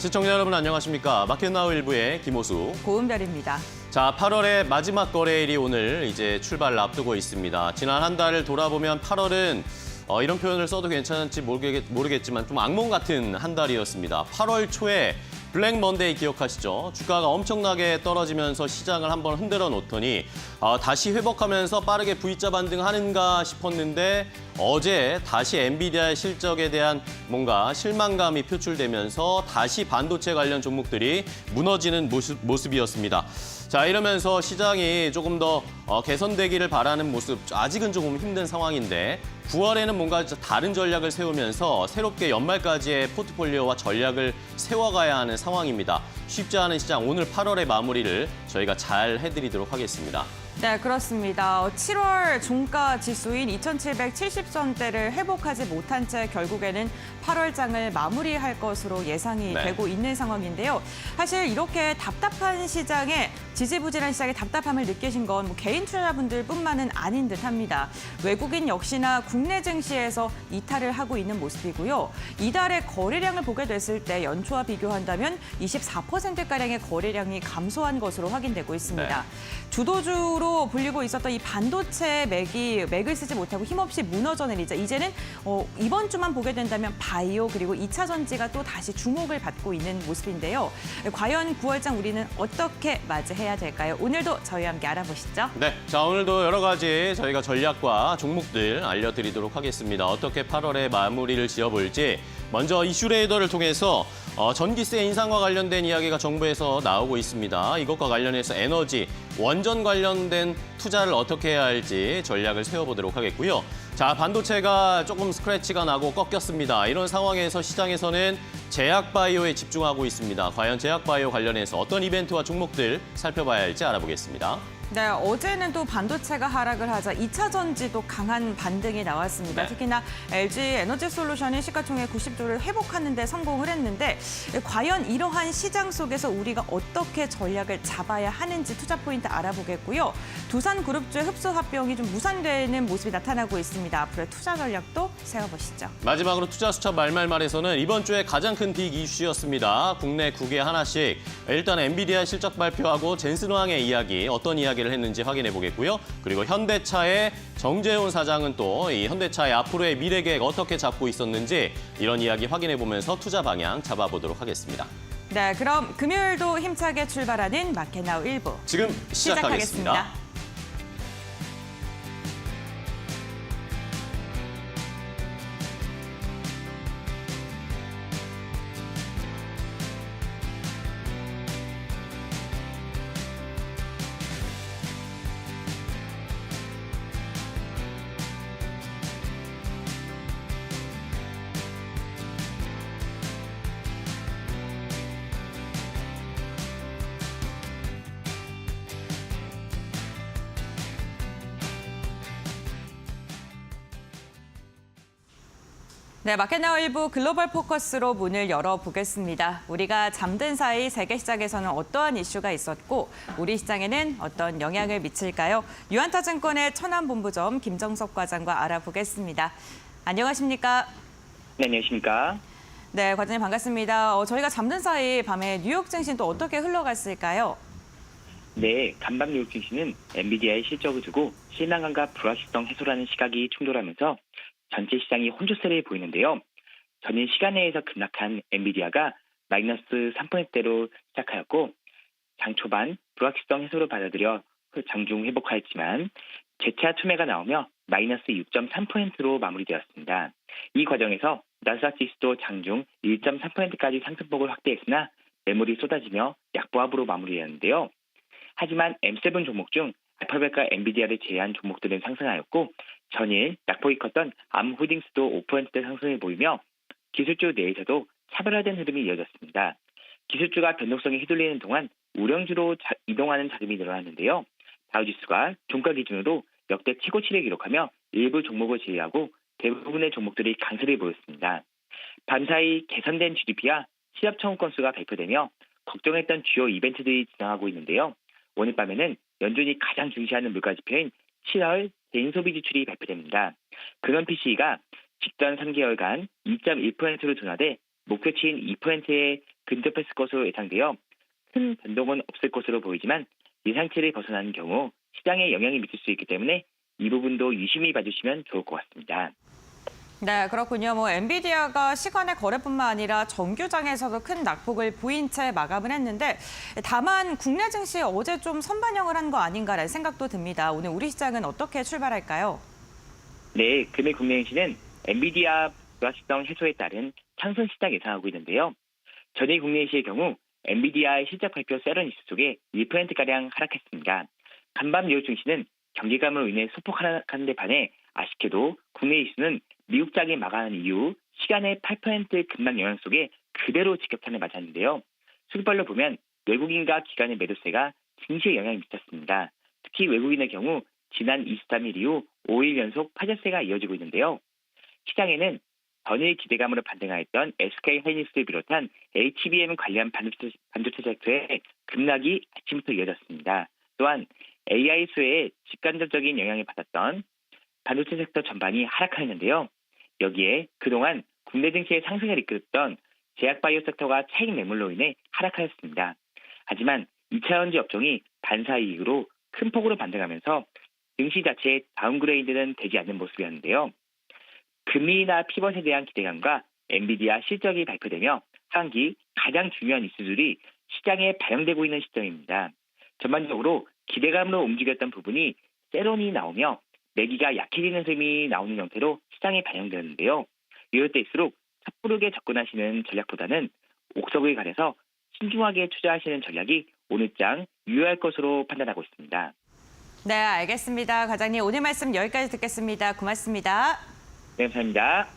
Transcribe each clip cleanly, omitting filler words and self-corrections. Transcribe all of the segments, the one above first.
시청자 여러분 안녕하십니까. 마켓나우 일부의 김호수. 고은별입니다. 자, 8월의 마지막 거래일이 오늘 이제 출발을 앞두고 있습니다. 지난 한 달을 돌아보면 8월은 이런 표현을 써도 괜찮을지 모르겠지만 좀 악몽 같은 한 달이었습니다. 8월 초에 블랙 먼데이 기억하시죠? 주가가 엄청나게 떨어지면서 시장을 한번 흔들어 놓더니 다시 회복하면서 빠르게 V자 반등하는가 싶었는데 어제 다시 엔비디아의 실적에 대한 뭔가 실망감이 표출되면서 다시 반도체 관련 종목들이 무너지는 모습이었습니다. 자, 이러면서 시장이 조금 더 개선되기를 바라는 모습, 아직은 조금 힘든 상황인데 9월에는 뭔가 다른 전략을 세우면서 새롭게 연말까지의 포트폴리오와 전략을 세워가야 하는 상황입니다. 쉽지 않은 시장, 오늘 8월의 마무리를 저희가 잘 해드리도록 하겠습니다. 네, 그렇습니다. 7월 종가 지수인 2,770선대를 회복하지 못한 채 결국에는 8월장을 마무리할 것으로 예상이 되고 있는 상황인데요. 사실 이렇게 답답한 시장에 지지부진한 시장에 답답함을 느끼신 건 개인 투자자분들뿐만은 아닌 듯합니다. 외국인 역시나 국내 증시에서 이탈을 하고 있는 모습이고요. 이달의 거래량을 보게 됐을 때 연초와 비교한다면 24%가량의 거래량이 감소한 것으로 확인되고 있습니다. 주도주로 불리고 있었던 이 반도체 맥을 쓰지 못하고 힘없이 무너져 내리자 이제는 이번 주만 보게 된다면 바이오 그리고 2차 전지가 또 다시 주목을 받고 있는 모습인데요. 과연 9월장 우리는 어떻게 맞이해야 될까요? 오늘도 저희와 함께 알아보시죠. 네, 자 오늘도 여러 가지 저희가 전략과 종목들 알려드리도록 하겠습니다. 어떻게 8월에 마무리를 지어볼지 먼저 이슈레이더를 통해서 전기세 인상과 관련된 이야기가 정부에서 나오고 있습니다. 이것과 관련해서 에너지, 원전 관련된 투자를 어떻게 해야 할지 전략을 세워보도록 하겠고요. 자, 반도체가 조금 스크래치가 나고 꺾였습니다. 이런 상황에서 시장에서는 제약바이오에 집중하고 있습니다. 과연 제약바이오 관련해서 어떤 이벤트와 종목들 살펴봐야 할지 알아보겠습니다. 네, 어제는 또 반도체가 하락을 하자 2차 전지도 강한 반등이 나왔습니다. 특히나 LG 에너지 솔루션이 시가총액 90조를 회복하는 데 성공을 했는데 과연 이러한 시장 속에서 우리가 어떻게 전략을 잡아야 하는지 투자 포인트 알아보겠고요. 두산그룹주의 흡수 합병이 좀 무산되는 모습이 나타나고 있습니다. 앞으로의 투자 전략도 세워보시죠. 마지막으로 투자 수첩 말말말에서는 이번 주에 가장 큰 빅 이슈였습니다. 국내 국외 하나씩 일단 엔비디아 실적 발표하고 젠슨왕의 이야기, 어떤 이야기를 했는지 확인해 보겠고요. 그리고 현대차의 정재훈 사장은 또 이 현대차의 앞으로의 미래 계획 어떻게 잡고 있었는지 이런 이야기 확인해 보면서 투자 방향 잡아보도록 하겠습니다. 네, 그럼 금요일도 힘차게 출발하는 마켓나우 1부 지금 시작하겠습니다. 네, 마켓나우 1부 글로벌 포커스로 문을 열어보겠습니다. 우리가 잠든 사이 세계 시장에서는 어떠한 이슈가 있었고 우리 시장에는 어떤 영향을 미칠까요? 유한타증권의 천안본부점 김정석 과장과 알아보겠습니다. 안녕하십니까? 네, 안녕하십니까? 네, 과장님 반갑습니다. 저희가 잠든 사이 밤에 뉴욕 증시는 또 어떻게 흘러갔을까요? 네, 간밤 뉴욕 증시는 엔비디아의 실적을 두고 실망감과 불확실성 해소라는 시각이 충돌하면서 전체 시장이 혼조세를 보이는데요. 전일 시간 내에서 급락한 엔비디아가 마이너스 3%대로 시작하였고 장 초반 불확실성 해소를 받아들여 장중 회복하였지만 재차 투매가 나오며 마이너스 6.3%로 마무리되었습니다. 이 과정에서 나스닥 지수도 장중 1.3%까지 상승폭을 확대했으나 매물이 쏟아지며 약보합으로 마무리되었는데요. 하지만 M7 종목 중 알파벳과 엔비디아를 제외한 종목들은 상승하였고 전일 약폭이 컸던 암홀딩스도 5%대 상승을 보이며 기술주 내에서도 차별화된 흐름이 이어졌습니다. 기술주가 변동성이 휘둘리는 동안 우량주로 이동하는 자금이 늘어났는데요. 다우지수가 종가 기준으로 역대 최고치를 기록하며 일부 종목을 제외하고 대부분의 종목들이 강세를 보였습니다. 밤사이 개선된 GDP와 실업 청구 건수가 발표되며 걱정했던 주요 이벤트들이 진행하고 있는데요. 오늘 밤에는 연준이 가장 중시하는 물가지표인 7월 개인 소비 지출이 발표됩니다. 근원 PCE가 직전 3개월간 2.1%로 둔화돼 목표치인 2%에 근접했을 것으로 예상되어 큰 변동은 없을 것으로 보이지만 예상치를 벗어나는 경우 시장에 영향이 미칠 수 있기 때문에 이 부분도 유심히 봐주시면 좋을 것 같습니다. 네, 그렇군요. 엔비디아가 시간의 거래뿐만 아니라 정규장에서도 큰 낙폭을 보인 채 마감을 했는데 다만 국내 증시에 어제 좀 선반영을 한 거 아닌가라는 생각도 듭니다. 오늘 우리 시장은 어떻게 출발할까요? 네, 금일 국내 증시는 엔비디아 불확실성 해소에 따른 상승 시작 예상하고 있는데요. 전일 국내 증시의 경우 엔비디아의 실적 발표 세런 이슈 속에 1%가량 하락했습니다. 간밤 뉴욕 증시는 경기감으로 인해 소폭 하락하는 데 반해 아쉽게도 국내 이슈는 미국장이 마감한 이후 시간의 8% 급락 영향 속에 그대로 직격탄을 맞았는데요. 수급발로 보면 외국인과 기관의 매도세가 증시에 영향을 미쳤습니다. 특히 외국인의 경우 지난 23일 이후 5일 연속 파절세가 이어지고 있는데요. 시장에는 전일 기대감으로 반등하였던 SK 하이닉스를 비롯한 HBM 관련 반도체 섹터의 급락이 아침부터 이어졌습니다. 또한 AI 수혜에 직간접적인 영향을 받았던 반도체 섹터 전반이 하락하였는데요. 여기에 그동안 국내 증시의 상승을 이끌었던 제약바이오 섹터가 차익 매물로 인해 하락하였습니다. 하지만 2차전지 업종이 반사이익으로 큰 폭으로 반등하면서 증시 자체에 다운그레이드는 되지 않는 모습이었는데요. 금리나 피벗에 대한 기대감과 엔비디아 실적이 발표되며 하반기 가장 중요한 이슈들이 시장에 반영되고 있는 시점입니다. 전반적으로 기대감으로 움직였던 부분이 세론이 나오며 매기가 약해지는 셈이 나오는 형태로 시장에 반영되는데요. 이럴 때일수록 섣부르게 접근하시는 전략보다는 옥석을 가려서 신중하게 투자하시는 전략이 오늘장 유효할 것으로 판단하고 있습니다. 네, 알겠습니다. 과장님, 오늘 말씀 여기까지 듣겠습니다. 고맙습니다. 네, 감사합니다.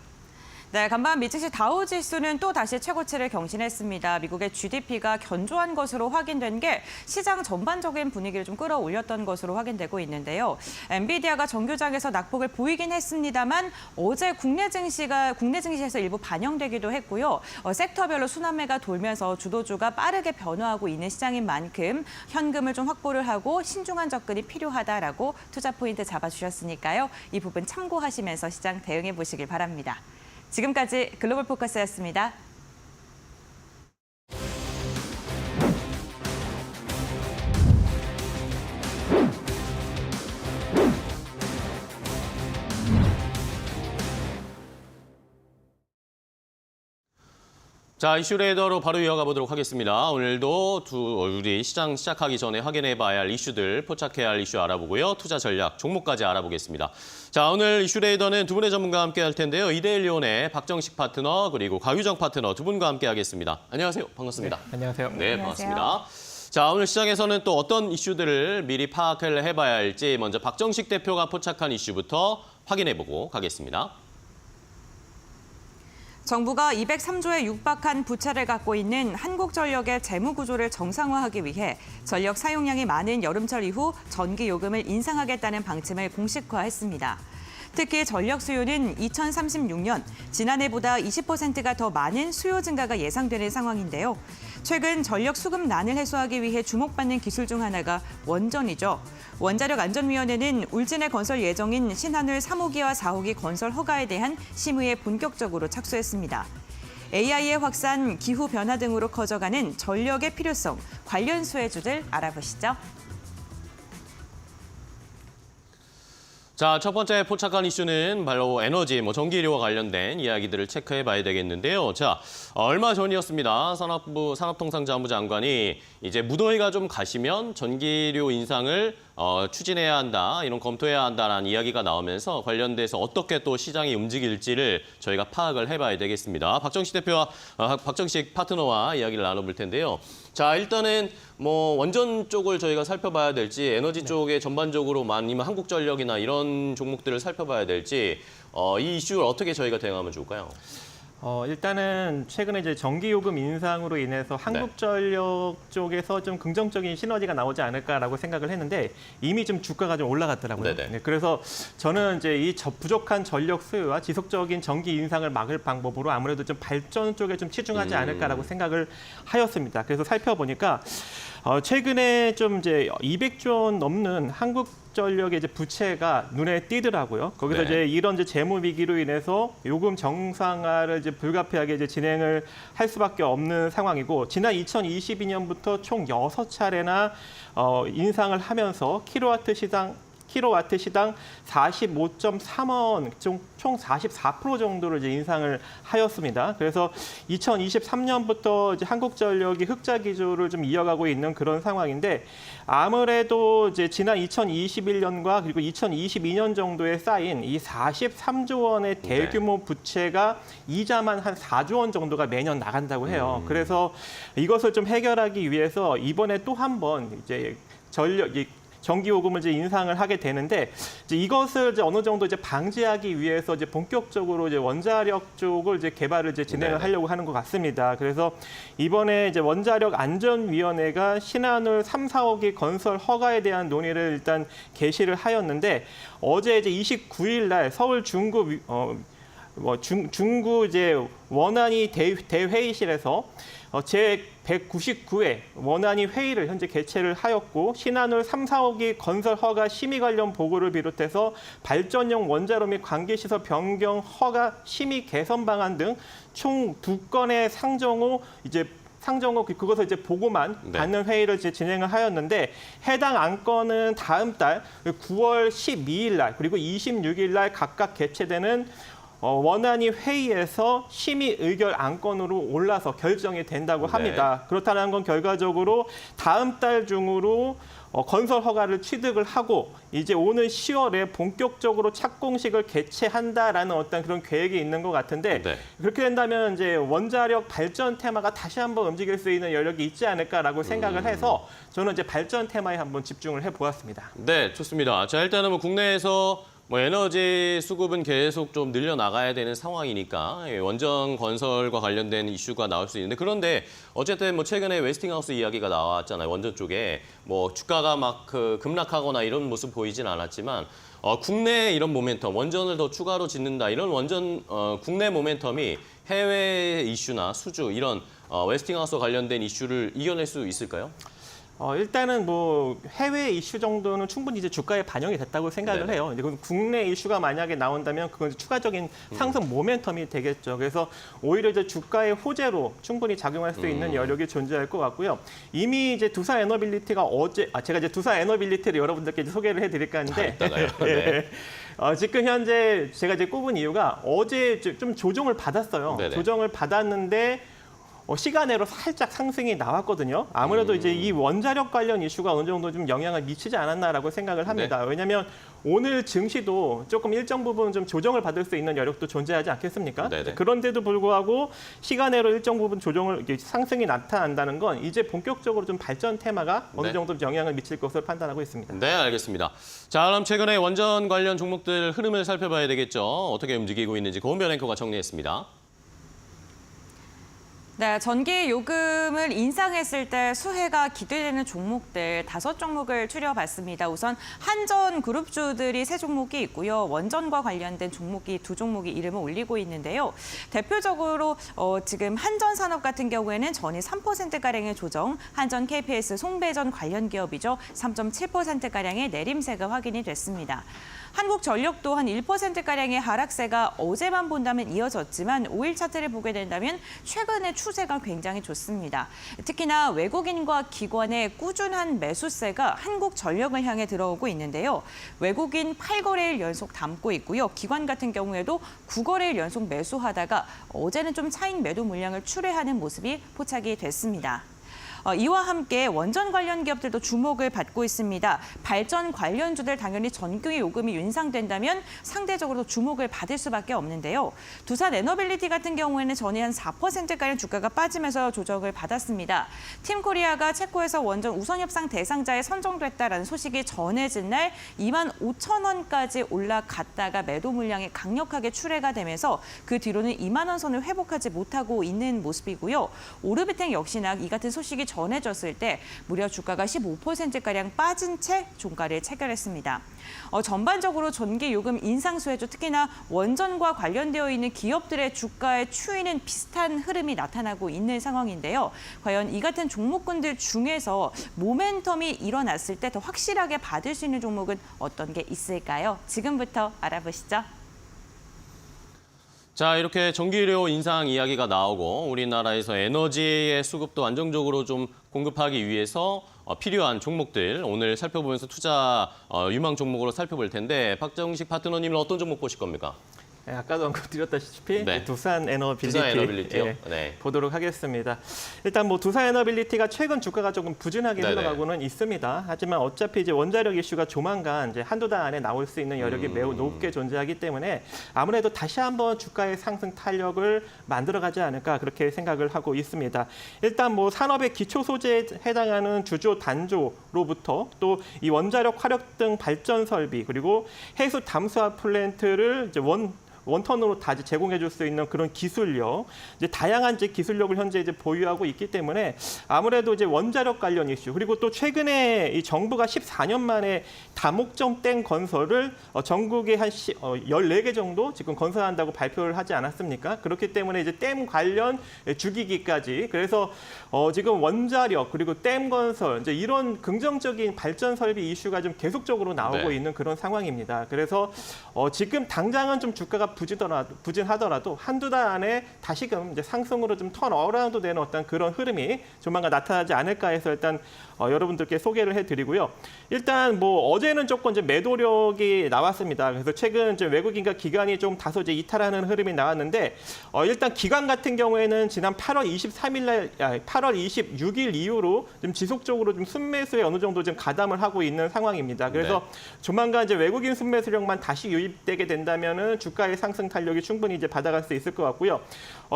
네, 간밤 미증시 다우지수는 또 다시 최고치를 경신했습니다. 미국의 GDP가 견조한 것으로 확인된 게 시장 전반적인 분위기를 좀 끌어올렸던 것으로 확인되고 있는데요. 엔비디아가 정규장에서 낙폭을 보이긴 했습니다만 어제 국내 증시에서 일부 반영되기도 했고요. 섹터별로 순환매가 돌면서 주도주가 빠르게 변화하고 있는 시장인 만큼 현금을 좀 확보를 하고 신중한 접근이 필요하다라고 투자 포인트 잡아주셨으니까요. 이 부분 참고하시면서 시장 대응해 보시길 바랍니다. 지금까지 글로벌 포커스였습니다. 자, 이슈레이더로 바로 이어가 보도록 하겠습니다. 오늘도 우리 시장 시작하기 전에 확인해 봐야 할 이슈들, 포착해야 할 이슈 알아보고요. 투자 전략, 종목까지 알아보겠습니다. 자, 오늘 이슈레이더는 두 분의 전문가와 함께 할 텐데요. 이데일리온의 박정식 파트너 그리고 곽유정 파트너 두 분과 함께 하겠습니다. 안녕하세요. 반갑습니다. 네, 안녕하세요. 네, 반갑습니다. 자, 오늘 시장에서는 또 어떤 이슈들을 미리 파악을 해봐야 할지 먼저 박정식 대표가 포착한 이슈부터 확인해보고 가겠습니다. 정부가 203조에 육박한 부채를 갖고 있는 한국전력의 재무 구조를 정상화하기 위해 전력 사용량이 많은 여름철 이후 전기 요금을 인상하겠다는 방침을 공식화했습니다. 특히 전력 수요는 2036년 지난해보다 20%가 더 많은 수요 증가가 예상되는 상황인데요. 최근 전력 수급난을 해소하기 위해 주목받는 기술 중 하나가 원전이죠. 원자력안전위원회는 울진에 건설 예정인 신한울 3호기와 4호기 건설 허가에 대한 심의에 본격적으로 착수했습니다. AI의 확산, 기후 변화 등으로 커져가는 전력의 필요성, 관련 수혜주들 알아보시죠. 자, 첫 번째 포착한 이슈는 바로 에너지, 전기료와 관련된 이야기들을 체크해 봐야 되겠는데요. 자, 얼마 전이었습니다. 산업통상자원부 장관이 이제 무더위가 좀 가시면 전기료 인상을 추진해야 한다, 이런 검토해야 한다라는 이야기가 나오면서 관련돼서 어떻게 또 시장이 움직일지를 저희가 파악을 해봐야 되겠습니다. 박정식 대표와 박정식 파트너와 이야기를 나눠볼 텐데요. 자, 일단은 원전 쪽을 저희가 살펴봐야 될지 에너지 쪽에 전반적으로 아니면 한국전력이나 이런 종목들을 살펴봐야 될지 이 이슈를 어떻게 저희가 대응하면 좋을까요? 일단은 최근에 이제 전기요금 인상으로 인해서 한국전력 쪽에서 좀 긍정적인 시너지가 나오지 않을까라고 생각을 했는데 이미 좀 주가가 좀 올라갔더라고요. 네, 그래서 저는 이제 이 부족한 전력 수요와 지속적인 전기 인상을 막을 방법으로 아무래도 좀 발전 쪽에 좀 치중하지 않을까라고 생각을 하였습니다. 그래서 살펴보니까 최근에 좀 이제 200조 원 넘는 한국 한국전력의 이제 부채가 눈에 띄더라고요. 거기서 네. 이제 이런 이제 재무 위기로 인해서 요금 정상화를 이제 불가피하게 이제 진행을 할 수밖에 없는 상황이고, 지난 2022년부터 총 6차례나 인상을 하면서 킬로와트 시당 45.3원, 총 44% 정도를 이제 인상을 하였습니다. 그래서 2023년부터 이제 한국전력이 흑자 기조를 좀 이어가고 있는 그런 상황인데, 아무래도 이제 지난 2021년과 그리고 2022년 정도에 쌓인 이 43조 원의 대규모 부채가 이자만 한 4조 원 정도가 매년 나간다고 해요. 그래서 이것을 좀 해결하기 위해서 이번에 또 한 번 이제 전기요금을 이제 인상을 하게 되는데, 이제 이것을 이제 어느 정도 이제 방지하기 위해서 이제 본격적으로 이제 원자력 쪽을 이제 개발을 이제 진행을 하려고 하는 것 같습니다. 그래서 이번에 이제 원자력 안전위원회가 신한울 3, 4호기 건설 허가에 대한 논의를 일단 개시를 하였는데, 어제 이제 29일 날 서울 중구 중구 이제 원안위 대회의실에서 제 199회 원안위 회의를 현재 개최를 하였고, 신한울 3, 4호기 건설 허가 심의 관련 보고를 비롯해서 발전용 원자로 및 관계시설 변경 허가 심의 개선 방안 등 총 2건의 상정 후 그것을 이제 보고만 받는 회의를 이제 진행을 하였는데, 해당 안건은 다음 달 9월 12일 날 그리고 26일 날 각각 개최되는 원안위 회의에서 심의 의결 안건으로 올라서 결정이 된다고 합니다. 그렇다는 건 결과적으로 다음 달 중으로 건설 허가를 취득을 하고 이제 오는 10월에 본격적으로 착공식을 개최한다라는 어떤 그런 계획이 있는 것 같은데, 그렇게 된다면 이제 원자력 발전 테마가 다시 한번 움직일 수 있는 여력이 있지 않을까라고 생각을 해서 저는 이제 발전 테마에 한번 집중을 해보았습니다. 네, 좋습니다. 자, 일단은 뭐 국내에서 에너지 수급은 계속 좀 늘려나가야 되는 상황이니까 원전 건설과 관련된 이슈가 나올 수 있는데, 그런데 어쨌든 뭐 최근에 웨스팅하우스 이야기가 나왔잖아요. 원전 쪽에 뭐 주가가 막 급락하거나 이런 모습 보이진 않았지만 국내 이런 모멘텀, 원전을 더 추가로 짓는다, 이런 국내 모멘텀이 해외 이슈나 수주 이런 웨스팅하우스 관련된 이슈를 이겨낼 수 있을까요? 일단은 뭐 해외 이슈 정도는 충분히 이제 주가에 반영이 됐다고 생각을 해요. 이제 국내 이슈가 만약에 나온다면 그건 추가적인 상승 모멘텀이 되겠죠. 그래서 오히려 이제 주가의 호재로 충분히 작용할 수 있는 여력이 존재할 것 같고요. 이미 이제 두산 에너빌리티가 제가 이제 두산 에너빌리티를 여러분들께 이제 소개를 해드릴까 하는데, 지금 현재 제가 이제 꼽은 이유가 어제 좀 조정을 받았어요. 조정을 받았는데 시간으로 살짝 상승이 나왔거든요. 아무래도 이제 이 원자력 관련 이슈가 어느 정도 좀 영향을 미치지 않았나라고 생각을 합니다. 왜냐하면 오늘 증시도 조금 일정 부분 좀 조정을 받을 수 있는 여력도 존재하지 않겠습니까? 그런데도 불구하고 시간으로 일정 부분 상승이 나타난다는 건 이제 본격적으로 좀 발전 테마가 어느 정도 영향을 미칠 것으로 판단하고 있습니다. 네, 알겠습니다. 자, 그럼 최근에 원전 관련 종목들 흐름을 살펴봐야 되겠죠. 어떻게 움직이고 있는지 고은별 앵커가 정리했습니다. 네, 전기 요금을 인상했을 때 수혜가 기대되는 종목들 5종목을 추려봤습니다. 우선 한전 그룹주들이 3종목이 있고요. 원전과 관련된 종목이 2종목이 이름을 올리고 있는데요. 대표적으로 지금 한전산업 같은 경우에는 전일 3%가량의 조정, 한전 KPS 송배전 관련 기업이죠. 3.7%가량의 내림세가 확인이 됐습니다. 한국전력 또한 1%가량의 하락세가 어제만 본다면 이어졌지만 5일 차트를 보게 된다면 최근의 추세가 굉장히 좋습니다. 특히나 외국인과 기관의 꾸준한 매수세가 한국전력을 향해 들어오고 있는데요. 외국인 8거래일 연속 담고 있고요. 기관 같은 경우에도 9거래일 연속 매수하다가 어제는 좀 차익 매도 물량을 출회하는 모습이 포착이 됐습니다. 이와 함께 원전 관련 기업들도 주목을 받고 있습니다. 발전 관련주들 당연히 전기 요금이 인상된다면 상대적으로 주목을 받을 수밖에 없는데요. 두산 에너빌리티 같은 경우에는 전일 한 4%가량 주가가 빠지면서 조정을 받았습니다. 팀코리아가 체코에서 원전 우선 협상 대상자에 선정됐다라는 소식이 전해진 날 25,000원까지 올라갔다가 매도 물량이 강력하게 출회가 되면서 그 뒤로는 2만 원 선을 회복하지 못하고 있는 모습이고요. 오르비텍 역시나 이 같은 소식이 전해졌을 때 무려 주가가 15%가량 빠진 채 종가를 체결했습니다. 전반적으로 전기 요금 인상 수혜주 특히나 원전과 관련되어 있는 기업들의 주가의 추이는 비슷한 흐름이 나타나고 있는 상황인데요. 과연 이 같은 종목군들 중에서 모멘텀이 일어났을 때 더 확실하게 받을 수 있는 종목은 어떤 게 있을까요? 지금부터 알아보시죠. 자, 이렇게 전기료 인상 이야기가 나오고 우리나라에서 에너지의 수급도 안정적으로 좀 공급하기 위해서 필요한 종목들 오늘 살펴보면서 투자 유망 종목으로 살펴볼 텐데 박정식 파트너님은 어떤 종목 보실 겁니까? 네, 아까도 언급드렸다시피 네. 두산 에너빌리티, 두산 에너빌리티요? 예, 네. 보도록 하겠습니다. 일단 뭐 두산 에너빌리티가 최근 주가가 조금 부진하게 네네. 흘러가고는 있습니다. 하지만 어차피 이제 원자력 이슈가 조만간 이제 한두 달 안에 나올 수 있는 여력이 매우 높게 존재하기 때문에 아무래도 다시 한번 주가의 상승 탄력을 만들어가지 않을까 그렇게 생각을 하고 있습니다. 일단 뭐 산업의 기초 소재에 해당하는 주조 단조로부터 또 이 원자력 화력 등 발전 설비 그리고 해수 담수화 플랜트를 이제 원턴으로 다 제공해 줄 수 있는 그런 기술력, 이제 다양한 이제 기술력을 현재 이제 보유하고 있기 때문에 아무래도 이제 원자력 관련 이슈 그리고 또 최근에 이 정부가 14년 만에 다목적 댐 건설을 전국에 한 14개 정도 지금 건설한다고 발표를 하지 않았습니까? 그렇기 때문에 이제 댐 관련 주기기까지 그래서 지금 원자력 그리고 댐 건설 이제 이런 긍정적인 발전 설비 이슈가 좀 계속적으로 나오고 네. 있는 그런 상황입니다. 그래서 지금 당장은 좀 주가가 부진하더라도 한두 달 안에 다시금 이제 상승으로 좀 턴 어라운드 되는 어떤 그런 흐름이 조만간 나타나지 않을까 해서 일단 여러분들께 소개를 해드리고요. 일단 뭐 어제는 조금 이제 매도력이 나왔습니다. 그래서 최근 이제 외국인과 기관이 좀 다소 이제 이탈하는 흐름이 나왔는데 일단 기관 같은 경우에는 지난 8월 26일 이후로 좀 지속적으로 좀 순매수에 어느 정도 좀 가담을 하고 있는 상황입니다. 그래서 조만간 이제 외국인 순매수력만 다시 유입되게 된다면은 주가의 상승 탄력이 충분히 이제 받아갈 수 있을 것 같고요.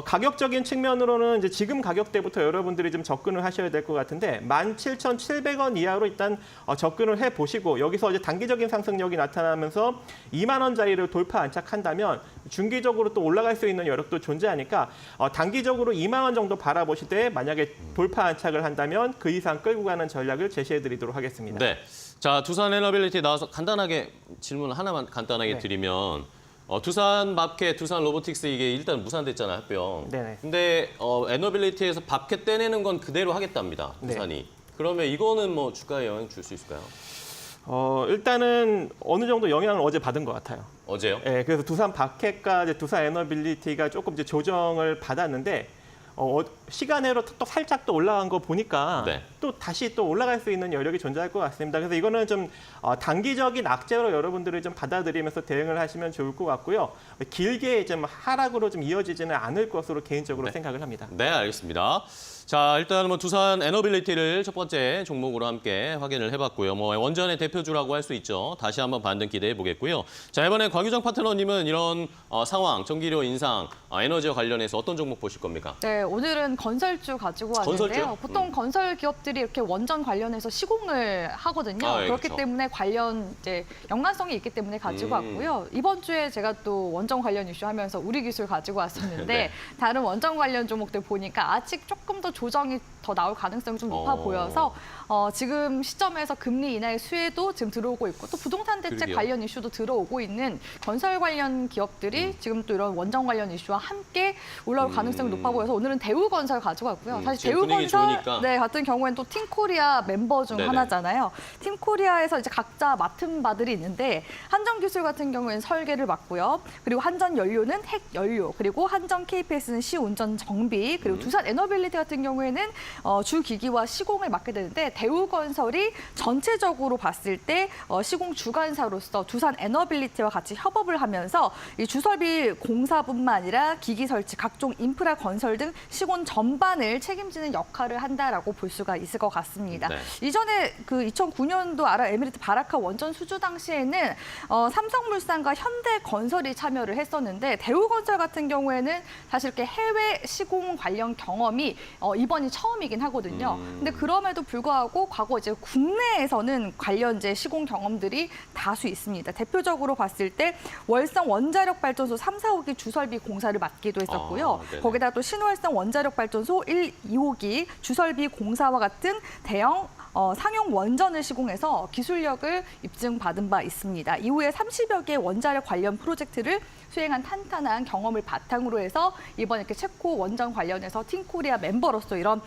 가격적인 측면으로는 이제 지금 가격대부터 여러분들이 좀 접근을 하셔야 될 것 같은데 17,700원 이하로 일단 접근을 해 보시고 여기서 이제 단기적인 상승력이 나타나면서 2만 원짜리를 돌파 안착한다면 중기적으로 또 올라갈 수 있는 여력도 존재하니까 단기적으로 2만 원 정도 바라보실 때 만약에 돌파 안착을 한다면 그 이상 끌고 가는 전략을 제시해 드리도록 하겠습니다. 네. 자, 두산 에너빌리티 나와서 간단하게 질문 하나만 간단하게 네. 드리면 두산 밥캣, 두산 로보틱스 이게 일단 무산됐잖아요, 합병. 네네. 근데 에너빌리티에서 밥캣 떼내는 건 그대로 하겠답니다, 두산이. 네. 그러면 이거는 뭐 주가에 영향 줄 수 있을까요? 일단은 어느 정도 영향을 어제 받은 것 같아요. 어제요? 네, 그래서 두산 밥캣과 이제 두산 에너빌리티가 조금 이제 조정을 받았는데 시간으로 또 살짝 또 올라간 거 보니까 네. 또 다시 또 올라갈 수 있는 여력이 존재할 것 같습니다. 그래서 이거는 좀 단기적인 악재로 여러분들이 좀 받아들이면서 대응을 하시면 좋을 것 같고요. 길게 좀 하락으로 좀 이어지지는 않을 것으로 개인적으로 생각을 합니다. 네, 알겠습니다. 자, 일단 뭐 두산 에너빌리티를 첫 번째 종목으로 함께 확인을 해봤고요. 뭐 원전의 대표주라고 할 수 있죠. 다시 한번 반등 기대해 보겠고요. 자, 이번에 곽유정 파트너님은 이런 상황, 전기료 인상, 에너지와 관련해서 어떤 종목 보실 겁니까? 네, 오늘은 건설주 가지고 왔는데요. 건설주요? 보통 건설 기업들이 이렇게 원전 관련해서 시공을 하거든요. 아, 예, 그렇기 그렇죠. 때문에 관련 이제 연관성이 있기 때문에 가지고 왔고요. 이번 주에 제가 또 원전 관련 이슈 하면서 우리 기술 가지고 왔었는데 네. 다른 원전 관련 종목들 보니까 아직 조금 더 조정이 더 나올 가능성이 좀 높아 보여서 지금 시점에서 금리 인하의 수혜도 지금 들어오고 있고 또 부동산 대책 그러게요. 관련 이슈도 들어오고 있는 건설 관련 기업들이 지금 또 이런 원전 관련 이슈와 함께 올라올 가능성이 높아 보여서 오늘은 대우건설 가져갔고요. 사실 지금 분위기 대우건설 좋으니까. 네, 같은 경우에는 또 팀코리아 멤버 중 네네. 하나잖아요. 팀코리아에서 이제 각자 맡은 바들이 있는데 한전기술 같은 경우에는 설계를 맡고요. 그리고 한전연료는 핵연료, 그리고 한전 KPS는 시운전 정비, 그리고 두산 에너빌리티 같은 경우에는 주기기와 시공을 맡게 되는데 대우건설이 전체적으로 봤을 때 시공 주관사로서 두산 에너빌리티와 같이 협업을 하면서 이 주설비 공사뿐만 아니라 기기 설치, 각종 인프라 건설 등 시공 전반을 책임지는 역할을 한다라고 볼 수가 있을 것 같습니다. 네. 이전에 그 2009년도 아랍에미리트 바라카 원전 수주 당시에는 삼성물산과 현대건설이 참여를 했었는데 대우건설 같은 경우에는 사실 이렇게 해외 시공 관련 경험이 이번이 처음이긴 하거든요. 근데 그럼에도 불구하고 과거 이제 국내에서는 관련 이제 시공 경험들이 다수 있습니다. 대표적으로 봤을 때 월성 원자력 발전소 3, 4호기 주설비 공사를 맡기도 했었고요. 거기다 또 신월성 원자력 발전소 1, 2호기 주설비 공사와 같은 대형 상용 원전을 시공해서 기술력을 입증받은 바 있습니다. 이후에 30여 개의 원자력 관련 프로젝트를 수행한 탄탄한 경험을 바탕으로 해서 이번 이렇게 체코 원전 관련해서 팀코리아 멤버로서 이런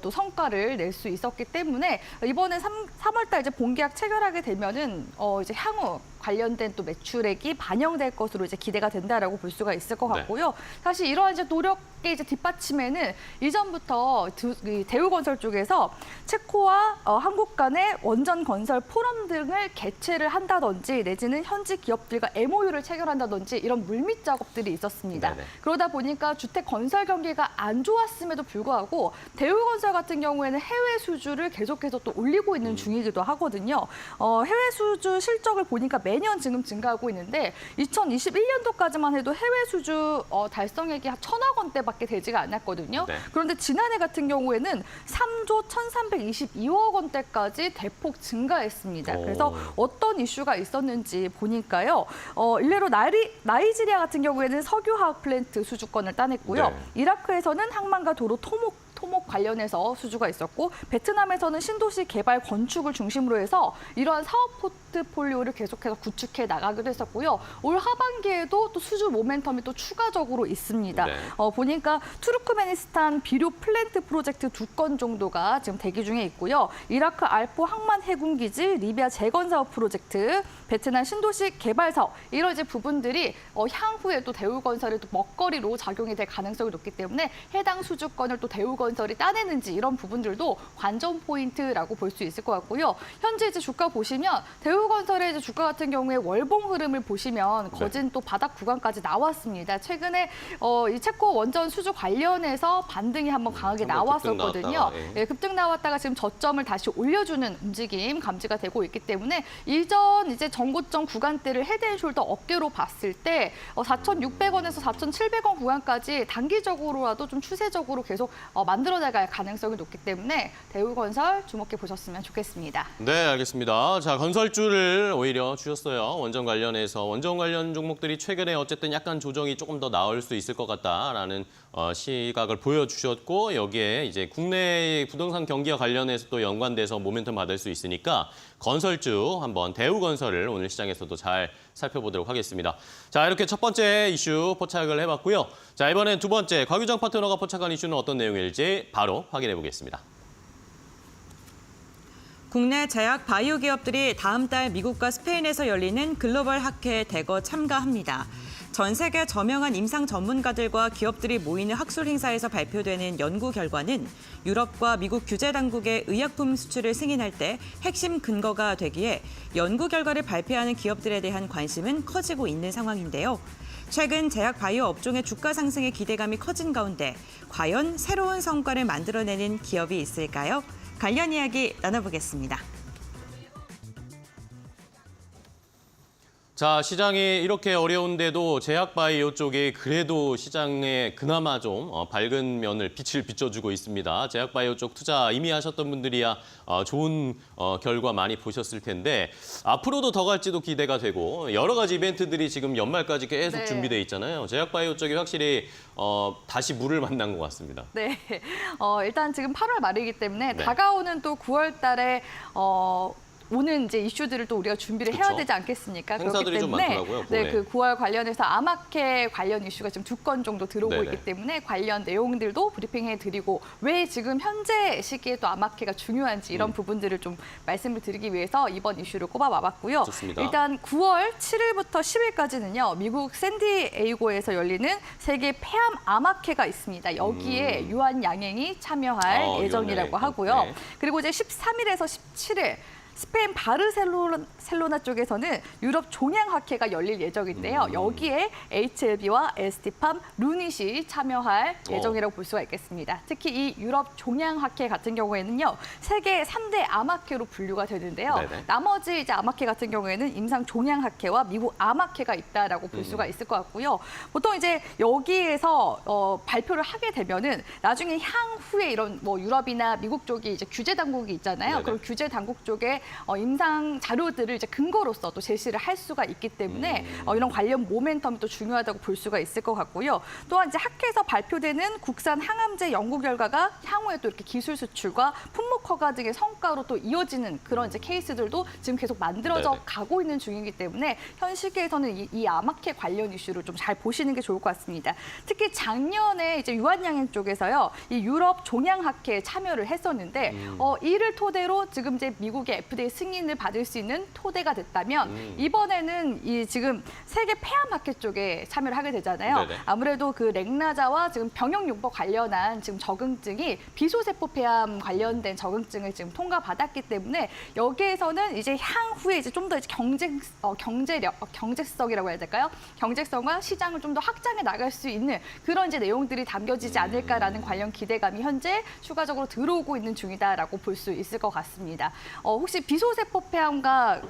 또 성과를 낼 수 있었기 때문에 이번에 3월 달 이제 본계약 체결하게 되면은 이제 향후 관련된 또 매출액이 반영될 것으로 이제 기대가 된다라고 볼 수가 있을 것 같고요. 사실 이러한 이제 노력의 이제 뒷받침에는 이전부터 대우건설 쪽에서 체코와 한국 간의 원전 건설 포럼 등을 개최를 한다든지 내지는 현지 기업들과 MOU를 체결한다든지 이런 물밑 작업들이 있었습니다. 네네. 그러다 보니까 주택 건설 경기가 안 좋았음에도 불구하고 대우건설 같은 경우에는 해외 수주를 계속해서 또 올리고 있는 중이기도 하거든요. 해외 수주 실적을 보니까 매년 지금 증가하고 있는데 2021년도까지만 해도 해외 수주 달성액이 1,000억 원대밖에 되지가 않았거든요. 네. 그런데 지난해 같은 경우에는 3조 1,322억 원대까지 대폭 증가했습니다. 그래서 어떤 이슈가 있었는지 보니까요. 일례로 나이지리아 같은 경우에는 석유화학 플랜트 수주권을 따냈고요. 네. 이라크에서는 항만과 도로 토목 관련해서 수주가 있었고 베트남에서는 신도시 개발 건축을 중심으로 해서 이러한 사업 포트폴리오를 계속해서 구축해 나가기도 했었고요. 올 하반기에도 또 수주 모멘텀이 또 추가적으로 있습니다. 네. 보니까 투르크메니스탄 비료 플랜트 프로젝트 2건 정도가 지금 대기 중에 있고요. 이라크 알포 항만 해군기지, 리비아 재건 사업 프로젝트, 베트남 신도시 개발 사업 이런 이제 부분들이 향후에 또 대우건설의 또 먹거리로 작용이 될 가능성이 높기 때문에 해당 수주권을 또 대우건설이 따내는지 이런 부분들도 관전 포인트라고 볼 수 있을 것 같고요. 현재 이제 주가 보시면 대우건설의 이제 주가 같은 경우에 월봉 흐름을 보시면 거진 또 바닥 구간까지 나왔습니다. 최근에 이 체코 원전 수주 관련해서 반등이 한번 강하게 나왔었거든요. 급등 나왔다가 지금 저점을 다시 올려주는 움직임 감지가 되고 있기 때문에 이전 이제 전고점 구간대를 헤드앤숄더 어깨로 봤을 때 4,600원에서 4,700원 구간까지 단기적으로라도 좀 추세적으로 계속 만들어나갈 가능성이 높기 때문에 대우건설 주목해 보셨으면 좋겠습니다. 네, 알겠습니다. 자, 건설주를 오히려 주셨어요. 원전 관련해서. 원전 관련 종목들이 최근에 어쨌든 약간 조정이 조금 더 나올 수 있을 것 같다라는 시각을 보여주셨고 여기에 이제 국내 부동산 경기와 관련해서 또 연관돼서 모멘텀 받을 수 있으니까 건설주 한번 대우건설을 오늘 시장에서도 잘 살펴보도록 하겠습니다. 자, 이렇게 첫 번째 이슈 포착을 해봤고요. 자, 이번엔 두 번째 곽유정 파트너가 포착한 이슈는 어떤 내용일지 바로 확인해 보겠습니다. 국내 제약 바이오 기업들이 다음 달 미국과 스페인에서 열리는 글로벌 학회에 대거 참가합니다. 전 세계 저명한 임상 전문가들과 기업들이 모이는 학술 행사에서 발표되는 연구 결과는 유럽과 미국 규제 당국의 의약품 수출을 승인할 때 핵심 근거가 되기에 연구 결과를 발표하는 기업들에 대한 관심은 커지고 있는 상황인데요. 최근 제약 바이오 업종의 주가 상승에 기대감이 커진 가운데 과연 새로운 성과를 만들어내는 기업이 있을까요? 관련 이야기 나눠보겠습니다. 자, 시장이 이렇게 어려운데도 제약바이오 쪽이 그래도 시장에 그나마 좀 밝은 면을 빛을 비춰주고 있습니다. 제약바이오 쪽 투자 이미 하셨던 분들이야 좋은 결과 많이 보셨을 텐데 앞으로도 더 갈지도 기대가 되고 여러 가지 이벤트들이 지금 연말까지 계속 준비돼 있잖아요. 제약바이오 쪽이 확실히 다시 물을 만난 것 같습니다. 네, 일단 지금 8월 말이기 때문에 다가오는 또 9월 달에 오는 이제 이슈들을 또 우리가 준비를 해야 되지 않겠습니까? 행사들이 좀 많더라고요. 네, 그 9월 관련해서 아마케 관련 이슈가 지금 2건 정도 들어오고 있기 때문에 관련 내용들도 브리핑해드리고 왜 지금 현재 시기에 또 아마케가 중요한지 이런 부분들을 좀 말씀을 드리기 위해서 이번 이슈를 꼽아와봤고요. 좋습니다. 일단 9월 7일부터 10일까지는요. 미국 샌디에이고에서 열리는 세계 폐암 아마케가 있습니다. 여기에 유한 양행이 참여할 예정이라고 하고요. 그리고 이제 13일에서 17일 스페인 바르셀로나 쪽에서는 유럽 종양학회가 열릴 예정인데요. 여기에 HLB와 에스티팜, 루닛이 참여할 예정이라고 볼 수가 있겠습니다. 특히 이 유럽 종양학회 같은 경우에는요, 세계 3대 암학회로 분류가 되는데요. 네네. 나머지 이제 암학회 같은 경우에는 임상 종양학회와 미국 암학회가 있다라고 볼 수가 있을 것 같고요. 보통 이제 여기에서 발표를 하게 되면은 나중에 향후에 이런 뭐 유럽이나 미국 쪽이 이제 규제 당국이 있잖아요. 네네. 그럼 규제 당국 쪽에 임상 자료들을 이제 근거로서 또 제시를 할 수가 있기 때문에 이런 관련 모멘텀이 또 중요하다고 볼 수가 있을 것 같고요. 또한 이제 학회에서 발표되는 국산 항암제 연구 결과가 향후에 또 이렇게 기술 수출과 품목 허가 등의 성과로 또 이어지는 그런 이제 케이스들도 지금 계속 만들어져 네네. 가고 있는 중이기 때문에 현 시기에서는 이 암학회 관련 이슈를 좀 잘 보시는 게 좋을 것 같습니다. 특히 작년에 이제 유한양행 쪽에서요, 이 유럽 종양학회에 참여를 했었는데 이를 토대로 지금 이제 미국의 FDA 승인을 받을 수 있는 토대가 됐다면 이번에는 이 지금 세계 폐암학회 쪽에 참여를 하게 되잖아요. 네네. 아무래도 그 렉나자와 지금 병역용법 관련한 지금 적응증이 비소세포 폐암 관련된 적응증을 지금 통과받았기 때문에 여기에서는 이제 향후에 이제 좀 더 경제성이라고 해야 될까요? 경제성과 시장을 좀 더 확장해 나갈 수 있는 그런 이제 내용들이 담겨지지 않을까라는 관련 기대감이 현재 추가적으로 들어오고 있는 중이다라고 볼 수 있을 것 같습니다. 혹시 비소세포 폐암과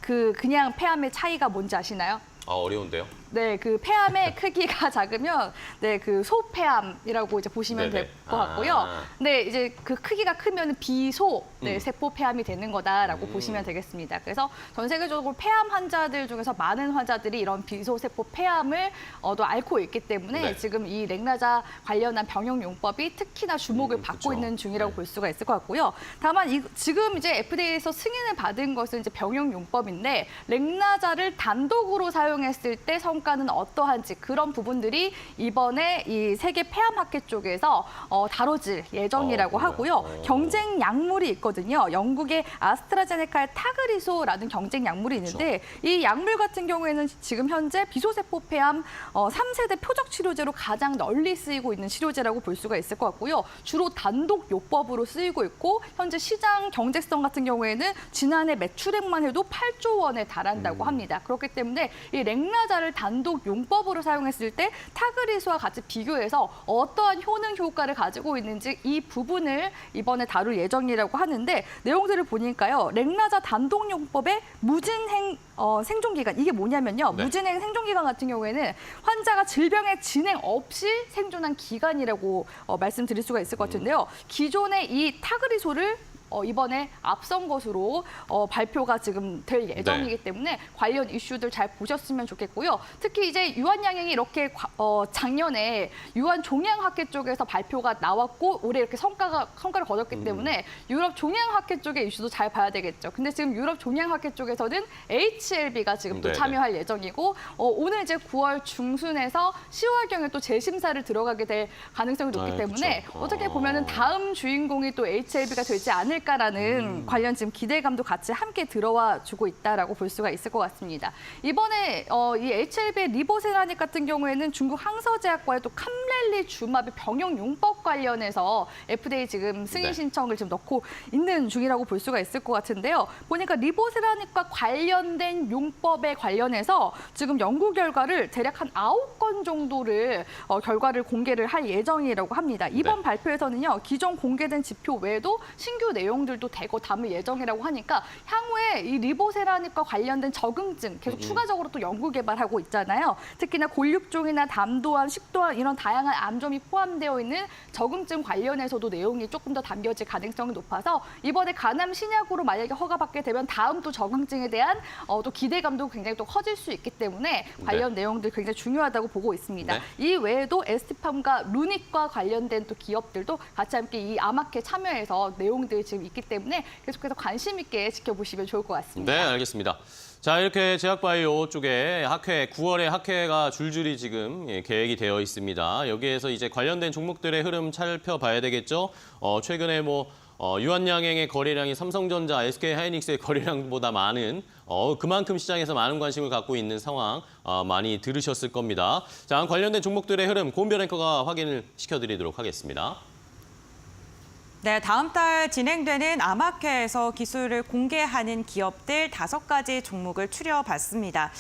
그냥 폐암의 차이가 뭔지 아시나요? 어려운데요. 네, 그 폐암의 크기가 작으면 그 소폐암이라고 이제 보시면 네네. 될 것 같고요. 근데 이제 그 크기가 크면 비소 세포 폐암이 되는 거다라고 보시면 되겠습니다. 그래서 전 세계적으로 폐암 환자들 중에서 많은 환자들이 이런 비소세포 폐암을 또 앓고 있기 때문에 네. 지금 이 렉나자 관련한 병역용법이 특히나 주목을 받고 그쵸. 있는 중이라고 네. 볼 수가 있을 것 같고요. 다만 지금 이제 FDA에서 승인을 받은 것은 이제 병역용법인데 렉나자를 단독으로 사용했을 때 성과는 어떠한지 그런 부분들이 이번에 이 세계 폐암학회 쪽에서 다뤄질 예정이라고 그래요? 하고요. 경쟁 약물이 있거든요. 영국의 아스트라제네카의 타그리소라는 경쟁 약물이 있는데 이 약물 같은 경우에는 지금 현재 비소세포 폐암 3세대 표적 치료제로 가장 널리 쓰이고 있는 치료제라고 볼 수가 있을 것 같고요. 주로 단독 요법으로 쓰이고 있고 현재 시장 경제성 같은 경우에는 지난해 매출액만 해도 8조 원에 달한다고 합니다. 그렇기 때문에 이 렉나자를 단독 용법으로 사용했을 때 타그리소와 같이 비교해서 어떠한 효능 효과를 가지고 있는지 이 부분을 이번에 다룰 예정이라고 하는데 내용들을 보니까요. 렉나자 단독 용법의 무진행 생존 기간 이게 뭐냐면요. 네. 무진행 생존 기간 같은 경우에는 환자가 질병의 진행 없이 생존한 기간이라고 말씀드릴 수가 있을 것 같은데요. 기존의 이 타그리소를 이번에 앞선 것으로 발표가 지금 될 예정이기 때문에 관련 이슈들 잘 보셨으면 좋겠고요. 특히 이제 유한양행이 이렇게 작년에 유한 종양학회 쪽에서 발표가 나왔고 올해 이렇게 성과를 거뒀기 때문에 유럽 종양학회 쪽의 이슈도 잘 봐야 되겠죠. 근데 지금 유럽 종양학회 쪽에서는 HLB가 지금 또 네네. 참여할 예정이고 오늘 이제 9월 중순에서 10월경에 또 재심사를 들어가게 될 가능성이 높기 때문에 그쵸. 어떻게 보면은 다음 주인공이 또 HLB가 되지 않을까라는 관련 지금 기대감도 같이 함께 들어와 주고 있다라고 볼 수가 있을 것 같습니다. 이번에 이 HLB의 리보세라닉 같은 경우에는 중국 항서제약과의 또 캄렐리 주마비 병용 용법 관련해서 FDA 지금 승인 네. 신청을 지금 넣고 있는 중이라고 볼 수가 있을 것 같은데요. 보니까 리보세라닉과 관련된 용법에 관련해서 지금 연구 결과를 대략 한 9건 정도를 결과를 공개를 할 예정이라고 합니다. 이번 네. 발표에서는요. 기존 공개된 지표 외에도 신규 내용들도 대거 담을 예정이라고 하니까 향후에 이 리보세라닉과 관련된 적응증 계속 추가적으로 또 연구 개발하고 있잖아요. 특히나 골육종이나 담도암, 식도암 이런 다양한 암점이 포함되어 있는 적응증 관련해서도 내용이 조금 더 담겨질 가능성이 높아서 이번에 간암 신약으로 만약에 허가받게 되면 다음 또 적응증에 대한 또 기대감도 굉장히 또 커질 수 있기 때문에 관련 내용들 굉장히 중요하다고 보고 있습니다. 네. 이 외에도 에스티팜과 루닛과 관련된 또 기업들도 같이 함께 이 암학회 참여해서 내용들이 지금 있기 때문에 계속해서 관심 있게 지켜보시면 좋을 것 같습니다. 네, 알겠습니다. 자, 이렇게 제약바이오 쪽에 9월에 학회가 줄줄이 지금 계획이 되어 있습니다. 여기에서 이제 관련된 종목들의 흐름 살펴봐야 되겠죠. 최근에 유한양행의 거래량이 삼성전자, SK하이닉스의 거래량보다 많은 그만큼 시장에서 많은 관심을 갖고 있는 상황 많이 들으셨을 겁니다. 자, 관련된 종목들의 흐름 고은별 앵커가 확인을 시켜드리도록 하겠습니다. 네, 다음 달 진행되는 아마케에서 기술을 공개하는 기업들 5가지 종목을 추려봤습니다.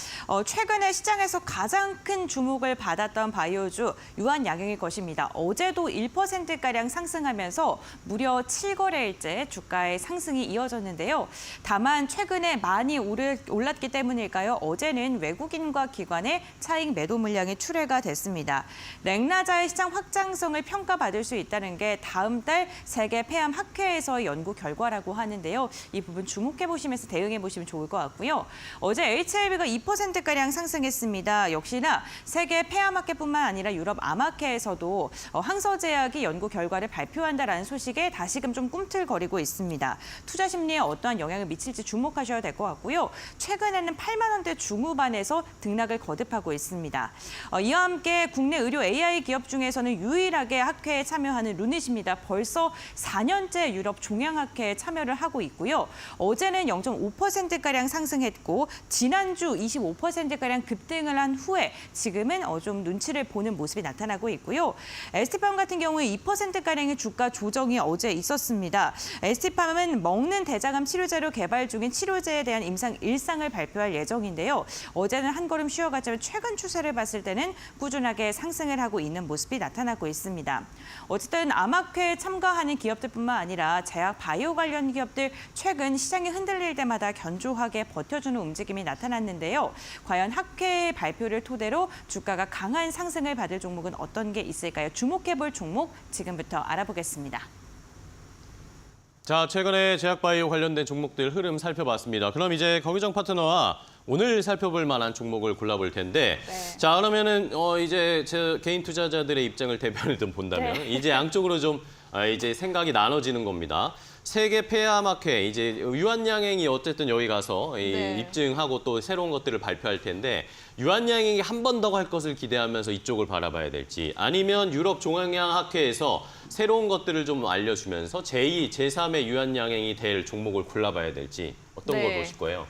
최근에 시장에서 가장 큰 주목을 받았던 바이오주 유한양행의 것입니다. 어제도 1%가량 상승하면서 무려 7거래일째 주가의 상승이 이어졌는데요. 다만 최근에 많이 올랐기 때문일까요? 어제는 외국인과 기관의 차익 매도 물량이 출회가 됐습니다. 랭나자의 시장 확장성을 평가받을 수 있다는 게 다음 달 세계 폐암 학회에서 연구 결과라고 하는데요. 이 부분 주목해 보시면서 대응해 보시면 좋을 것 같고요. 어제 HLB가 2%가량 상승했습니다. 역시나 세계 폐암 학회뿐만 아니라 유럽 암학회에서도 항서제약이 연구 결과를 발표한다라는 소식에 다시금 좀 꿈틀거리고 있습니다. 투자 심리에 어떠한 영향을 미칠지 주목하셔야 될 것 같고요. 최근에는 8만 원대 중후반에서 등락을 거듭하고 있습니다. 이와 함께 국내 의료 AI 기업 중에서는 유일하게 학회에 참여하는 루닛입니다. 벌써 4년째 유럽 종양학회에 참여를 하고 있고요. 어제는 0.5%가량 상승했고 지난주 25%가량 급등을 한 후에 지금은 좀 눈치를 보는 모습이 나타나고 있고요. ST팜 같은 경우에 2%가량의 주가 조정이 어제 있었습니다. ST팜은 먹는 대장암 치료제로 개발 중인 치료제에 대한 임상 1상을 발표할 예정인데요. 어제는 한 걸음 쉬어갔지만 최근 추세를 봤을 때는 꾸준하게 상승을 하고 있는 모습이 나타나고 있습니다. 어쨌든 암학회에 참가하는 기업들뿐만 아니라 제약 바이오 관련 기업들 최근 시장이 흔들릴 때마다 견조하게 버텨주는 움직임이 나타났는데요. 과연 학회 발표를 토대로 주가가 강한 상승을 받을 종목은 어떤 게 있을까요? 주목해볼 종목 지금부터 알아보겠습니다. 자, 최근에 제약바이오 관련된 종목들 흐름 살펴봤습니다. 그럼 이제 거기정 파트너와 오늘 살펴볼 만한 종목을 골라볼 텐데, 네. 자, 그러면은 이제 제 개인 투자자들의 입장을 대변을 좀 본다면 네. 이제 양쪽으로 좀 이제 생각이 나눠지는 겁니다. 세계 폐암학회 이제 유한양행이 어쨌든 여기 가서 네. 입증하고 또 새로운 것들을 발표할 텐데 유한양행이 한 번 더 할 것을 기대하면서 이쪽을 바라봐야 될지 아니면 유럽 종양학회에서 새로운 것들을 좀 알려주면서 제2, 제3의 유한양행이 될 종목을 골라봐야 될지 어떤 네. 걸 보실 거예요?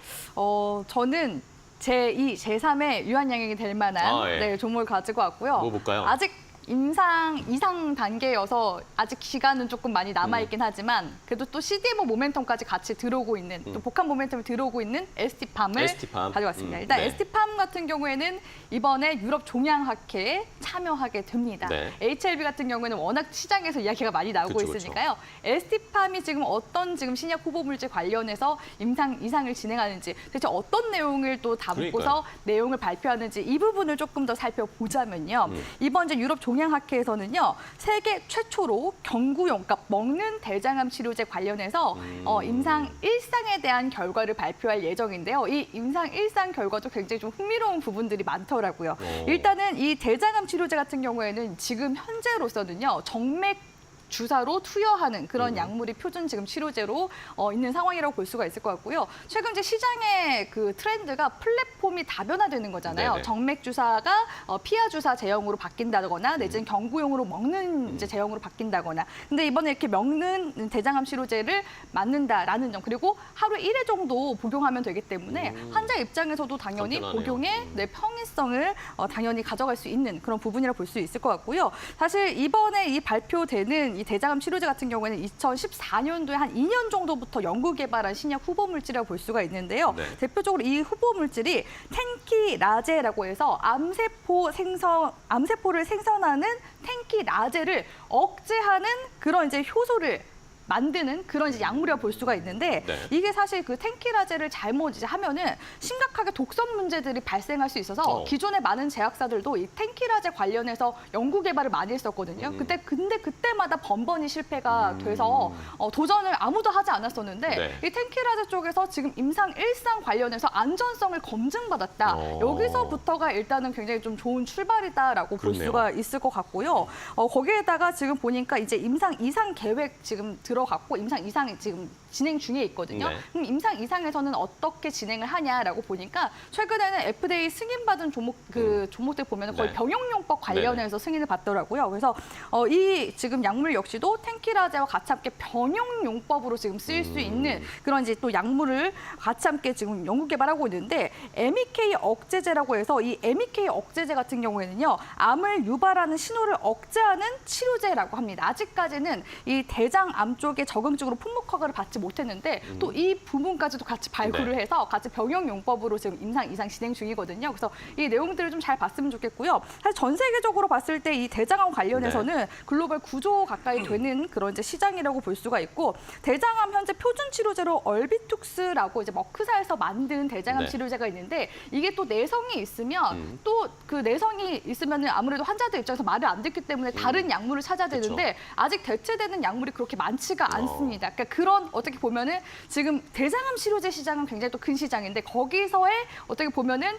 저는 제2, 제3의 유한양행이 될 만한 예. 네, 종목을 가지고 왔고요. 뭐 볼까요? 아직 임상 이상 단계여서 아직 기간은 조금 많이 남아있긴 하지만 그래도 또 CDMO 모멘텀까지 같이 들어오고 있는 또 복합 모멘텀이 들어오고 있는 ST팜을 ST팜. 가져왔습니다. 일단 네. ST팜 같은 경우에는 이번에 유럽 종양학회에 참여하게 됩니다. 네. HLB 같은 경우에는 워낙 시장에서 이야기가 많이 나오고 그쵸, 있으니까요. ST팜이 지금 어떤 지금 신약 후보 물질 관련해서 임상 이상을 진행하는지 대체 어떤 내용을 또 담고서 내용을 발표하는지 이 부분을 조금 더 살펴보자면요. 이번 이제 유럽 종양학회에서는요. 세계 최초로 경구용, 그러니까 먹는 대장암 치료제 관련해서 임상 1상에 대한 결과를 발표할 예정인데요. 이 임상 1상 결과도 굉장히 좀 흥미로운 부분들이 많더라고요. 일단은 이 대장암 치료제 같은 경우에는 지금 현재로서는요. 정맥 주사로 투여하는 그런 약물이 표준 지금 치료제로 있는 상황이라고 볼 수가 있을 것 같고요. 최근 이제 시장의 그 트렌드가 플랫폼이 다변화되는 거잖아요. 네네. 정맥 주사가 피하 주사 제형으로 바뀐다거나 내지는 경구용으로 먹는 이제 제형으로 바뀐다거나. 근데 이번에 이렇게 먹는 대장암 치료제를 맞는다라는 점 그리고 하루 1회 정도 복용하면 되기 때문에 환자 입장에서도 당연히 간편하네요. 복용의 편의성을 당연히 가져갈 수 있는 그런 부분이라고 볼 수 있을 것 같고요. 사실 이번에 이 발표되는 이 대장암 치료제 같은 경우에는 2014년도에 한 2년 정도부터 연구 개발한 신약 후보 물질이라고 볼 수가 있는데요. 네. 대표적으로 이 후보 물질이 텐키라제라고 해서 암세포를 생성하는 텐키라제를 억제하는 그런 이제 효소를 만드는 그런 이제 약물이라고 볼 수가 있는데 네. 이게 사실 그 텐키라제를 잘못 이제 하면은 심각하게 독성 문제들이 발생할 수 있어서 기존의 많은 제약사들도 이 텐키라제 관련해서 연구 개발을 많이 했었거든요. 근데 그때마다 번번이 실패가 돼서 도전을 아무도 하지 않았었는데 네. 이 텐키라제 쪽에서 지금 임상 1상 관련해서 안전성을 검증받았다. 여기서부터가 일단은 굉장히 좀 좋은 출발이다라고 볼 그렇네요. 수가 있을 것 같고요. 거기에다가 지금 보니까 이제 임상 2상 계획 지금 들어갔고 임상 2상이 지금 진행 중에 있거든요. 네. 그럼 임상 이상에서는 어떻게 진행을 하냐라고 보니까 최근에는 FDA 승인받은 종목들 보면 거의 네. 병용용법 관련해서 승인을 받더라고요. 그래서 이 지금 약물 역시도 텐키라제와 같이 함께 병용용법으로 지금 쓰일 수 있는 그런 이제 또 약물을 같이 함께 지금 연구 개발하고 있는데 MEK 억제제라고 해서 이 MEK 억제제 같은 경우에는요. 암을 유발하는 신호를 억제하는 치료제라고 합니다. 아직까지는 이 대장암 쪽에 적응적으로 품목 허가를 받지 못했는데 또 이 부분까지도 같이 발굴을 네. 해서 같이 병용용법으로 지금 임상 이상 진행 중이거든요. 그래서 이 내용들을 좀 잘 봤으면 좋겠고요. 사실 전 세계적으로 봤을 때 이 대장암 관련해서는 네. 글로벌 9조 가까이 되는 그런 이제 시장이라고 볼 수가 있고 대장암 현재 표준 치료제로 얼비툭스라고 이제 머크사에서 만든 대장암 네. 치료제가 있는데 이게 또 내성이 있으면 또 그 내성이 있으면은 아무래도 환자들 입장에서 말을 안 듣기 때문에 다른 약물을 찾아야 되는데 그쵸. 아직 대체되는 약물이 그렇게 많지가 않습니다. 그러니까 그런 어떻게 보면은 지금 대장암 치료제 시장은 굉장히 또 큰 시장인데 거기서의 어떻게 보면은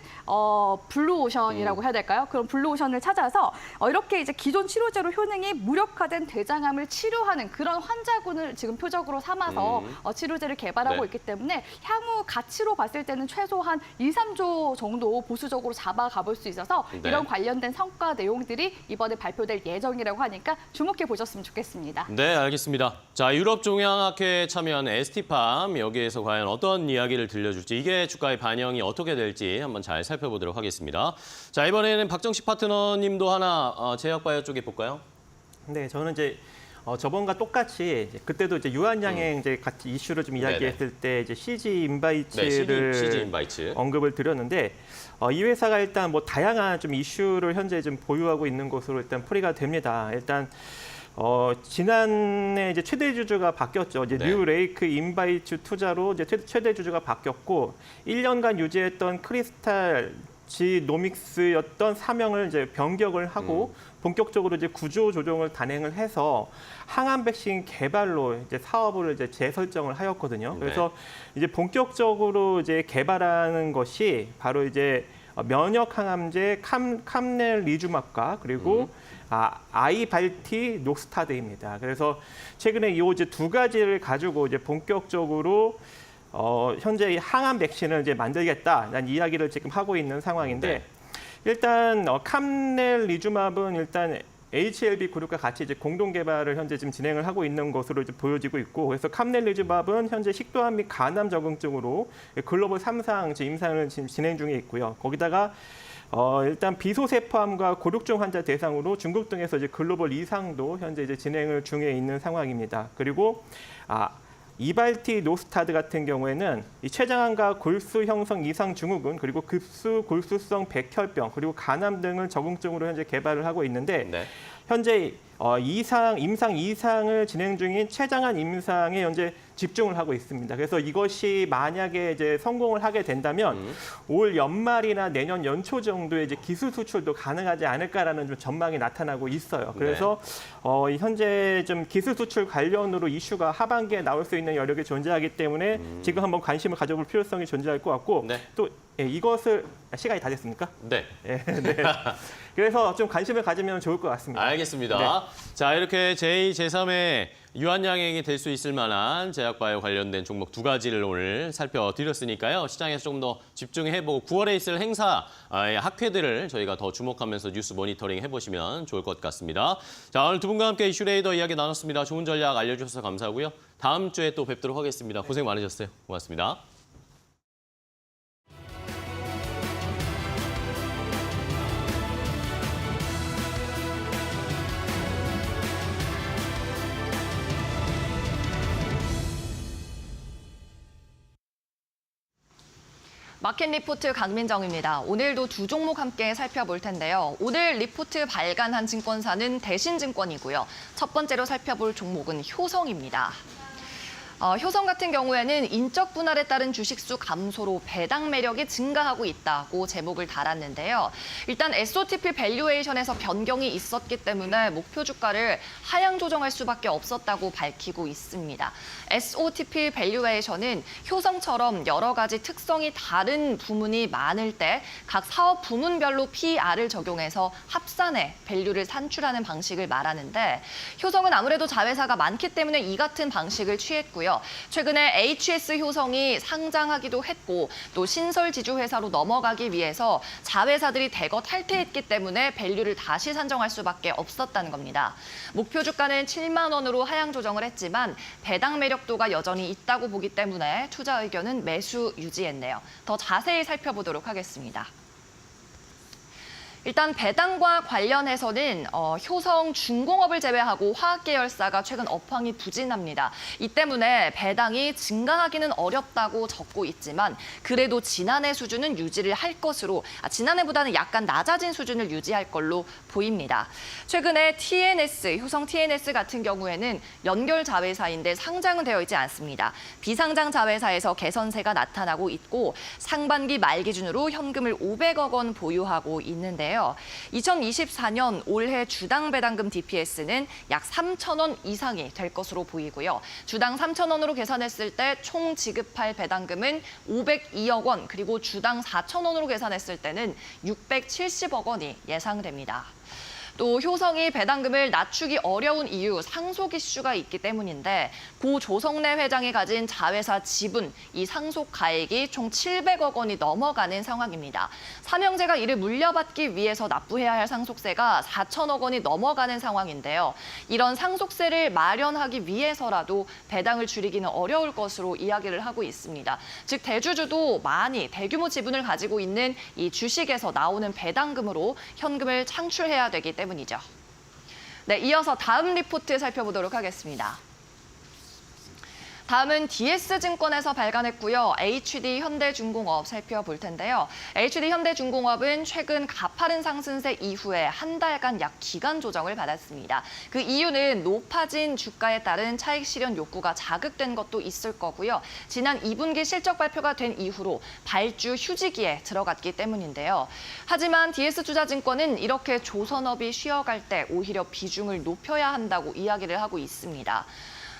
블루오션이라고 해야 될까요? 그런 블루오션을 찾아서 이렇게 이제 기존 치료제로 효능이 무력화된 대장암을 치료하는 그런 환자군을 지금 표적으로 삼아서 치료제를 개발하고 네. 있기 때문에 향후 가치로 봤을 때는 최소한 2, 3조 정도 보수적으로 잡아가 볼 수 있어서 네. 이런 관련된 성과 내용들이 이번에 발표될 예정이라고 하니까 주목해 보셨으면 좋겠습니다. 네, 알겠습니다. 자, 유럽 종양학회에 참여한 ST팜 여기에서 과연 어떤 이야기를 들려줄지 이게 주가의 반영이 어떻게 될지 한번 잘 살펴보도록 하겠습니다. 자, 이번에는 박정식 파트너님도 하나 제약바이오 쪽에 볼까요? 네, 저는 이제 저번과 똑같이 이제 그때도 이제 유한양행 이제 같이 이슈를 좀 이야기했을 때 이제 CG 인바이츠를 네, CG 인바이츠. 언급을 드렸는데 이 회사가 일단 뭐 다양한 좀 이슈를 현재 좀 보유하고 있는 것으로 일단 풀이가 됩니다. 일단 지난해 이제 최대 주주가 바뀌었죠. 이제 네. 뉴 레이크 인바이츠 투자로 이제 최대 주주가 바뀌었고 1년간 유지했던 크리스탈 지노믹스였던 사명을 이제 변경을 하고 본격적으로 이제 구조 조정을 단행을 해서 항암 백신 개발로 이제 사업을 이제 재설정을 하였거든요. 네. 그래서 이제 본격적으로 이제 개발하는 것이 바로 이제 면역 항암제 캄넬리주맙과 그리고 아이발티 녹스타드입니다. 그래서 최근에 이 이제 두 가지를 가지고 이제 본격적으로 현재 항암 백신을 이제 만들겠다라는 이야기를 지금 하고 있는 상황인데 네. 일단 캄넬리주맙은 일단 HLB 그룹과 같이 이제 공동 개발을 현재 지금 진행을 하고 있는 것으로 이제 보여지고 있고 그래서 캄넬리주맙은 현재 식도암 및 간암 적응증으로 글로벌 3상 임상을 지금 진행 중에 있고요. 거기다가 일단 비소세포암과 고륙종 환자 대상으로 중국 등에서 이제 글로벌 2상도 현재 이제 진행을 중에 있는 상황입니다. 그리고 이발티 노스타드 같은 경우에는 이 췌장암과 골수 형성 이상 증후군 그리고 급수 골수성 백혈병 그리고 간암 등을 적응증으로 현재 개발을 하고 있는데 네. 현재 임상 2상을 진행 중인 췌장암 임상에 현재 집중을 하고 있습니다. 그래서 이것이 만약에 이제 성공을 하게 된다면 올 연말이나 내년 연초 정도에 이제 기술 수출도 가능하지 않을까라는 좀 전망이 나타나고 있어요. 그래서 현재 좀 기술 수출 관련으로 이슈가 하반기에 나올 수 있는 여력이 존재하기 때문에 지금 한번 관심을 가져볼 필요성이 존재할 것 같고 네. 또 이것을 시간이 다 됐습니까? 네. 네. 그래서 좀 관심을 가지면 좋을 것 같습니다. 알겠습니다. 네. 자, 이렇게 제2, 제3의 유한양행이 될 수 있을 만한 제약바이오 관련된 종목 두 가지를 오늘 살펴드렸으니까요. 시장에서 좀 더 집중해보고 9월에 있을 행사, 학회들을 저희가 더 주목하면서 뉴스 모니터링 해보시면 좋을 것 같습니다. 자, 오늘 두 분과 함께 이슈레이더 이야기 나눴습니다. 좋은 전략 알려주셔서 감사하고요. 다음 주에 또 뵙도록 하겠습니다. 고생 많으셨어요. 고맙습니다. 마켓 리포트 강민정입니다. 오늘도 두 종목 함께 살펴볼 텐데요. 오늘 리포트 발간한 증권사는 대신증권이고요. 첫 번째로 살펴볼 종목은 효성입니다. 효성 같은 경우에는 인적 분할에 따른 주식수 감소로 배당 매력이 증가하고 있다고 제목을 달았는데요. 일단 SOTP 밸류에이션에서 변경이 있었기 때문에 목표 주가를 하향 조정할 수밖에 없었다고 밝히고 있습니다. SOTP 밸류에이션은 효성처럼 여러 가지 특성이 다른 부문이 많을 때 각 사업 부문별로 PR을 적용해서 합산해 밸류를 산출하는 방식을 말하는데 효성은 아무래도 자회사가 많기 때문에 이 같은 방식을 취했고요. 있고요. 최근에 HS 효성이 상장하기도 했고 또 신설 지주회사로 넘어가기 위해서 자회사들이 대거 탈퇴했기 때문에 밸류를 다시 산정할 수밖에 없었다는 겁니다. 목표 주가는 7만 원으로 하향 조정을 했지만 배당 매력도가 여전히 있다고 보기 때문에 투자 의견은 매수 유지했네요. 더 자세히 살펴보도록 하겠습니다. 일단 배당과 관련해서는 효성 중공업을 제외하고 화학계열사가 최근 업황이 부진합니다. 이 때문에 배당이 증가하기는 어렵다고 적고 있지만 그래도 지난해 수준은 유지를 할 것으로 지난해보다는 약간 낮아진 수준을 유지할 걸로 보입니다. 최근에 TNS, 효성 TNS 같은 경우에는 연결 자회사인데 상장은 되어 있지 않습니다. 비상장 자회사에서 개선세가 나타나고 있고 상반기 말 기준으로 현금을 500억 원 보유하고 있는데요. 2024년 올해 주당 배당금 DPS는 약 3,000원 이상이 될 것으로 보이고요. 주당 3,000원으로 계산했을 때 총 지급할 배당금은 502억 원, 그리고 주당 4,000원으로 계산했을 때는 670억 원이 예상됩니다. 또 효성이 배당금을 낮추기 어려운 이유 상속 이슈가 있기 때문인데 고 조성래 회장이 가진 자회사 지분, 이 상속 가액이 총 700억 원이 넘어가는 상황입니다. 삼형제가 이를 물려받기 위해서 납부해야 할 상속세가 4천억 원이 넘어가는 상황인데요. 이런 상속세를 마련하기 위해서라도 배당을 줄이기는 어려울 것으로 이야기를 하고 있습니다. 즉 대주주도 많이 대규모 지분을 가지고 있는 이 주식에서 나오는 배당금으로 현금을 창출해야 되기 때문이죠. 네, 이어서 다음 리포트 살펴보도록 하겠습니다. 다음은 DS증권에서 발간했고요. HD 현대중공업 살펴볼 텐데요. HD 현대중공업은 최근 가파른 상승세 이후에 한 달간 약 기간 조정을 받았습니다. 그 이유는 높아진 주가에 따른 차익 실현 욕구가 자극된 것도 있을 거고요. 지난 2분기 실적 발표가 된 이후로 발주 휴지기에 들어갔기 때문인데요. 하지만 DS투자증권은 이렇게 조선업이 쉬어갈 때 오히려 비중을 높여야 한다고 이야기를 하고 있습니다.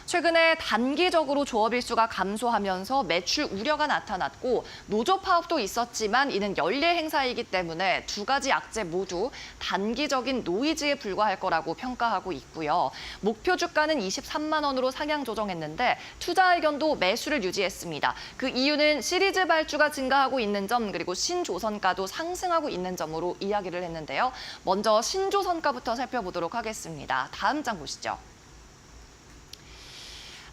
최근에 단기적으로 조업 일수가 감소하면서 매출 우려가 나타났고 노조 파업도 있었지만 이는 연례 행사이기 때문에 두 가지 악재 모두 단기적인 노이즈에 불과할 거라고 평가하고 있고요. 목표 주가는 23만 원으로 상향 조정했는데 투자 의견도 매수를 유지했습니다. 그 이유는 시리즈 발주가 증가하고 있는 점 그리고 신조선가도 상승하고 있는 점으로 이야기를 했는데요. 먼저 신조선가부터 살펴보도록 하겠습니다. 다음 장 보시죠.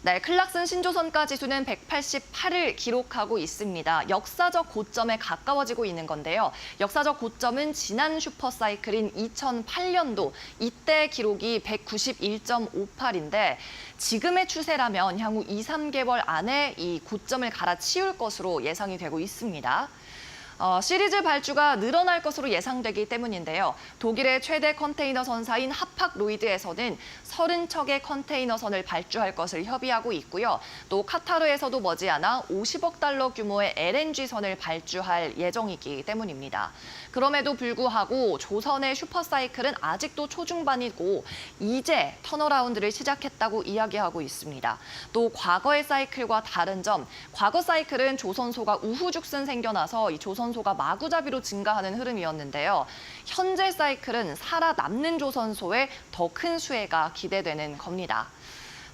네, 클락슨 신조선가 지수는 188을 기록하고 있습니다. 역사적 고점에 가까워지고 있는 건데요. 역사적 고점은 지난 슈퍼사이클인 2008년도 이때 기록이 191.58인데 지금의 추세라면 향후 2, 3개월 안에 이 고점을 갈아치울 것으로 예상이 되고 있습니다. 시리즈 발주가 늘어날 것으로 예상되기 때문인데요. 독일의 최대 컨테이너 선사인 하팍로이드에서는 30척의 컨테이너선을 발주할 것을 협의하고 있고요. 또 카타르에서도 머지않아 50억 달러 규모의 LNG선을 발주할 예정이기 때문입니다. 그럼에도 불구하고 조선의 슈퍼사이클은 아직도 초중반이고 이제 턴어라운드를 시작했다고 이야기하고 있습니다. 또 과거의 사이클과 다른 점, 과거 사이클은 조선소가 우후죽순 생겨나서 이 조선소가 마구잡이로 증가하는 흐름이었는데요. 현재 사이클은 살아남는 조선소에 더 큰 수혜가 기대되는 겁니다.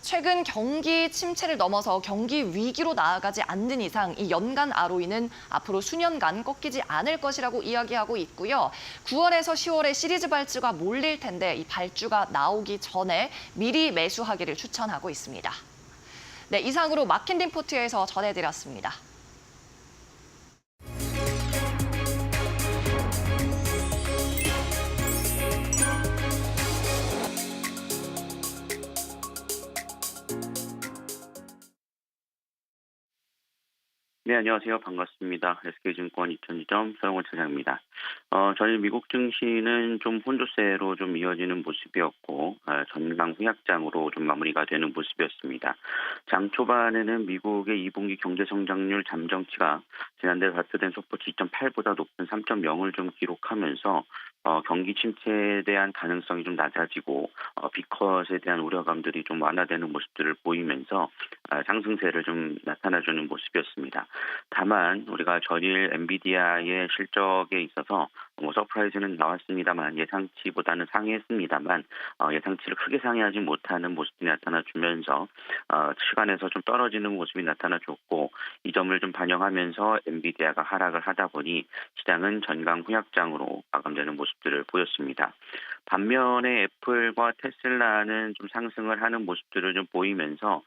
최근 경기 침체를 넘어서 경기 위기로 나아가지 않는 이상 이 연간 ROE는 앞으로 수년간 꺾이지 않을 것이라고 이야기하고 있고요. 9월에서 10월에 시리즈 발주가 몰릴 텐데 이 발주가 나오기 전에 미리 매수하기를 추천하고 있습니다. 네, 이상으로 마켓리포트에서 전해드렸습니다. 네, 안녕하세요. 반갑습니다. SK증권 2002점 서영원 차장입니다. 저희 미국 증시는 좀 혼조세로 좀 이어지는 모습이었고 전강 후약장으로 좀 마무리가 되는 모습이었습니다. 장 초반에는 미국의 2분기 경제 성장률 잠정치가 지난달 발표된 속보치 2.8보다 높은 3.0을 좀 기록하면서 경기 침체에 대한 가능성이 좀 낮아지고 빅컷에 대한 우려감들이 좀 완화되는 모습들을 보이면서 상승세를 좀 나타나주는 모습이었습니다. 다만 우리가 전일 엔비디아의 실적에 있어서 서프라이즈는 나왔습니다만 예상치보다는 상회했습니다만 예상치를 크게 상회하지 못하는 모습이 나타나주면서 시간에서 좀 떨어지는 모습이 나타나줬고 이 점을 좀 반영하면서 엔비디아가 하락을 하다 보니 시장은 전강 후약장으로 마감되는 모습들을 보였습니다. 반면에 애플과 테슬라는 좀 상승을 하는 모습들을 좀 보이면서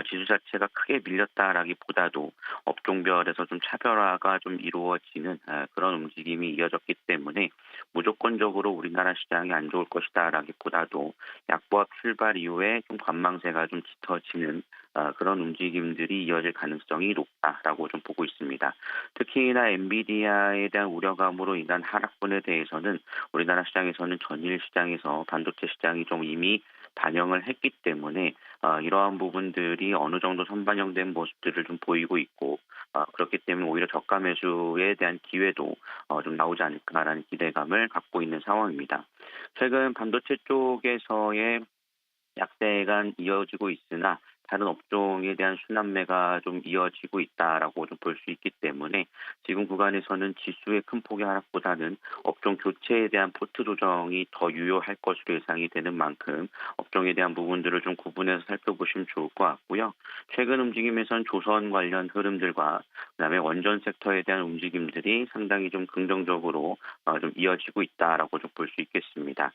지수 자체가 크게 밀렸다라기보다도 업종별에서 좀 차별화가 좀 이루어지는 그런 움직임이 이어졌기 때문에 무조건적으로 우리나라 시장이 안 좋을 것이다라기보다도 약보합 출발 이후에 좀 관망세가 좀 짙어지는 그런 움직임들이 이어질 가능성이 높다라고 좀 보고 있습니다. 특히나 엔비디아에 대한 우려감으로 인한 하락분에 대해서는 우리나라 시장에서는 전일 시장에서 반도체 시장이 좀 이미 반영을 했기 때문에 이러한 부분들이 어느 정도 선반영된 모습들을 좀 보이고 있고 그렇기 때문에 오히려 저가 매수에 대한 기회도 좀 나오지 않을까라는 기대감을 갖고 있는 상황입니다. 최근 반도체 쪽에서의 약세가 이어지고 있으나 다른 업종에 대한 순환매가 좀 이어지고 있다라고 좀 볼 수 있기 때문에 지금 구간에서는 지수의 큰 폭의 하락보다는 업종 교체에 대한 포트 조정이 더 유효할 것으로 예상이 되는 만큼 업종에 대한 부분들을 좀 구분해서 살펴보시면 좋을 것 같고요. 최근 움직임에선 조선 관련 흐름들과 그다음에 원전 섹터에 대한 움직임들이 상당히 좀 긍정적으로 좀 이어지고 있다라고 좀 볼 수 있겠습니다.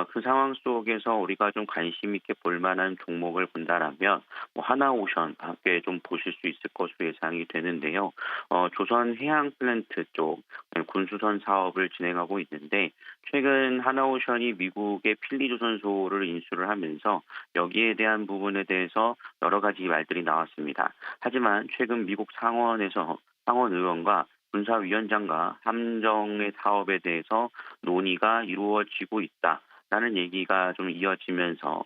그 상황 속에서 우리가 좀 관심 있게 볼 만한 종목을 본다라면 하나오션 함께 좀 보실 수 있을 것으로 예상이 되는데요. 조선 해양 플랜트 쪽 군수선 사업을 진행하고 있는데 최근 하나오션이 미국의 필리조선소를 인수를 하면서 여기에 대한 부분에 대해서 여러 가지 말들이 나왔습니다. 하지만 최근 미국 상원 의원과 군사위원장과 함정의 사업에 대해서 논의가 이루어지고 있다라는 얘기가 좀 이어지면서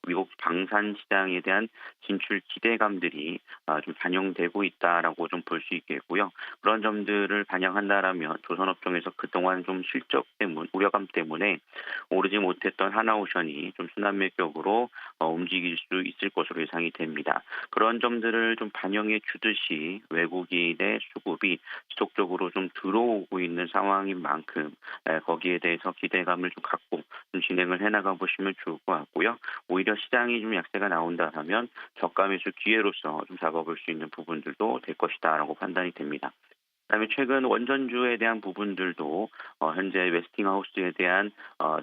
미국 방산 시장에 대한 진출 기대감들이 좀 반영되고 있다라고 좀 볼 수 있겠고요. 그런 점들을 반영한다라면 조선업종에서 그동안 좀 실적 때문, 우려감 때문에 오르지 못했던 하나오션이 좀 순환매격으로 움직일 수 있을 것으로 예상이 됩니다. 그런 점들을 좀 반영해 주듯이 외국인의 수급이 지속적으로 좀 들어오고 있는 상황인 만큼 거기에 대해서 기대감을 좀 갖고 좀 진행을 해나가 보시면 좋을 것 같고요. 오히려 시장이 좀 약세가 나온다면 저가 매수 기회로서 좀 잡아볼 수 있는 부분들도 될 것이다라고 판단이 됩니다. 그다음에 최근 원전주에 대한 부분들도 현재 웨스팅하우스에 대한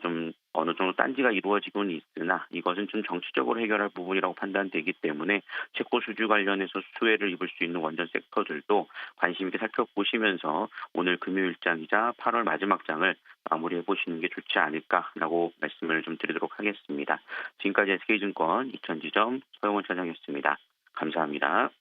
좀 어느 정도 딴지가 이루어지고는 있으나 이것은 좀 정치적으로 해결할 부분이라고 판단되기 때문에 채권 수주 관련해서 수혜를 입을 수 있는 원전 섹터들도 관심 있게 살펴보시면서 오늘 금요일장이자 8월 마지막 장을 마무리해 보시는 게 좋지 않을까라고 말씀을 좀 드리도록 하겠습니다. 지금까지 SK증권 이천지점 서영원 차장이었습니다. 감사합니다.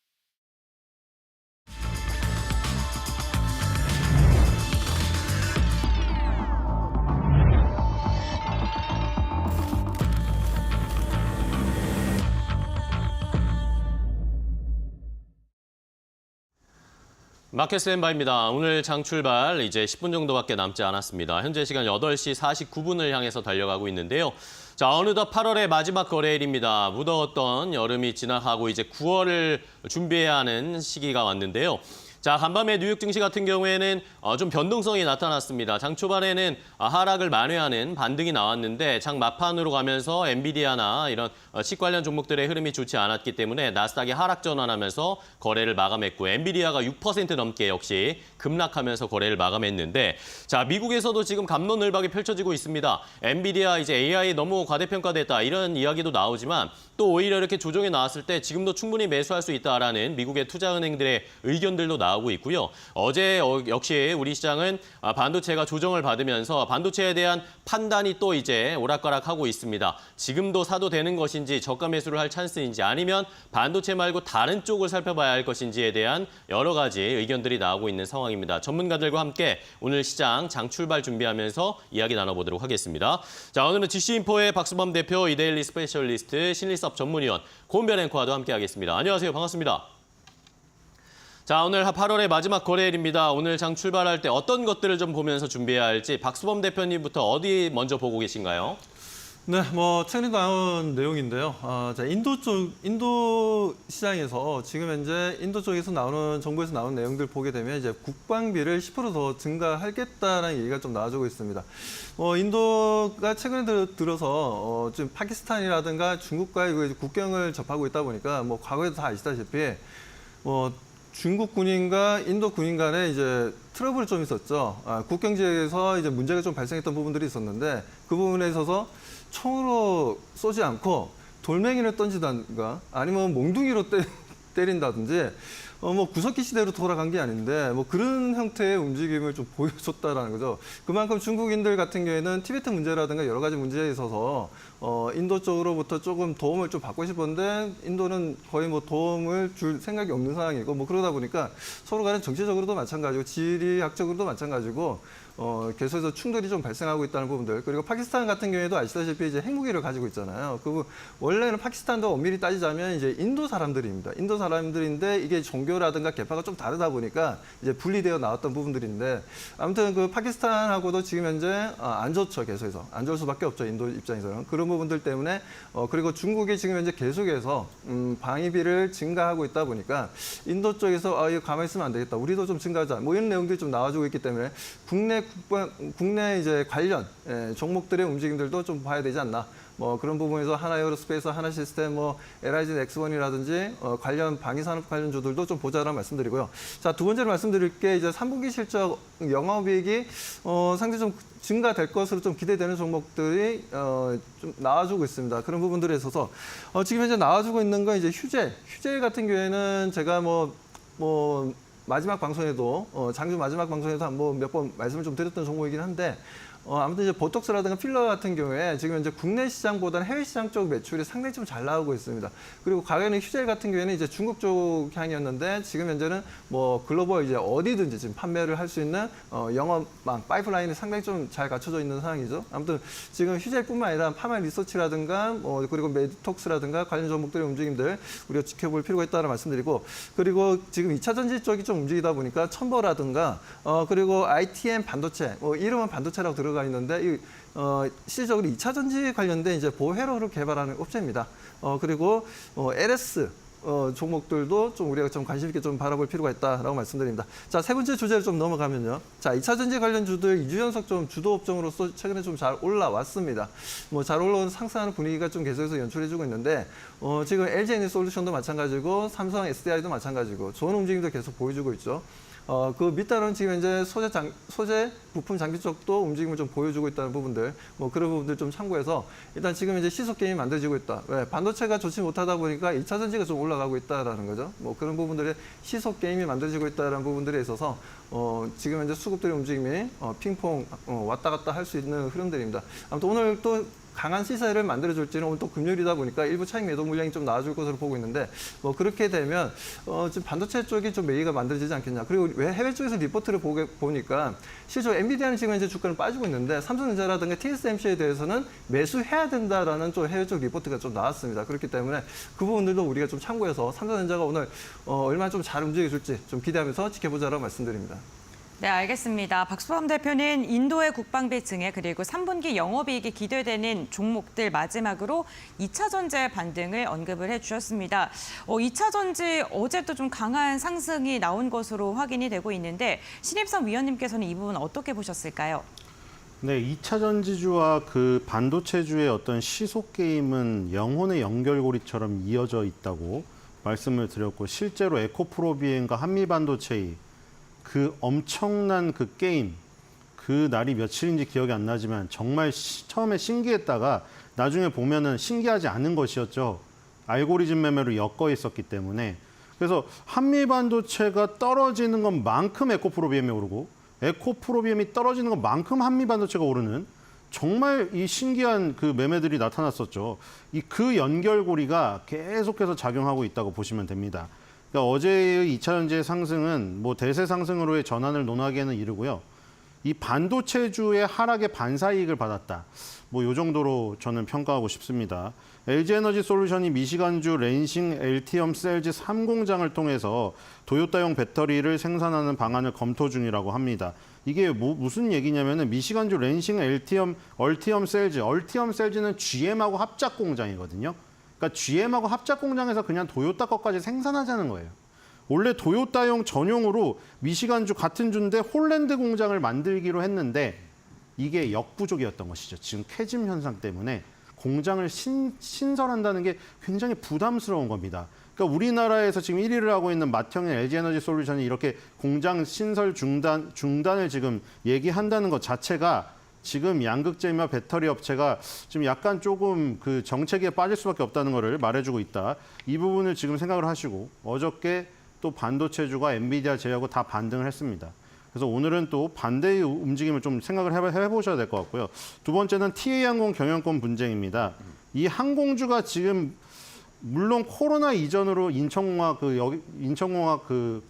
마켓 스탠바입니다. 오늘 장 출발 이제 10분 정도밖에 남지 않았습니다. 현재 시간 8시 49분을 향해서 달려가고 있는데요. 자, 어느덧 8월의 마지막 거래일입니다. 무더웠던 여름이 지나가고 이제 9월을 준비해야 하는 시기가 왔는데요. 자, 간밤에 뉴욕 증시 같은 경우에는 좀 변동성이 나타났습니다. 장 초반에는 하락을 만회하는 반등이 나왔는데 장 막판으로 가면서 엔비디아나 이런 칩 관련 종목들의 흐름이 좋지 않았기 때문에 나스닥이 하락 전환하면서 거래를 마감했고 엔비디아가 6% 넘게 역시 급락하면서 거래를 마감했는데 자, 미국에서도 지금 갑론을박이 펼쳐지고 있습니다. 엔비디아 이제 AI 너무 과대평가됐다 이런 이야기도 나오지만 또 오히려 이렇게 조정이 나왔을 때 지금도 충분히 매수할 수 있다라는 미국의 투자은행들의 의견들도 나오고 있고요. 어제 역시 우리 시장은 반도체가 조정을 받으면서 반도체에 대한 판단이 또 이제 오락가락하고 있습니다. 지금도 사도 되는 것인지 저가 매수를 할 찬스인지 아니면 반도체 말고 다른 쪽을 살펴봐야 할 것인지에 대한 여러 가지 의견들이 나오고 있는 상황입니다. 전문가들과 함께 오늘 시장 장 출발 준비하면서 이야기 나눠보도록 하겠습니다. 자, 오늘은 GC인포의 박수범 대표, 이데일리 스페셜리스트, 신리섭 전문위원, 고은변 앵커와도 함께하겠습니다. 안녕하세요. 반갑습니다. 자, 오늘 8월의 마지막 거래일입니다. 오늘 장 출발할 때 어떤 것들을 좀 보면서 준비해야 할지 박수범 대표님부터 어디 먼저 보고 계신가요? 네, 뭐 최근에 나온 내용인데요. 자, 인도 시장에서 지금 현재 인도 쪽에서 나오는 정부에서 나오는 내용들 보게 되면 이제 국방비를 10% 더 증가하겠다라는 얘기가 좀 나와주고 있습니다. 인도가 최근에 들어서 지금 파키스탄이라든가 중국과의 그 국경을 접하고 있다 보니까 뭐 과거에도 다 아시다시피 중국 군인과 인도 군인 간에 이제 트러블이 좀 있었죠. 국경 지역에서 이제 문제가 좀 발생했던 부분들이 있었는데 그 부분에 있어서 총으로 쏘지 않고 돌멩이를 던지든가 아니면 몽둥이로 때린다든지 뭐 구석기 시대로 돌아간 게 아닌데 뭐 그런 형태의 움직임을 좀 보여줬다라는 거죠. 그만큼 중국인들 같은 경우에는 티베트 문제라든가 여러 가지 문제에 있어서 인도 쪽으로부터 조금 도움을 좀 받고 싶었는데 인도는 거의 뭐 도움을 줄 생각이 없는 상황이고 뭐 그러다 보니까 서로 간에 정치적으로도 마찬가지고 지리학적으로도 마찬가지고 계속해서 충돌이 좀 발생하고 있다는 부분들. 그리고 파키스탄 같은 경우에도 아시다시피 이제 핵무기를 가지고 있잖아요. 원래는 파키스탄도 엄밀히 따지자면 이제 인도 사람들입니다. 인도 사람들인데 이게 종교라든가 계파가 좀 다르다 보니까 이제 분리되어 나왔던 부분들인데 아무튼 그 파키스탄하고도 지금 현재 안 좋죠. 계속해서 안 좋을 수밖에 없죠. 인도 입장에서는 그런 부분들 때문에 그리고 중국이 지금 현재 계속해서 방위비를 증가하고 있다 보니까 인도 쪽에서 이거 가만히 있으면 안 되겠다. 우리도 좀 증가하자. 뭐 이런 내용들이 좀 나와주고 있기 때문에 국내 이제 관련 종목들의 움직임들도 좀 봐야 되지 않나. 뭐 그런 부분에서 하나에어로스페이스, 하나시스템, 뭐 LIG 넥스원이라든지 관련 방위산업 관련주들도 좀 보자라는 말씀드리고요. 자, 두 번째로 말씀드릴 게 이제 3분기 실적 영업이익이 상당히 좀 증가될 것으로 좀 기대되는 종목들이 좀 나와주고 있습니다. 그런 부분들에 있어서 지금 현재 나와주고 있는 건 이제 휴재 같은 경우에는 제가 뭐 마지막 방송에도 장주 마지막 방송에서 한번 몇 번 말씀을 좀 드렸던 종목이긴 한데 아무튼 이제 보톡스라든가 필러 같은 경우에 지금 이제 국내 시장보다는 해외 시장 쪽 매출이 상당히 좀 잘 나오고 있습니다. 그리고 과거에는 휴젤 같은 경우에는 이제 중국 쪽 향이었는데 지금 현재는 뭐 글로벌 이제 어디든지 지금 판매를 할 수 있는 영업망 파이프라인이 상당히 좀 잘 갖춰져 있는 상황이죠. 아무튼 지금 휴젤뿐만 아니라 파마 리서치라든가 그리고 메디톡스라든가 관련 종목들의 움직임들 우리가 지켜볼 필요가 있다는 말씀드리고 그리고 지금 2차 전지 쪽이 좀 움직이다 보니까 첨보라든가 그리고 ITM 반도체 이름은 반도체라고 들어가 있는데 실질적으로 2차 전지 관련된 이제 보회로를 개발하는 업체입니다. 그리고 LS 종목들도 좀 우리가 좀 관심 있게 좀 바라볼 필요가 있다라고 말씀드립니다. 자, 세 번째 주제로 좀 넘어가면요. 자, 2차 전지 관련 주들 2주 연속 좀 주도 업종으로서 최근에 좀 잘 올라왔습니다. 뭐 잘 올라오는 상승하는 분위기가 좀 계속해서 연출해주고 있는데 지금 LG에너지솔루션도 마찬가지고 삼성 SDI도 마찬가지고 좋은 움직임도 계속 보여주고 있죠. 그 밑단은 지금 현재 소재 부품 장비 쪽도 움직임을 좀 보여주고 있다는 부분들, 뭐 그런 부분들 좀 참고해서 일단 지금 이제 시속 게임이 만들어지고 있다. 왜? 반도체가 좋지 못하다 보니까 2차 전지가 좀 올라가고 있다라는 거죠. 뭐 그런 부분들의 시속 게임이 만들어지고 있다는 부분들에 있어서 지금 현재 수급들의 움직임이 핑퐁 왔다 갔다 할 수 있는 흐름들입니다. 아무튼 오늘 또 강한 시세를 만들어줄지는 오늘 또 금요일이다 보니까 일부 차익 매도 물량이 좀 나와줄 것으로 보고 있는데 뭐 그렇게 되면 지금 반도체 쪽이 좀 매기가 만들어지지 않겠냐. 그리고 왜 해외 쪽에서 리포트를 보니까 실제로 엔비디아는 지금 현재 주가는 빠지고 있는데 삼성전자라든가 TSMC에 대해서는 매수해야 된다라는 좀 해외 쪽 리포트가 좀 나왔습니다. 그렇기 때문에 그 부분들도 우리가 좀 참고해서 삼성전자가 오늘 얼마나 좀 잘 움직여줄지 좀 기대하면서 지켜보자라고 말씀드립니다. 네, 알겠습니다. 박수범 대표는 인도의 국방비 증액 그리고 3분기 영업이익이 기대되는 종목들 마지막으로 2차 전지의 반등을 언급을 해주셨습니다. 2차 전지 어제 또 좀 강한 상승이 나온 것으로 확인이 되고 있는데 신입성 위원님께서는 이 부분 어떻게 보셨을까요? 네, 2차 전지주와 그 반도체주의 어떤 시속 게임은 영혼의 연결고리처럼 이어져 있다고 말씀을 드렸고 실제로 에코프로비엠과 한미반도체의 그 엄청난 그 게임, 그 날이 며칠인지 기억이 안 나지만 정말 처음에 신기했다가 나중에 보면은 신기하지 않은 것이었죠. 알고리즘 매매로 엮어 있었기 때문에. 그래서 한미반도체가 떨어지는 것만큼 에코프로비엠이 오르고 에코프로비엠이 떨어지는 것만큼 한미반도체가 오르는 정말 이 신기한 그 매매들이 나타났었죠. 그 연결고리가 계속해서 작용하고 있다고 보시면 됩니다. 그러니까 어제의 2차 전지의 상승은 뭐 대세 상승으로의 전환을 논하기에는 이르고요. 이 반도체주의 하락에 반사이익을 받았다. 뭐 이 정도로 저는 평가하고 싶습니다. LG에너지솔루션이 미시간주 랜싱 LTM 셀즈 3공장을 통해서 도요타용 배터리를 생산하는 방안을 검토 중이라고 합니다. 이게 무슨 얘기냐면은 미시간주 랜싱 얼티엄 셀즈는 GM하고 합작 공장이거든요. 그러니까 GM하고 합작 공장에서 그냥 도요타 것까지 생산하자는 거예요. 원래 도요타용 전용으로 미시간주 같은 주인데 홀랜드 공장을 만들기로 했는데 이게 역부족이었던 것이죠. 지금 캐즘 현상 때문에 공장을 신설한다는 게 굉장히 부담스러운 겁니다. 그러니까 우리나라에서 지금 1위를 하고 있는 맏형인 LG에너지솔루션이 이렇게 공장 신설 중단을 지금 얘기한다는 것 자체가 지금 양극재며 배터리 업체가 지금 약간 조금 그 정체기에 빠질 수밖에 없다는 것을 말해주고 있다. 이 부분을 지금 생각을 하시고 어저께 또 반도체주가 엔비디아 제외하고 다 반등을 했습니다. 그래서 오늘은 또 반대의 움직임을 좀 생각을 해보셔야 될 것 같고요. 두 번째는 TA항공 경영권 분쟁입니다. 이 항공주가 지금 물론 코로나 이전으로 인천공항 그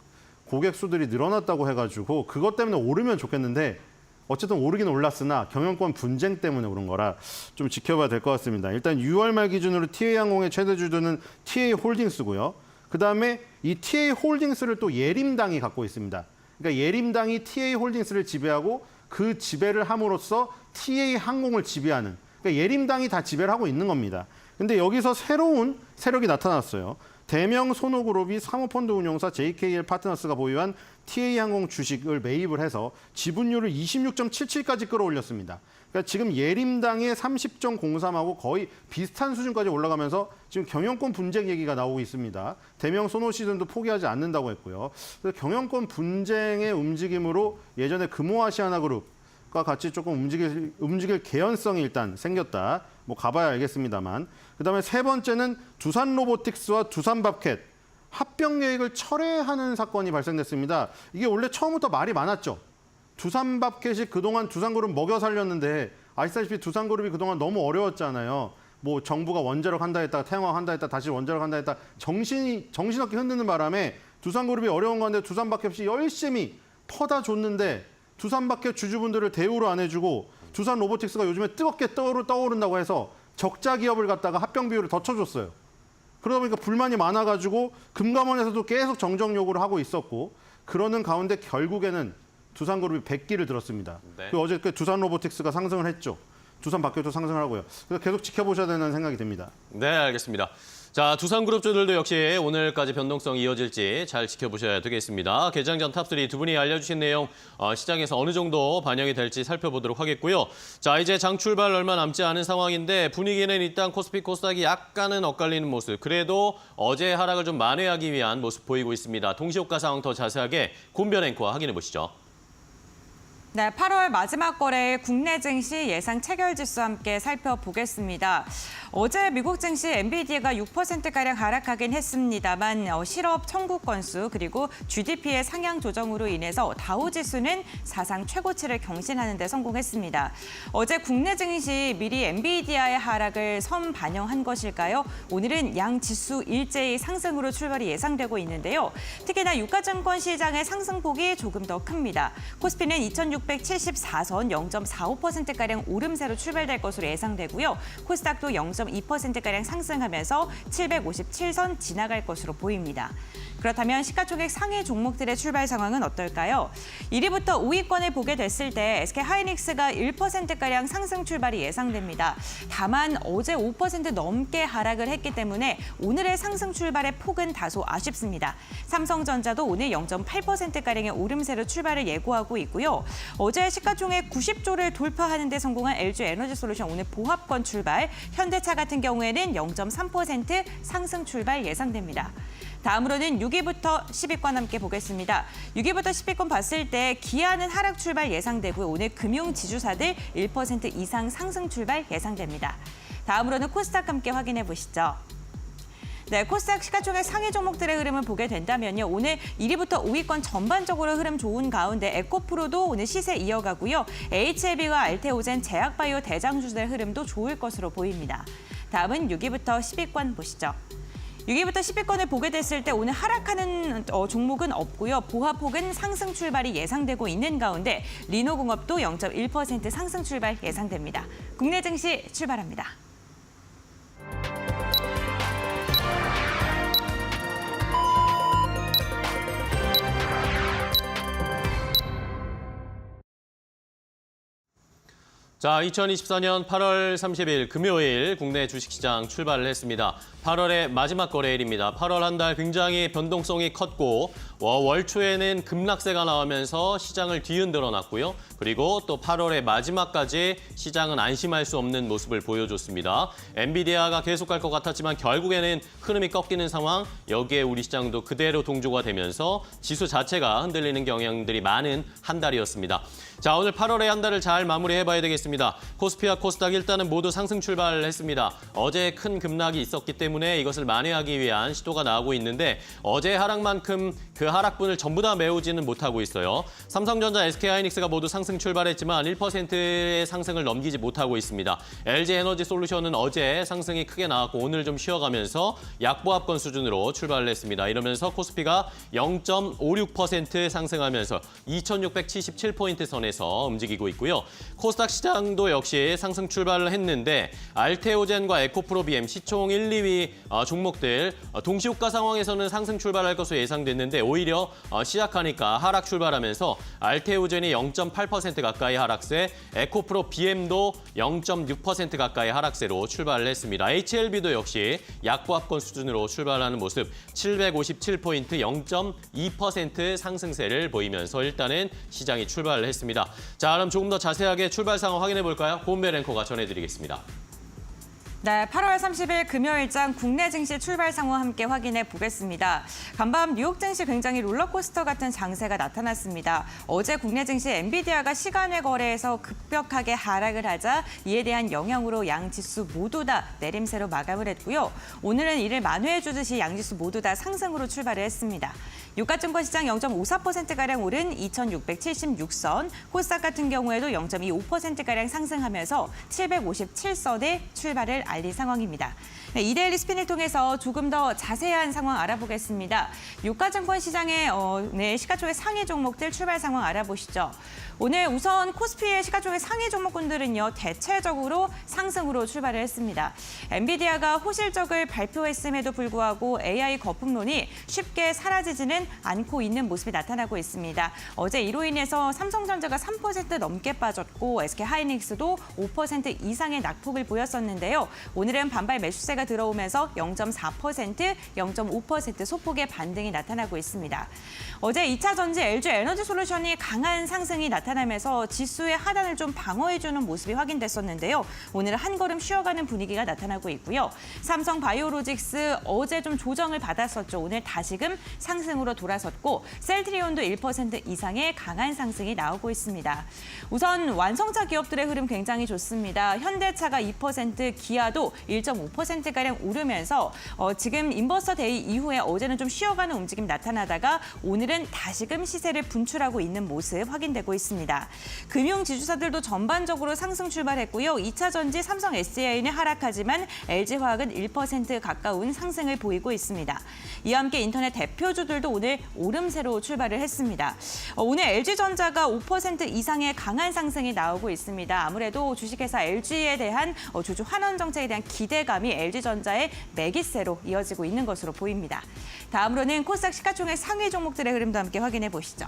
고객 수들이 늘어났다고 해가지고 그것 때문에 오르면 좋겠는데 어쨌든 오르긴 올랐으나 경영권 분쟁 때문에 오른 거라 좀 지켜봐야 될 것 같습니다. 일단 6월 말 기준으로 TA항공의 최대 주주는 TA홀딩스고요. 그다음에 이 TA홀딩스를 또 예림당이 갖고 있습니다. 그러니까 예림당이 TA홀딩스를 지배하고 그 지배를 함으로써 TA항공을 지배하는 그러니까 예림당이 다 지배를 하고 있는 겁니다. 근데 여기서 새로운 세력이 나타났어요. 대명 손호그룹이 사모펀드 운용사 JKL 파트너스가 보유한 TA항공 주식을 매입을 해서 지분율을 26.77까지 끌어올렸습니다. 그러니까 지금 예림당의 30.03하고 거의 비슷한 수준까지 올라가면서 지금 경영권 분쟁 얘기가 나오고 있습니다. 대명 소노시즌도 포기하지 않는다고 했고요. 그래서 경영권 분쟁의 움직임으로 예전에 금호아시아나그룹과 같이 조금 움직일 개연성이 일단 생겼다. 뭐 가봐야 알겠습니다만. 그다음에 세 번째는 두산로보틱스와 두산밥캣 합병 계획을 철회하는 사건이 발생됐습니다. 이게 원래 처음부터 말이 많았죠. 두산밥캣이 그동안 두산그룹 먹여 살렸는데 아시다시피 두산그룹이 그동안 너무 어려웠잖아요. 뭐 정부가 원자력 한다 했다가 태양광 한다 했다가 다시 원자력 한다 했다가 정신없게 흔드는 바람에 두산그룹이 어려운 건데 두산밥캣이 열심히 퍼다 줬는데 두산밥캣 주주분들을 대우를 안 해주고 두산로보틱스가 요즘에 뜨겁게 떠오른다고 해서 적자 기업을 갖다가 합병 비율을 더 쳐줬어요. 그러다 보니까 불만이 많아가지고 금감원에서도 계속 정정 요구를 하고 있었고 그러는 가운데 결국에는 두산그룹이 100기를 들었습니다. 네. 어저께 두산로보틱스가 상승을 했죠. 두산밥캣도 상승을 하고요. 그래서 계속 지켜보셔야 되는 생각이 듭니다. 네, 알겠습니다. 자, 두산그룹주들도 역시 오늘까지 변동성이 이어질지 잘 지켜보셔야 되겠습니다. 개장 전 탑3 두 분이 알려주신 내용 시장에서 어느 정도 반영이 될지 살펴보도록 하겠고요. 자, 이제 장 출발 얼마 남지 않은 상황인데 분위기는 일단 코스피 코스닥이 약간은 엇갈리는 모습. 그래도 어제 하락을 좀 만회하기 위한 모습 보이고 있습니다. 동시효과 상황 더 자세하게 곤변 앵커와 확인해 보시죠. 네, 8월 마지막 거래일 국내 증시 예상 체결지수와 함께 살펴보겠습니다. 어제 미국 증시 엔비디아가 6%가량 하락하긴 했습니다만 실업 청구 건수 그리고 GDP의 상향 조정으로 인해서 다우지수는 사상 최고치를 경신하는 데 성공했습니다. 어제 국내 증시 미리 엔비디아의 하락을 선반영한 것일까요? 오늘은 양 지수 일제히 상승으로 출발이 예상되고 있는데요. 특히나 유가증권 시장의 상승폭이 조금 더 큽니다. 코스피는 2674선 0.45%가량 오름세로 출발될 것으로 예상되고요. 코스닥도 0.2%가량 상승하면서 757선 지나갈 것으로 보입니다. 그렇다면 시가총액 상위 종목들의 출발 상황은 어떨까요? 1위부터 5위권을 보게 됐을 때 SK하이닉스가 1%가량 상승 출발이 예상됩니다. 다만 어제 5% 넘게 하락을 했기 때문에 오늘의 상승 출발의 폭은 다소 아쉽습니다. 삼성전자도 오늘 0.8%가량의 오름세로 출발을 예고하고 있고요. 어제 시가총액 90조를 돌파하는 데 성공한 LG에너지솔루션 오늘 보합권 출발, 현대차 같은 경우에는 0.3% 상승 출발 예상됩니다. 다음으로는 6위부터 10위권 함께 보겠습니다. 6위부터 10위권 봤을 때 기아는 하락 출발 예상되고요. 오늘 금융 지주사들 1% 이상 상승 출발 예상됩니다. 다음으로는 코스닥 함께 확인해 보시죠. 네, 코스닥 시가총액 상위 종목들의 흐름을 보게 된다면요. 오늘 1위부터 5위권 전반적으로 흐름 좋은 가운데 에코프로도 오늘 시세 이어가고요. HLB와 알테오젠, 제약바이오 대장주들의 흐름도 좋을 것으로 보입니다. 다음은 6위부터 10위권 보시죠. 6위부터 10위권을 보게 됐을 때 오늘 하락하는 종목은 없고요. 보합폭은 상승 출발이 예상되고 있는 가운데 리노공업도 0.1% 상승 출발 예상됩니다. 국내 증시 출발합니다. 자, 2024년 8월 30일 금요일 국내 주식시장 출발을 했습니다. 8월의 마지막 거래일입니다. 8월 한 달 굉장히 변동성이 컸고 월 초에는 급락세가 나오면서 시장을 뒤흔들어 놨고요. 그리고 또 8월의 마지막까지 시장은 안심할 수 없는 모습을 보여줬습니다. 엔비디아가 계속 갈 것 같았지만 결국에는 흐름이 꺾이는 상황, 여기에 우리 시장도 그대로 동조가 되면서 지수 자체가 흔들리는 경향들이 많은 한 달이었습니다. 자, 오늘 8월의 한 달을 잘 마무리해봐야 되겠습니다. 코스피와 코스닥 일단은 모두 상승 출발을 했습니다. 어제 큰 급락이 있었기 때문에 이것을 만회하기 위한 시도가 나오고 있는데 어제 하락만큼 그 하락분을 전부 다 메우지는 못하고 있어요. 삼성전자, SK하이닉스가 모두 상승 출발했지만 1%의 상승을 넘기지 못하고 있습니다. LG에너지솔루션은 어제 상승이 크게 나왔고 오늘 좀 쉬어가면서 약보합권 수준으로 출발을 했습니다. 이러면서 코스피가 0.56% 상승하면서 2677포인트 선에서 움직이고 있고요. 코스닥 시장도 역시 상승 출발을 했는데 알테오젠과 에코프로비엠, 시총 1, 2위 종목들 동시호가 상황에서는 상승 출발할 것으로 예상됐는데 오히려 시작하니까 하락 출발하면서 알테오젠이 0.8% 가까이 하락세, 에코프로비엠도 0.6% 가까이 하락세로 출발을 했습니다. HLB도 역시 약보합권 수준으로 출발하는 모습 757포인트 0.2% 상승세를 보이면서 일단은 시장이 출발을 했습니다. 자, 그럼 조금 더 자세하게 출발 상황 확인해 볼까요? 고은배 앵커가 전해드리겠습니다. 네, 8월 30일 금요일장 국내 증시 출발 상황 함께 확인해 보겠습니다. 간밤 뉴욕 증시 굉장히 롤러코스터 같은 장세가 나타났습니다. 어제 국내 증시 엔비디아가 시간외 거래에서 급격하게 하락을 하자 이에 대한 영향으로 양 지수 모두 다 내림세로 마감을 했고요. 오늘은 이를 만회해 주듯이 양 지수 모두 다 상승으로 출발을 했습니다. 유가증권 시장 0.54%가량 오른 2,676선, 코스닥 같은 경우에도 0.25%가량 상승하면서 757선에 출발을 알린 상황입니다. 네, 이데일리 스핀을 통해서 조금 더 자세한 상황 알아보겠습니다. 유가증권 시장의 시가총액 상위 종목들 출발 상황 알아보시죠. 오늘 우선 코스피의 시가총액 상위 종목군들은요, 대체적으로 상승으로 출발을 했습니다. 엔비디아가 호실적을 발표했음에도 불구하고 AI 거품론이 쉽게 사라지지는 않고 있는 모습이 나타나고 있습니다. 어제 이로 인해서 삼성전자가 3% 넘게 빠졌고 SK하이닉스도 5% 이상의 낙폭을 보였었는데요. 오늘은 반발 매수세가 들어오면서 0.4%, 0.5% 소폭의 반등이 나타나고 있습니다. 어제 2차 전지 LG에너지솔루션이 강한 상승이 나타나면서 지수의 하단을 좀 방어해주는 모습이 확인됐었는데요. 오늘은 한 걸음 쉬어가는 분위기가 나타나고 있고요. 삼성바이오로직스 어제 좀 조정을 받았었죠. 오늘 다시금 상승으로 돌아섰고 셀트리온도 1% 이상의 강한 상승이 나오고 있습니다. 우선 완성차 기업들의 흐름 굉장히 좋습니다. 현대차가 2%, 기아도 1.5%가량 오르면서 지금 인버스터 데이 이후에 어제는 좀 쉬어가는 움직임 나타나다가 오늘은 다시금 시세를 분출하고 있는 모습 확인되고 있습니다. 금융 지주사들도 전반적으로 상승 출발했고요. 2차 전지 삼성 SDI는 하락하지만 LG화학은 1% 가까운 상승을 보이고 있습니다. 이와 함께 인터넷 대표주들도 오늘 오름세로 출발을 했습니다. 오늘 LG전자가 5% 이상의 강한 상승이 나오고 있습니다. 아무래도 주식회사 LG에 대한 주주 환원 정책에 대한 기대감이 LG전자의 매기세로 이어지고 있는 것으로 보입니다. 다음으로는 코스닥 시가총액 상위 종목들의 흐름도 함께 확인해 보시죠.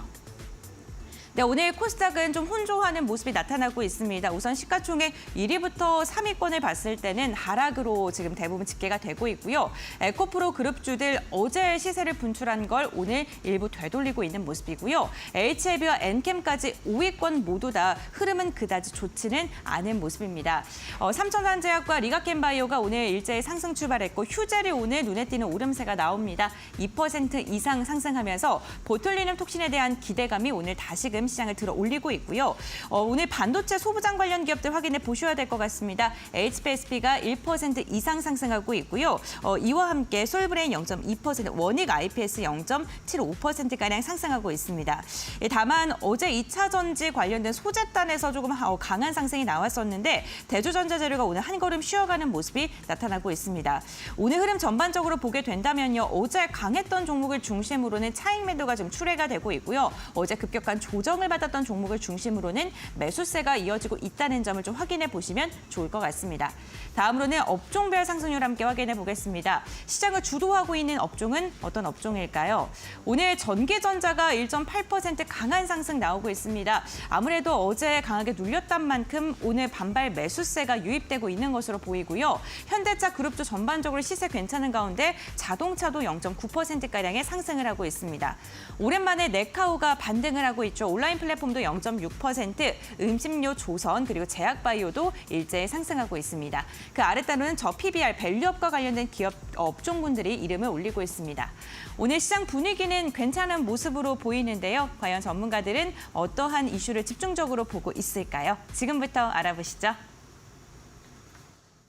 네, 오늘 코스닥은 좀 혼조하는 모습이 나타나고 있습니다. 우선 시가총액 1위부터 3위권을 봤을 때는 하락으로 지금 대부분 집계가 되고 있고요. 에코프로 그룹주들 어제 시세를 분출한 걸 오늘 일부 되돌리고 있는 모습이고요. HLB와 엔캠까지 5위권 모두 다 흐름은 그다지 좋지는 않은 모습입니다. 삼천산제약과 리가켄바이오가 오늘 일제히 상승 출발했고 휴젤이 오늘 눈에 띄는 오름세가 나옵니다. 2% 이상 상승하면서 보툴리눔 톡신에 대한 기대감이 오늘 다시금 시장을 들어 올리고 있고요. 오늘 반도체 소부장 관련 기업들 확인해 보셔야 될 것 같습니다. HPSP가 1% 이상 상승하고 있고요. 이와 함께 솔브레인 0.2%, 원익 IPS 0.75%가량 상승하고 있습니다. 다만 어제 2차 전지 관련된 소재단에서 조금 강한 상승이 나왔었는데 대주전자재료가 오늘 한 걸음 쉬어가는 모습이 나타나고 있습니다. 오늘 흐름 전반적으로 보게 된다면요. 어제 강했던 종목을 중심으로는 차익 매도가 좀 출회가 되고 있고요. 어제 급격한 조정 인정을 받았던 종목을 중심으로는 매수세가 이어지고 있다는 점을 좀 확인해 보시면 좋을 것 같습니다. 다음으로는 업종별 상승률 함께 확인해 보겠습니다. 시장을 주도하고 있는 업종은 어떤 업종일까요? 오늘 전기전자가 1.8% 강한 상승 나오고 있습니다. 아무래도 어제 강하게 눌렸던 만큼 오늘 반발 매수세가 유입되고 있는 것으로 보이고요. 현대차 그룹도 전반적으로 시세 괜찮은 가운데 자동차도 0.9%가량의 상승을 하고 있습니다. 오랜만에 네카우가 반등을 하고 있죠. 온라인 플랫폼도 0.6%, 음식료 조선 그리고 제약바이오도 일제히 상승하고 있습니다. 그 아래따로는 저 PBR 밸류업과 관련된 기업 업종군들이 이름을 올리고 있습니다. 오늘 시장 분위기는 괜찮은 모습으로 보이는데요. 과연 전문가들은 어떠한 이슈를 집중적으로 보고 있을까요? 지금부터 알아보시죠.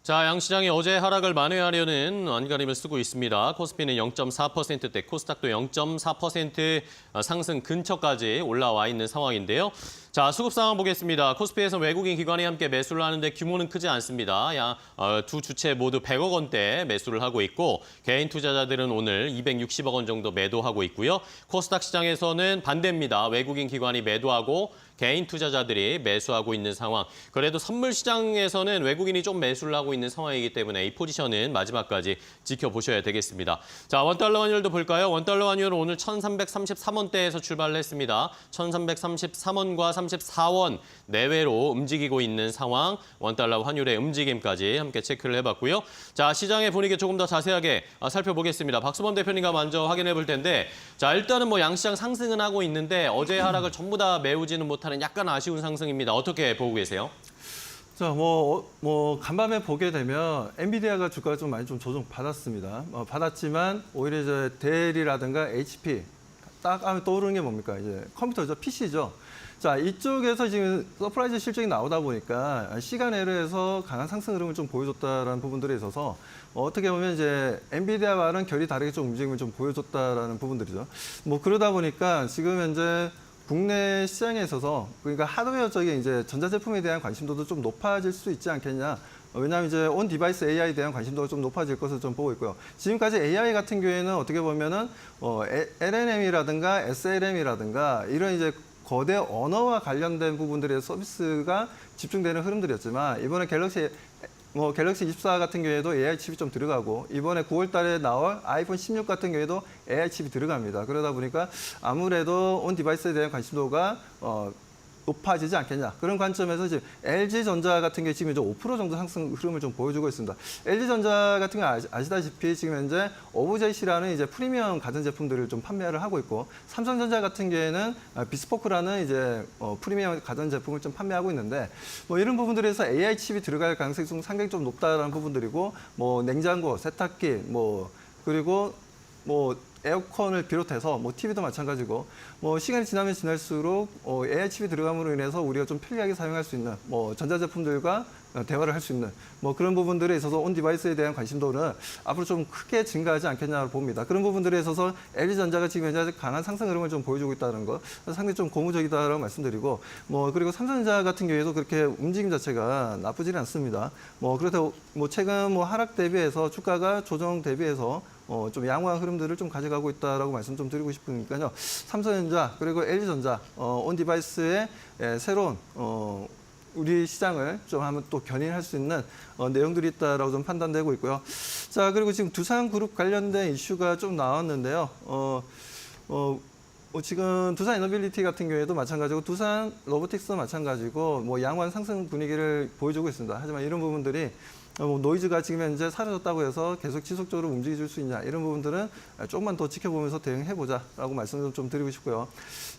자, 양시장이 어제 하락을 만회하려는 안간힘을 쓰고 있습니다. 코스피는 0.4%대, 코스닥도 0.4% 상승 근처까지 올라와 있는 상황인데요. 자, 수급 상황 보겠습니다. 코스피에서 외국인 기관이 함께 매수를 하는데 규모는 크지 않습니다. 두 주체 모두 100억 원대 매수를 하고 있고 개인 투자자들은 오늘 260억 원 정도 매도하고 있고요. 코스닥 시장에서는 반대입니다. 외국인 기관이 매도하고 개인 투자자들이 매수하고 있는 상황. 그래도 선물 시장에서는 외국인이 좀 매수를 하고 있는 상황이기 때문에 이 포지션은 마지막까지 지켜보셔야 되겠습니다. 자, 원달러 환율도 볼까요? 원달러 환율은 오늘 1,333원대에서 출발을 했습니다. 1,333원과 34원 내외로 움직이고 있는 상황. 원달러 환율의 움직임까지 함께 체크를 해봤고요. 자, 시장의 분위기 조금 더 자세하게 살펴보겠습니다. 박수범 대표님과 먼저 확인해 볼 텐데, 자, 일단은 뭐 양시장 상승은 하고 있는데 어제 하락을 전부 다 메우지는 못하는 약간 아쉬운 상승입니다. 어떻게 보고 계세요? 자, 간밤에 보게 되면 엔비디아가 주가가 좀 많이 좀 조정 받았습니다. 받았지만 오히려 이제 델이라든가 HP 딱 하면 떠오르는 게 뭡니까? 이제 컴퓨터죠, PC죠. 자, 이쪽에서 지금 서프라이즈 실적이 나오다 보니까 시간외로 해서 강한 상승 흐름을 좀 보여줬다라는 부분들에 있어서 어떻게 보면 이제 엔비디아와는 결이 다르게 좀 움직임을 좀 보여줬다라는 부분들이죠. 뭐 그러다 보니까 지금 현재 국내 시장에 있어서 그러니까 하드웨어적인 이제 전자제품에 대한 관심도도 좀 높아질 수 있지 않겠냐. 왜냐하면 이제 온 디바이스 AI에 대한 관심도가 좀 높아질 것을 좀 보고 있고요. 지금까지 AI 같은 경우에는 어떻게 보면은 LLM이라든가 SLM이라든가 이런 이제 거대 언어와 관련된 부분들의 서비스가 집중되는 흐름들이었지만 이번에 갤럭시 24 같은 경우에도 AI 칩이 좀 들어가고 이번에 9월 달에 나올 아이폰 16 같은 경우에도 AI 칩이 들어갑니다. 그러다 보니까 아무래도 온 디바이스에 대한 관심도가 높아지지 않겠냐. 그런 관점에서 지금 LG전자 같은 게 지금 이제 5% 정도 상승 흐름을 좀 보여주고 있습니다. LG전자 같은 경우 아시다시피 지금 현재 OVJC라는 이제 프리미엄 가전제품들을 좀 판매를 하고 있고 삼성전자 같은 경우에는 비스포크라는 이제 프리미엄 가전제품을 좀 판매하고 있는데 뭐 이런 부분들에서 AI 칩이 들어갈 가능성이 좀 상당히 좀 높다라는 부분들이고 뭐 냉장고, 세탁기, 그리고 에어컨을 비롯해서 TV도 마찬가지고 시간이 지나면 지날수록 AI 칩이 들어감으로 인해서 우리가 좀 편리하게 사용할 수 있는 전자제품들과 대화를 할 수 있는 그런 부분들에 있어서 온 디바이스에 대한 관심도는 앞으로 좀 크게 증가하지 않겠냐고 봅니다. 그런 부분들에 있어서 LG전자가 지금 현재 강한 상승 흐름을 좀 보여주고 있다는 거 상당히 좀 고무적이다라고 말씀드리고 그리고 삼성전자 같은 경우에도 그렇게 움직임 자체가 나쁘지는 않습니다. 그래서 최근 하락 대비해서 주가가 조정 대비해서 좀 양호한 흐름들을 좀 가져가고 있다라고 말씀 좀 드리고 싶으니까요. 삼성전자 그리고 LG전자 온 디바이스의 새로운 우리 시장을 좀 한번 또 견인할 수 있는 내용들이 있다라고 좀 판단되고 있고요. 자, 그리고 지금 두산그룹 관련된 이슈가 좀 나왔는데요. 지금 두산 에너빌리티 같은 경우에도 마찬가지고 두산 로보틱스도 마찬가지고 양호한 상승 분위기를 보여주고 있습니다. 하지만 이런 부분들이 노이즈가 지금 현재 사라졌다고 해서 계속 지속적으로 움직여줄 수 있냐 이런 부분들은 조금만 더 지켜보면서 대응해보자라고 말씀을 좀 드리고 싶고요.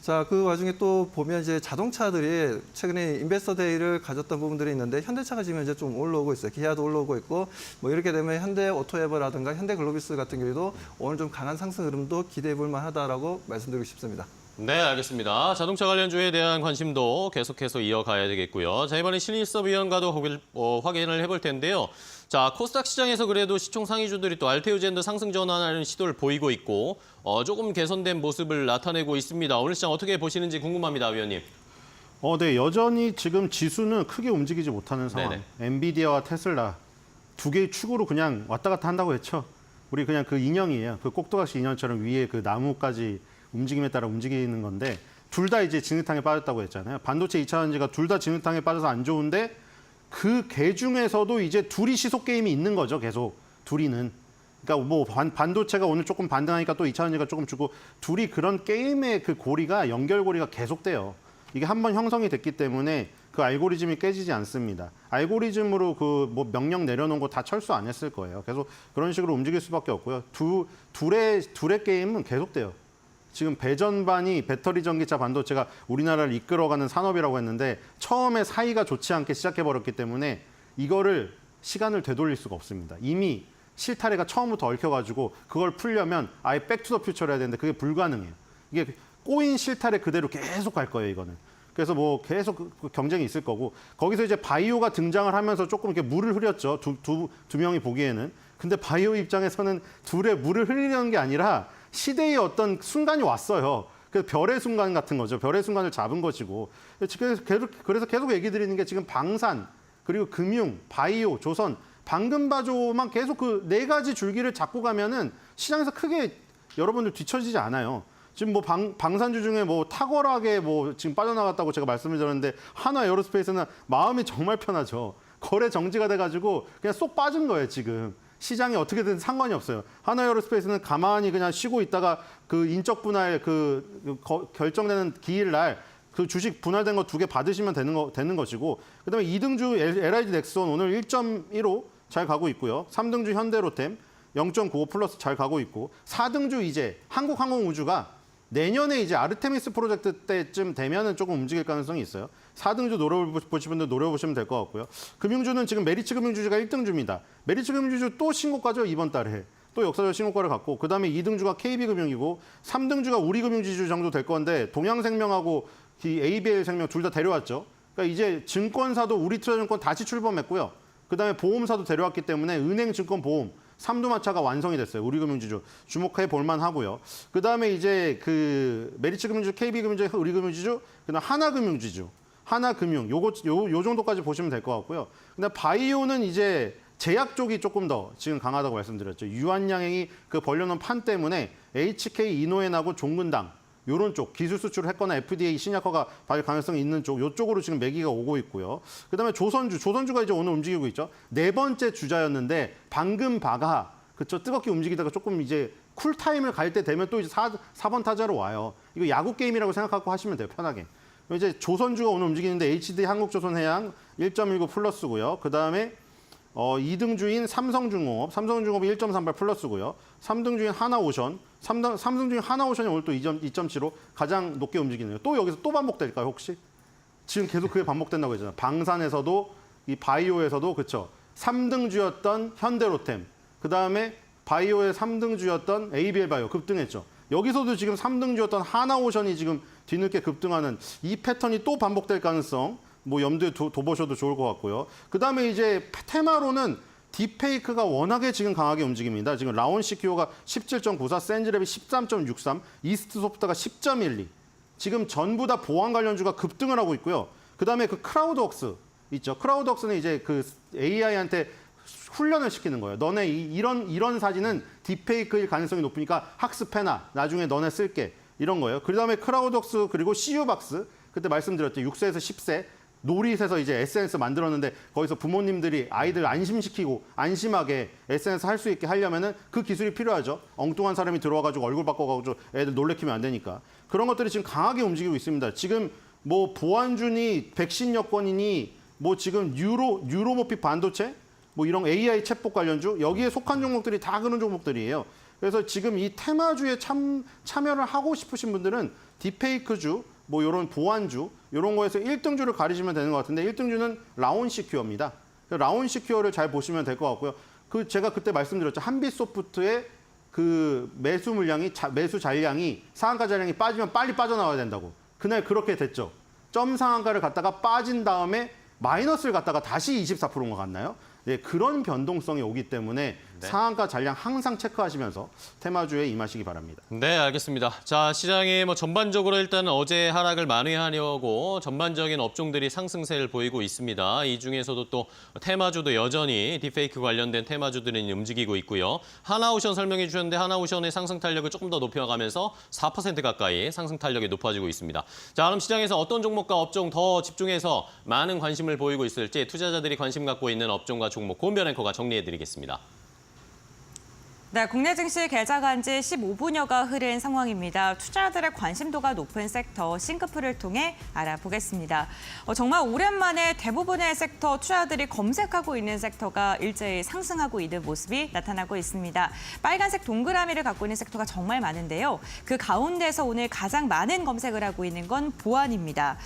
자, 그 와중에 또 보면 이제 자동차들이 최근에 인베스터 데이를 가졌던 부분들이 있는데 현대차가 지금 현재 좀 올라오고 있어요. 기아도 올라오고 있고 이렇게 되면 현대 오토에버라든가 현대 글로비스 같은 경우에도 오늘 좀 강한 상승 흐름도 기대해볼 만하다라고 말씀드리고 싶습니다. 네, 알겠습니다. 자동차 관련주에 대한 관심도 계속해서 이어가야 되겠고요. 자, 이번에 신일섭위원과도 확인을 해볼 텐데요. 자, 코스닥 시장에서 그래도 시총 상위주들이 또 알테오젠도 상승 전환하는 시도를 보이고 있고 조금 개선된 모습을 나타내고 있습니다. 오늘 시장 어떻게 보시는지 궁금합니다, 위원님. 네, 여전히 지금 지수는 크게 움직이지 못하는 상황. 네네. 엔비디아와 테슬라 두 개의 축으로 그냥 왔다 갔다 한다고 했죠. 우리 그냥 그 인형이에요. 그 꼭두각시 인형처럼 위에 그 나무까지 움직임에 따라 움직이는 건데 둘 다 이제 진흙탕에 빠졌다고 했잖아요. 반도체 2차 전지가 둘 다 진흙탕에 빠져서 안 좋은데 그 개 중에서도 이제 둘이 시속 게임이 있는 거죠. 계속 둘이는. 그러니까 뭐 반도체가 오늘 조금 반등하니까 또 2차 전지가 조금 주고 둘이 그런 게임의 그 고리가 연결고리가 계속돼요. 이게 한번 형성이 됐기 때문에 그 알고리즘이 깨지지 않습니다. 알고리즘으로 그 뭐 명령 내려놓은 거 다 철수 안 했을 거예요. 계속 그런 식으로 움직일 수밖에 없고요. 둘의 게임은 계속돼요. 지금 배전반이 배터리 전기차 반도체가 우리나라를 이끌어가는 산업이라고 했는데 처음에 사이가 좋지 않게 시작해버렸기 때문에 이거를 시간을 되돌릴 수가 없습니다. 이미 실타래가 처음부터 얽혀가지고 그걸 풀려면 아예 백투더퓨처를 해야 되는데 그게 불가능해요. 이게 꼬인 실타래 그대로 계속 갈 거예요, 이거는. 그래서 뭐 계속 그 경쟁이 있을 거고 거기서 이제 바이오가 등장을 하면서 조금 이렇게 물을 흐렸죠. 두 명이 보기에는. 근데 바이오 입장에서는 둘의 물을 흐리려는 게 아니라 시대의 어떤 순간이 왔어요. 그래서 별의 순간 같은 거죠. 별의 순간을 잡은 것이고. 그래서 계속 얘기 드리는 게 지금 방산, 그리고 금융, 바이오, 조선, 방금바조만 계속 그 네 가지 줄기를 잡고 가면은 시장에서 크게 여러분들 뒤처지지 않아요. 지금 뭐 방산주 중에 뭐 탁월하게 뭐 지금 빠져나갔다고 제가 말씀을 드렸는데 하나 에어로스페이스는 마음이 정말 편하죠. 거래 정지가 돼가지고 그냥 쏙 빠진 거예요, 지금. 시장이 어떻게든 상관이 없어요. 하나에어로스페이스는 가만히 그냥 쉬고 있다가 그 인적 분할 결정되는 기일 날 그 주식 분할된 거 2개 받으시면 되는 것이고 그다음에 2등주 LIG 넥스원 오늘 1.15 잘 가고 있고요. 3등주 현대로템 0.95 플러스 잘 가고 있고 4등주 이제 한국항공우주가 내년에 이제 아르테미스 프로젝트 때쯤 되면은 조금 움직일 가능성이 있어요. 4등주 노려보신 분들 노려보시면 될 것 같고요. 금융주는 지금 메리츠 금융주가 1등주입니다. 메리츠 금융주주 또 신고가죠, 이번 달에. 또 역사적 신고가를 갖고 그다음에 2등주가 KB금융이고 3등주가 우리금융지주 정도 될 건데 동양생명하고 이 ABL생명 둘 다 데려왔죠. 그러니까 이제 증권사도 우리투자증권 다시 출범했고요. 그다음에 보험사도 데려왔기 때문에 은행, 증권, 보험 3두마차가 완성이 됐어요. 우리금융지주 주목해 볼만 하고요. 그다음에 이제 그 메리츠 금융지주, KB금융지주, 우리금융지주, 그다음 하나금융지주, 하나금융 요 정도까지 보시면 될 것 같고요. 근데 바이오는 이제 제약 쪽이 조금 더 지금 강하다고 말씀드렸죠. 유한양행이 그 벌려놓은 판 때문에 HK 이노엔하고 종근당 요런 쪽 기술 수출을 했거나 FDA 신약허가 받을 가능성이 있는 쪽 요쪽으로 지금 매기가 오고 있고요. 그다음에 조선주가 이제 오늘 움직이고 있죠. 4번째 주자였는데 방금 바가 그쵸 뜨겁게 움직이다가 조금 이제 쿨타임을 갈 때 되면 또 이제 4번 타자로 와요. 이거 야구 게임이라고 생각하고 하시면 돼요. 편하게. 이제 조선주가 오늘 움직이는데 HD 한국조선해양 1.19 플러스고요. 그다음에 2등주인 삼성중공업이 1.38 플러스고요. 3등주인 하나오션, 삼성중인 하나오션이 오늘 또 2.75 가장 높게 움직이네요. 또 여기서 또 반복될까요, 혹시? 지금 계속 그게 반복된다고 했잖아요. 방산에서도 이 바이오에서도 그렇죠. 3등주였던 현대로템, 그다음에 바이오의 3등주였던 ABL바이오 급등했죠. 여기서도 지금 3등주였던 하나오션이 지금 뒤늦게 급등하는 이 패턴이 또 반복될 가능성 뭐 염두에 둬보셔도 좋을 것 같고요. 그다음에 이제 테마로는 딥페이크가 워낙에 지금 강하게 움직입니다. 지금 라온시큐어가 17.94, 센즈랩이 13.63, 이스트소프트가 10.12. 지금 전부 다 보안 관련주가 급등을 하고 있고요. 그다음에 그 크라우드웍스 있죠. 크라우드웍스는 이제 그 AI한테 훈련을 시키는 거예요. 너네 이런 사진은 딥페이크일 가능성이 높으니까 학습해놔. 나중에 너네 쓸게. 이런 거예요. 그다음에 크라우드웍스 그리고 CU박스 그때 말씀드렸죠. 6세에서 10세. 놀이에서 이제 SNS 만들었는데 거기서 부모님들이 아이들 안심시키고 안심하게 SNS 할 수 있게 하려면은 그 기술이 필요하죠. 엉뚱한 사람이 들어와가지고 얼굴 바꿔가지고 애들 놀래키면 안 되니까. 그런 것들이 지금 강하게 움직이고 있습니다. 지금 뭐 보안주니 백신 여권이니 뭐 지금 유로모픽 반도체 뭐 이런 AI 챗봇 관련주 여기에 속한 종목들이 다 그런 종목들이에요. 그래서 지금 이 테마주에 참여를 하고 싶으신 분들은 딥페이크주 뭐 이런 보안주 이런 거에서 1등주를 가리시면 되는 것 같은데 1등주는 라온시큐어입니다. 라온시큐어를 잘 보시면 될 것 같고요. 그 제가 그때 말씀드렸죠. 한빛소프트의 그 매수 잔량이 상한가 잔량이 빠지면 빨리 빠져나와야 된다고. 그날 그렇게 됐죠. 점 상한가를 갔다가 빠진 다음에 마이너스를 갔다가 다시 24%가 갔나요? 네, 그런 변동성이 오기 때문에 네. 상한가 잔량 항상 체크하시면서 테마주에 임하시기 바랍니다. 네, 알겠습니다. 자, 시장이 전반적으로 일단 어제 하락을 만회하려고 전반적인 업종들이 상승세를 보이고 있습니다. 이 중에서도 또 테마주도 여전히 딥페이크 관련된 테마주들은 움직이고 있고요. 하나오션 설명해 주셨는데 하나오션의 상승 탄력을 조금 더 높여가면서 4% 가까이 상승 탄력이 높아지고 있습니다. 자, 그럼 시장에서 어떤 종목과 업종 더 집중해서 많은 관심을 보이고 있을지 투자자들이 관심 갖고 있는 업종과 종목 고은별 앵커가 정리해드리겠습니다. 네, 국내 증시 개장한 지 15분여가 흐른 상황입니다. 투자자들의 관심도가 높은 섹터 싱크풀을 통해 알아보겠습니다. 정말 오랜만에 대부분의 섹터 투자자들이 검색하고 있는 섹터가 일제히 상승하고 있는 모습이 나타나고 있습니다. 빨간색 동그라미를 갖고 있는 섹터가 정말 많은데요. 그 가운데서 오늘 가장 많은 검색을 하고 있는 건 보안입니다.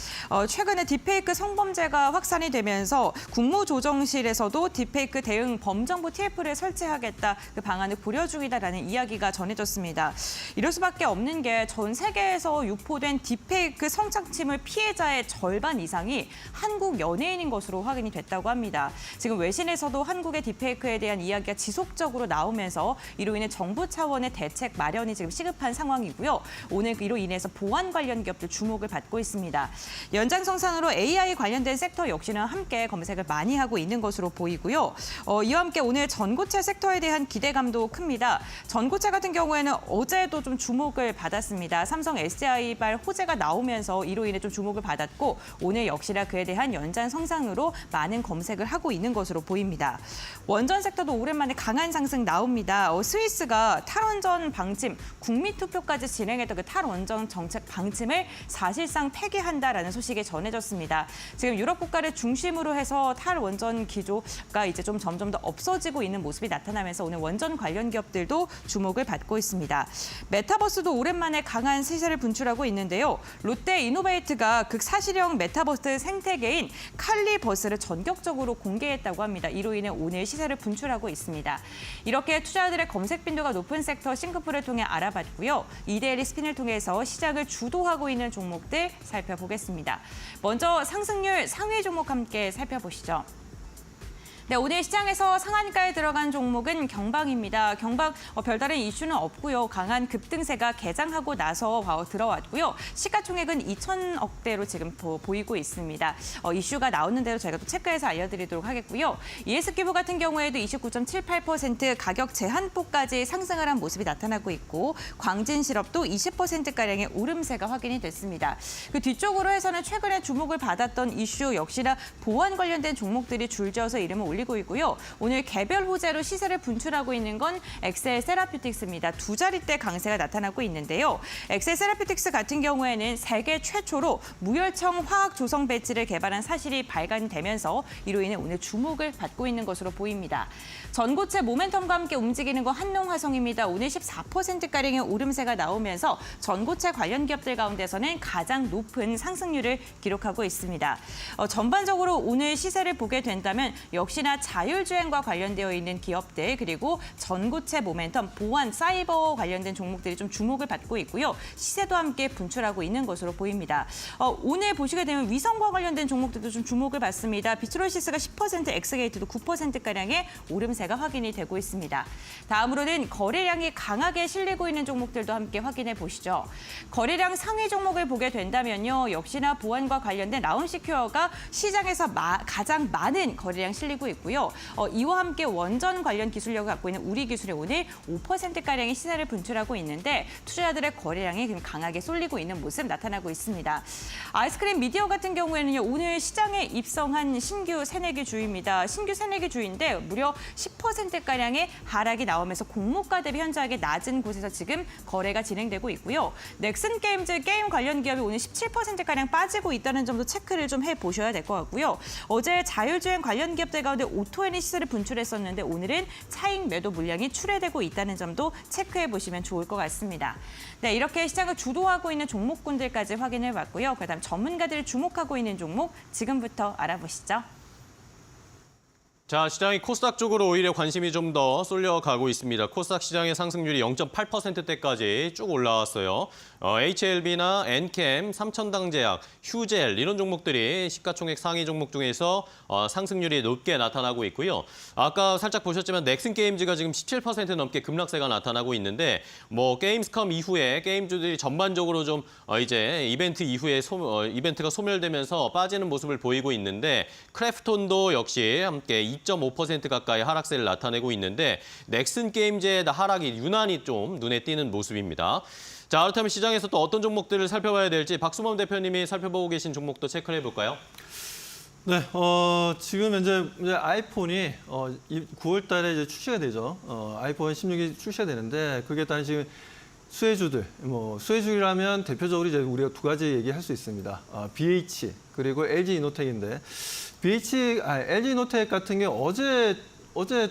최근에 딥페이크 성범죄가 확산이 되면서 국무조정실에서도 딥페이크 대응 범정부 TF를 설치하겠다 그 방안을 고려 중이다라는 이야기가 전해졌습니다. 이럴 수밖에 없는 게 전 세계에서 유포된 딥페이크 성착취물 피해자의 절반 이상이 한국 연예인인 것으로 확인이 됐다고 합니다. 지금 외신에서도 한국의 딥페이크에 대한 이야기가 지속적으로 나오면서 이로 인해 정부 차원의 대책 마련이 지금 시급한 상황이고요. 오늘 이로 인해서 보안 관련 기업들 주목을 받고 있습니다. 연장선상으로 AI 관련된 섹터 역시는 함께 검색을 많이 하고 있는 것으로 보이고요. 이와 함께 오늘 전고체 섹터에 대한 기대감도 큽니다. 전고체 같은 경우에는 어제도 좀 주목을 받았습니다. 삼성 SDI발 호재가 나오면서 이로 인해 좀 주목을 받았고 오늘 역시나 그에 대한 연장 성장으로 많은 검색을 하고 있는 것으로 보입니다. 원전 섹터도 오랜만에 강한 상승 나옵니다. 스위스가 탈원전 방침, 국민투표까지 진행했던 그 탈원전 정책 방침을 사실상 폐기한다라는 소식이 전해졌습니다. 지금 유럽 국가를 중심으로 해서 탈원전 기조가 이제 좀 점점 더 없어지고 있는 모습이 나타나면서 오늘 원전 관련 기업들도 주목을 받고 있습니다. 메타버스도 오랜만에 강한 시세를 분출하고 있는데요. 롯데 이노베이트가 극사실형 메타버스 생태계인 칼리버스를 전격적으로 공개했다고 합니다. 이로 인해 오늘 시세를 분출하고 있습니다. 이렇게 투자자들의 검색 빈도가 높은 섹터 싱크풀을 통해 알아봤고요. 이데일리 스핀을 통해서 시장을 주도하고 있는 종목들 살펴보겠습니다. 먼저 상승률 상위 종목 함께 살펴보시죠. 네, 오늘 시장에서 상한가에 들어간 종목은 경방입니다. 경방 별다른 이슈는 없고요. 강한 급등세가 개장하고 나서 들어왔고요. 시가총액은 2천억대로 지금 보이고 있습니다. 이슈가 나오는 대로 저희가 또 체크해서 알려드리도록 하겠고요. ES기부 같은 경우에도 29.78% 가격 제한폭까지 상승을 한 모습이 나타나고 있고 광진실업도 20%가량의 오름세가 확인이 됐습니다. 그 뒤쪽으로 해서는 최근에 주목을 받았던 이슈 역시나 보안 관련된 종목들이 줄지어서 이름을 올리고 있고요. 오늘 개별 호재로 시세를 분출하고 있는 건 엑셀 세라피틱스입니다. 두 자릿대 강세가 나타나고 있는데요. 엑셀 세라피틱스 같은 경우에는 세계 최초로 무열청 화학 조성 배치를 개발한 사실이 발간되면서 이로 인해 오늘 주목을 받고 있는 것으로 보입니다. 전고체 모멘텀과 함께 움직이는 건 한농화성입니다. 오늘 14%가량의 오름세가 나오면서 전고체 관련 기업들 가운데서는 가장 높은 상승률을 기록하고 있습니다. 전반적으로 오늘 시세를 보게 된다면 역시나 자율주행과 관련되어 있는 기업들 그리고 전고체 모멘텀, 보안, 사이버 관련된 종목들이 좀 주목을 받고 있고요. 시세도 함께 분출하고 있는 것으로 보입니다. 오늘 보시게 되면 위성과 관련된 종목들도 좀 주목을 받습니다. 비트롤시스가 10%, 엑스게이트도 9%가량의 오름세가 확인이 되고 있습니다. 다음으로는 거래량이 강하게 실리고 있는 종목들도 함께 확인해 보시죠. 거래량 상위 종목을 보게 된다면요. 역시나 보안과 관련된 라운시큐어가 시장에서 가장 많은 거래량 실리고 있고요. 이와 함께 원전 관련 기술력을 갖고 있는 우리기술이 오늘 5%가량의 시세를 분출하고 있는데 투자자들의 거래량이 강하게 쏠리고 있는 모습 나타나고 있습니다. 아이스크림 미디어 같은 경우에는요. 오늘 시장에 입성한 신규 새내기 주입니다. 신규 새내기 주인데 무려 10%가량의 하락이 나오면서 공모가 대비 현저하게 낮은 곳에서 지금 거래가 진행되고 있고요. 넥슨 게임즈 게임 관련 기업이 오늘 17%가량 빠지고 있다는 점도 체크를 좀 해보셔야 될 것 같고요. 어제 자율주행 관련 기업들 가운데 오토엔이 시세를 분출했었는데 오늘은 차익 매도 물량이 출회되고 있다는 점도 체크해 보시면 좋을 것 같습니다. 네, 이렇게 시장을 주도하고 있는 종목군들까지 확인해 봤고요. 그다음 전문가들이 주목하고 있는 종목 지금부터 알아보시죠. 자, 시장이 코스닥 쪽으로 오히려 관심이 좀 더 쏠려가고 있습니다. 코스닥 시장의 상승률이 0.8%대까지 쭉 올라왔어요. HLB나 엔캠, 삼천당제약, 휴젤 이런 종목들이 시가총액 상위 종목 중에서 상승률이 높게 나타나고 있고요. 아까 살짝 보셨지만 넥슨게임즈가 지금 17% 넘게 급락세가 나타나고 있는데 뭐 게임스컴 이후에 게임주들이 전반적으로 좀 이제 이벤트 이후에 이벤트가 소멸되면서 빠지는 모습을 보이고 있는데 크래프톤도 역시 함께 2.5% 가까이 하락세를 나타내고 있는데 넥슨게임즈의 하락이 유난히 좀 눈에 띄는 모습입니다. 자, 그렇다면 시장에서 또 어떤 종목들을 살펴봐야 될지 박수범 대표님이 살펴보고 계신 종목도 체크를 해볼까요? 네, 지금 이제 아이폰이 9월 달에 이제 출시가 되죠. 아이폰 16이 출시가 되는데 그게 따른 지금 수혜주들, 수혜주라면 대표적으로 이제 우리가 두 가지 얘기할 수 있습니다. BH 그리고 LG 이노텍인데 LG 이노텍 같은 게 어제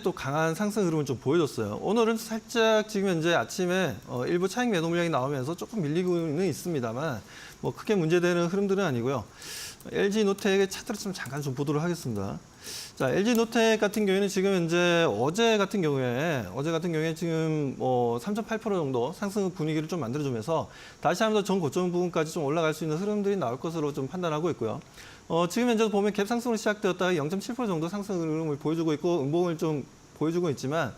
또 강한 상승 흐름을 좀 보여줬어요. 오늘은 살짝 지금 현재 아침에 일부 차익 매도 물량이 나오면서 조금 밀리고는 있습니다만 뭐 크게 문제되는 흐름들은 아니고요. LG 이노텍의 차트를 좀 잠깐 좀 보도록 하겠습니다. 자, LG 이노텍 같은 경우에는 지금 현재 어제 같은 경우에 지금 3.8% 정도 상승 분위기를 좀 만들어주면서 다시 한번 전 고점 부분까지 좀 올라갈 수 있는 흐름들이 나올 것으로 좀 판단하고 있고요. 지금 현재 보면 갭 상승으로 시작되었다가 0.7% 정도 상승 흐름을 보여주고 있고 음봉을 좀 보여주고 있지만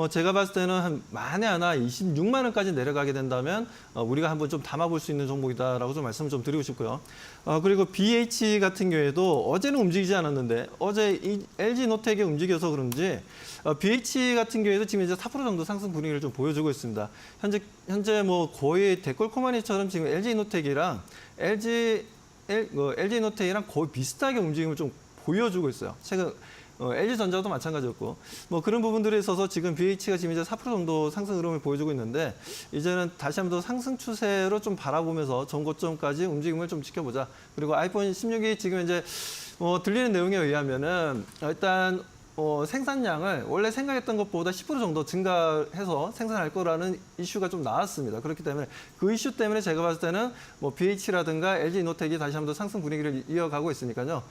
제가 봤을 때는 한 만에 하나 26만 원까지 내려가게 된다면 우리가 한번 좀 담아볼 수 있는 종목이다라고 좀 말씀을 좀 드리고 싶고요. 그리고 BH 같은 경우에도 어제는 움직이지 않았는데 어제 이 LG 노텍이 움직여서 그런지 BH 같은 경우에도 지금 이제 4% 정도 상승 분위기를 좀 보여주고 있습니다. 현재 뭐 거의 데콜코마니처럼 지금 LG 노텍이랑 LG 노텍이랑 거의 비슷하게 움직임을 좀 보여주고 있어요. 최근 LG전자도 마찬가지였고 뭐 그런 부분들에 있어서 지금 BH가 지금 이제 4% 정도 상승 흐름을 보여주고 있는데 이제는 다시 한번 더 상승 추세로 좀 바라보면서 전고점까지 움직임을 좀 지켜보자. 그리고 아이폰 16이 지금 이제 들리는 내용에 의하면은 일단 생산량을 원래 생각했던 것보다 10% 정도 증가해서 생산할 거라는 이슈가 좀 나왔습니다. 그렇기 때문에 그 이슈 때문에 제가 봤을 때는 뭐 BH라든가 LG 이노텍이 다시 한번 더 상승 분위기를 이어가고 있으니까요.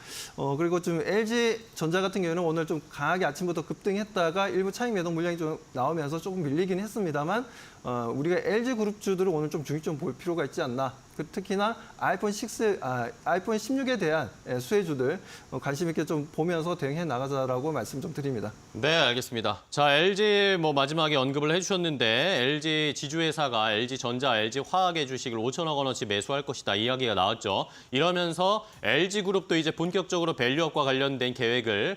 그리고 좀 LG 전자 같은 경우는 오늘 좀 강하게 아침부터 급등했다가 일부 차익 매도 물량이 좀 나오면서 조금 밀리긴 했습니다만 우리가 LG 그룹주들을 오늘 좀 중점 볼 필요가 있지 않나. 특히나 아이폰 16에 대한 수혜주들 관심 있게 좀 보면서 대응해 나가자라고 말씀 좀 드립니다. 네, 알겠습니다. 자, LG 마지막에 언급을 해주셨는데 LG 지주회사가 LG전자, LG화학의 주식을 5천억 원어치 매수할 것이다 이야기가 나왔죠. 이러면서 LG그룹도 이제 본격적으로 밸류업과 관련된 계획을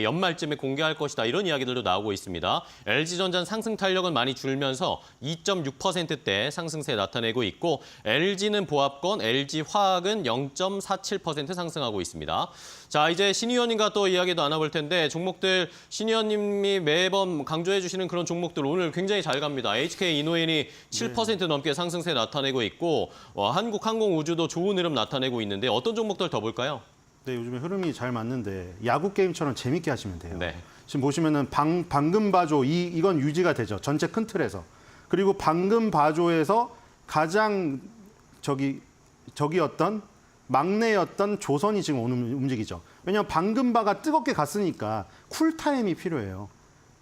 연말쯤에 공개할 것이다 이런 이야기들도 나오고 있습니다. LG전자는 상승 탄력은 많이 줄면서 2.6%대 상승세 나타내고 있고 LG는 보합권, LG화학은 0.47% 상승하고 있습니다. 자, 이제 신 의원님과 또 이야기도 나눠볼 텐데 종목들 신 의원님이 매번 강조해 주시는 그런 종목들 오늘 굉장히 잘 갑니다. HK 이노엔이 7% 넘게 상승세 나타내고 있고 한국항공우주도 좋은 흐름 나타내고 있는데 어떤 종목들 더 볼까요? 네, 요즘에 흐름이 잘 맞는데 야구 게임처럼 재밌게 하시면 돼요. 네. 지금 보시면은 방금 바조 이건 유지가 되죠. 전체 큰 틀에서. 그리고 방금 바조에서 가장 저기였던 막내였던 조선이 지금 오늘 움직이죠. 왜냐하면 방금 바가 뜨겁게 갔으니까 쿨타임이 필요해요.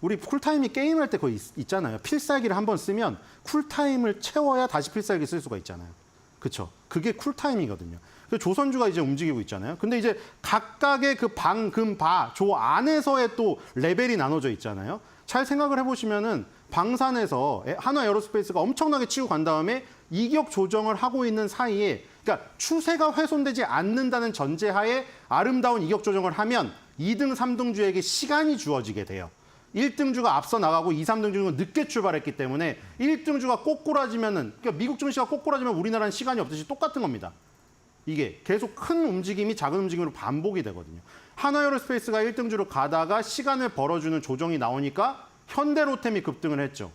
우리 쿨타임이 게임할 때 거의 있잖아요. 필살기를 한번 쓰면 쿨타임을 채워야 다시 필살기 쓸 수가 있잖아요. 그렇죠? 그게 쿨타임이거든요. 그래서 조선주가 이제 움직이고 있잖아요. 근데 이제 각각의 그 방금 조 안에서의 또 레벨이 나눠져 있잖아요. 잘 생각을 해보시면은 방산에서 한화 에어로스페이스가 엄청나게 치고 간 다음에 이격 조정을 하고 있는 사이에 그러니까 추세가 훼손되지 않는다는 전제하에 아름다운 이격 조정을 하면 2등, 3등주에게 시간이 주어지게 돼요. 1등주가 앞서 나가고 2, 3등주는 늦게 출발했기 때문에 1등주가 꼬꾸라지면은 그러니까 미국 증시가 꼬꾸라지면 우리나라는 시간이 없듯이 똑같은 겁니다. 이게 계속 큰 움직임이 작은 움직임으로 반복이 되거든요. 한화에어로스페이스가 1등주로 가다가 시간을 벌어주는 조정이 나오니까 현대로템이 급등을 했죠.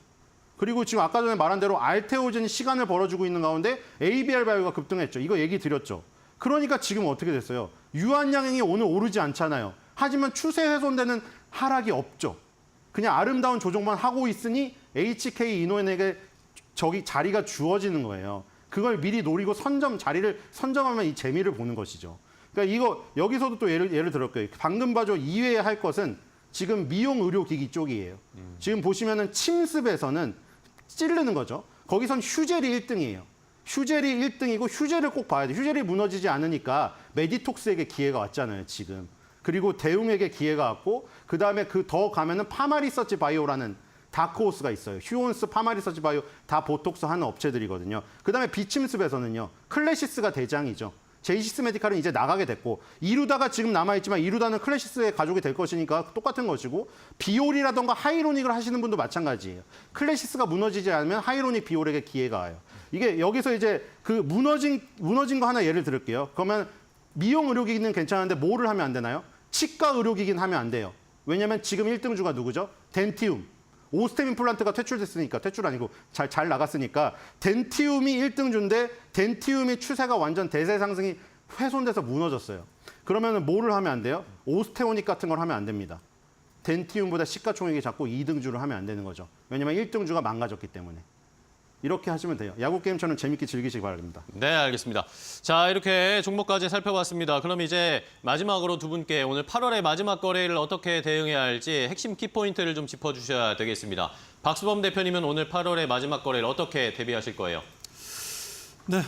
그리고 지금 아까 전에 말한 대로 알테오젠이 시간을 벌어주고 있는 가운데 ABR바이오가 급등했죠. 이거 얘기 드렸죠. 그러니까 지금 어떻게 됐어요? 유한양행이 오늘 오르지 않잖아요. 하지만 추세 훼손되는 하락이 없죠. 그냥 아름다운 조정만 하고 있으니 HK 이노엔에게 자리가 주어지는 거예요. 그걸 미리 노리고 자리를 선점하면 이 재미를 보는 것이죠. 그러니까 이거 여기서도 또 예를 들었고요. 방금 봐줘 이외에 할 것은 지금 미용 의료기기 쪽이에요. 지금 보시면은 침습에서는 찌르는 거죠. 거기선 휴젤이 1등이에요. 휴젤이 1등이고 휴젤을 꼭 봐야 돼요. 휴젤이 무너지지 않으니까 메디톡스에게 기회가 왔잖아요, 지금. 그리고 대웅에게 기회가 왔고 그다음에 그 더 가면은 파마리서치 바이오라는 다크호스가 있어요. 휴온스, 파마리서치 바이오 다 보톡스 하는 업체들이거든요. 그다음에 비침습에서는요. 클래시스가 대장이죠. 제이시스 메디칼은 이제 나가게 됐고 이루다가 지금 남아있지만 이루다는 클래시스의 가족이 될 것이니까 똑같은 것이고 비올이라던가 하이로닉을 하시는 분도 마찬가지예요. 클래시스가 무너지지 않으면 하이로닉 비올에게 기회가 와요. 이게 여기서 이제 그 무너진 거 하나 예를 들을게요. 그러면 미용 의료기기는 괜찮은데 뭐를 하면 안 되나요? 치과 의료기기는 하면 안 돼요. 왜냐하면 지금 1등주가 누구죠? 덴티움. 오스템 임플란트가 퇴출됐으니까, 퇴출 아니고 잘 나갔으니까 덴티움이 1등주인데 덴티움이 추세가 완전 대세 상승이 훼손돼서 무너졌어요. 그러면 뭐를 하면 안 돼요? 오스테오닉 같은 걸 하면 안 됩니다. 덴티움보다 시가총액이 작고 2등주를 하면 안 되는 거죠. 왜냐면 1등주가 망가졌기 때문에. 이렇게 하시면 돼요. 야구 게임처럼 재밌게 즐기시기 바랍니다. 네, 알겠습니다. 자, 이렇게 종목까지 살펴봤습니다. 그럼 이제 마지막으로 두 분께 오늘 8월의 마지막 거래일을 어떻게 대응해야 할지 핵심 키포인트를 좀 짚어주셔야 되겠습니다. 박수범 대표님은 오늘 8월의 마지막 거래일 어떻게 대비하실 거예요? 네,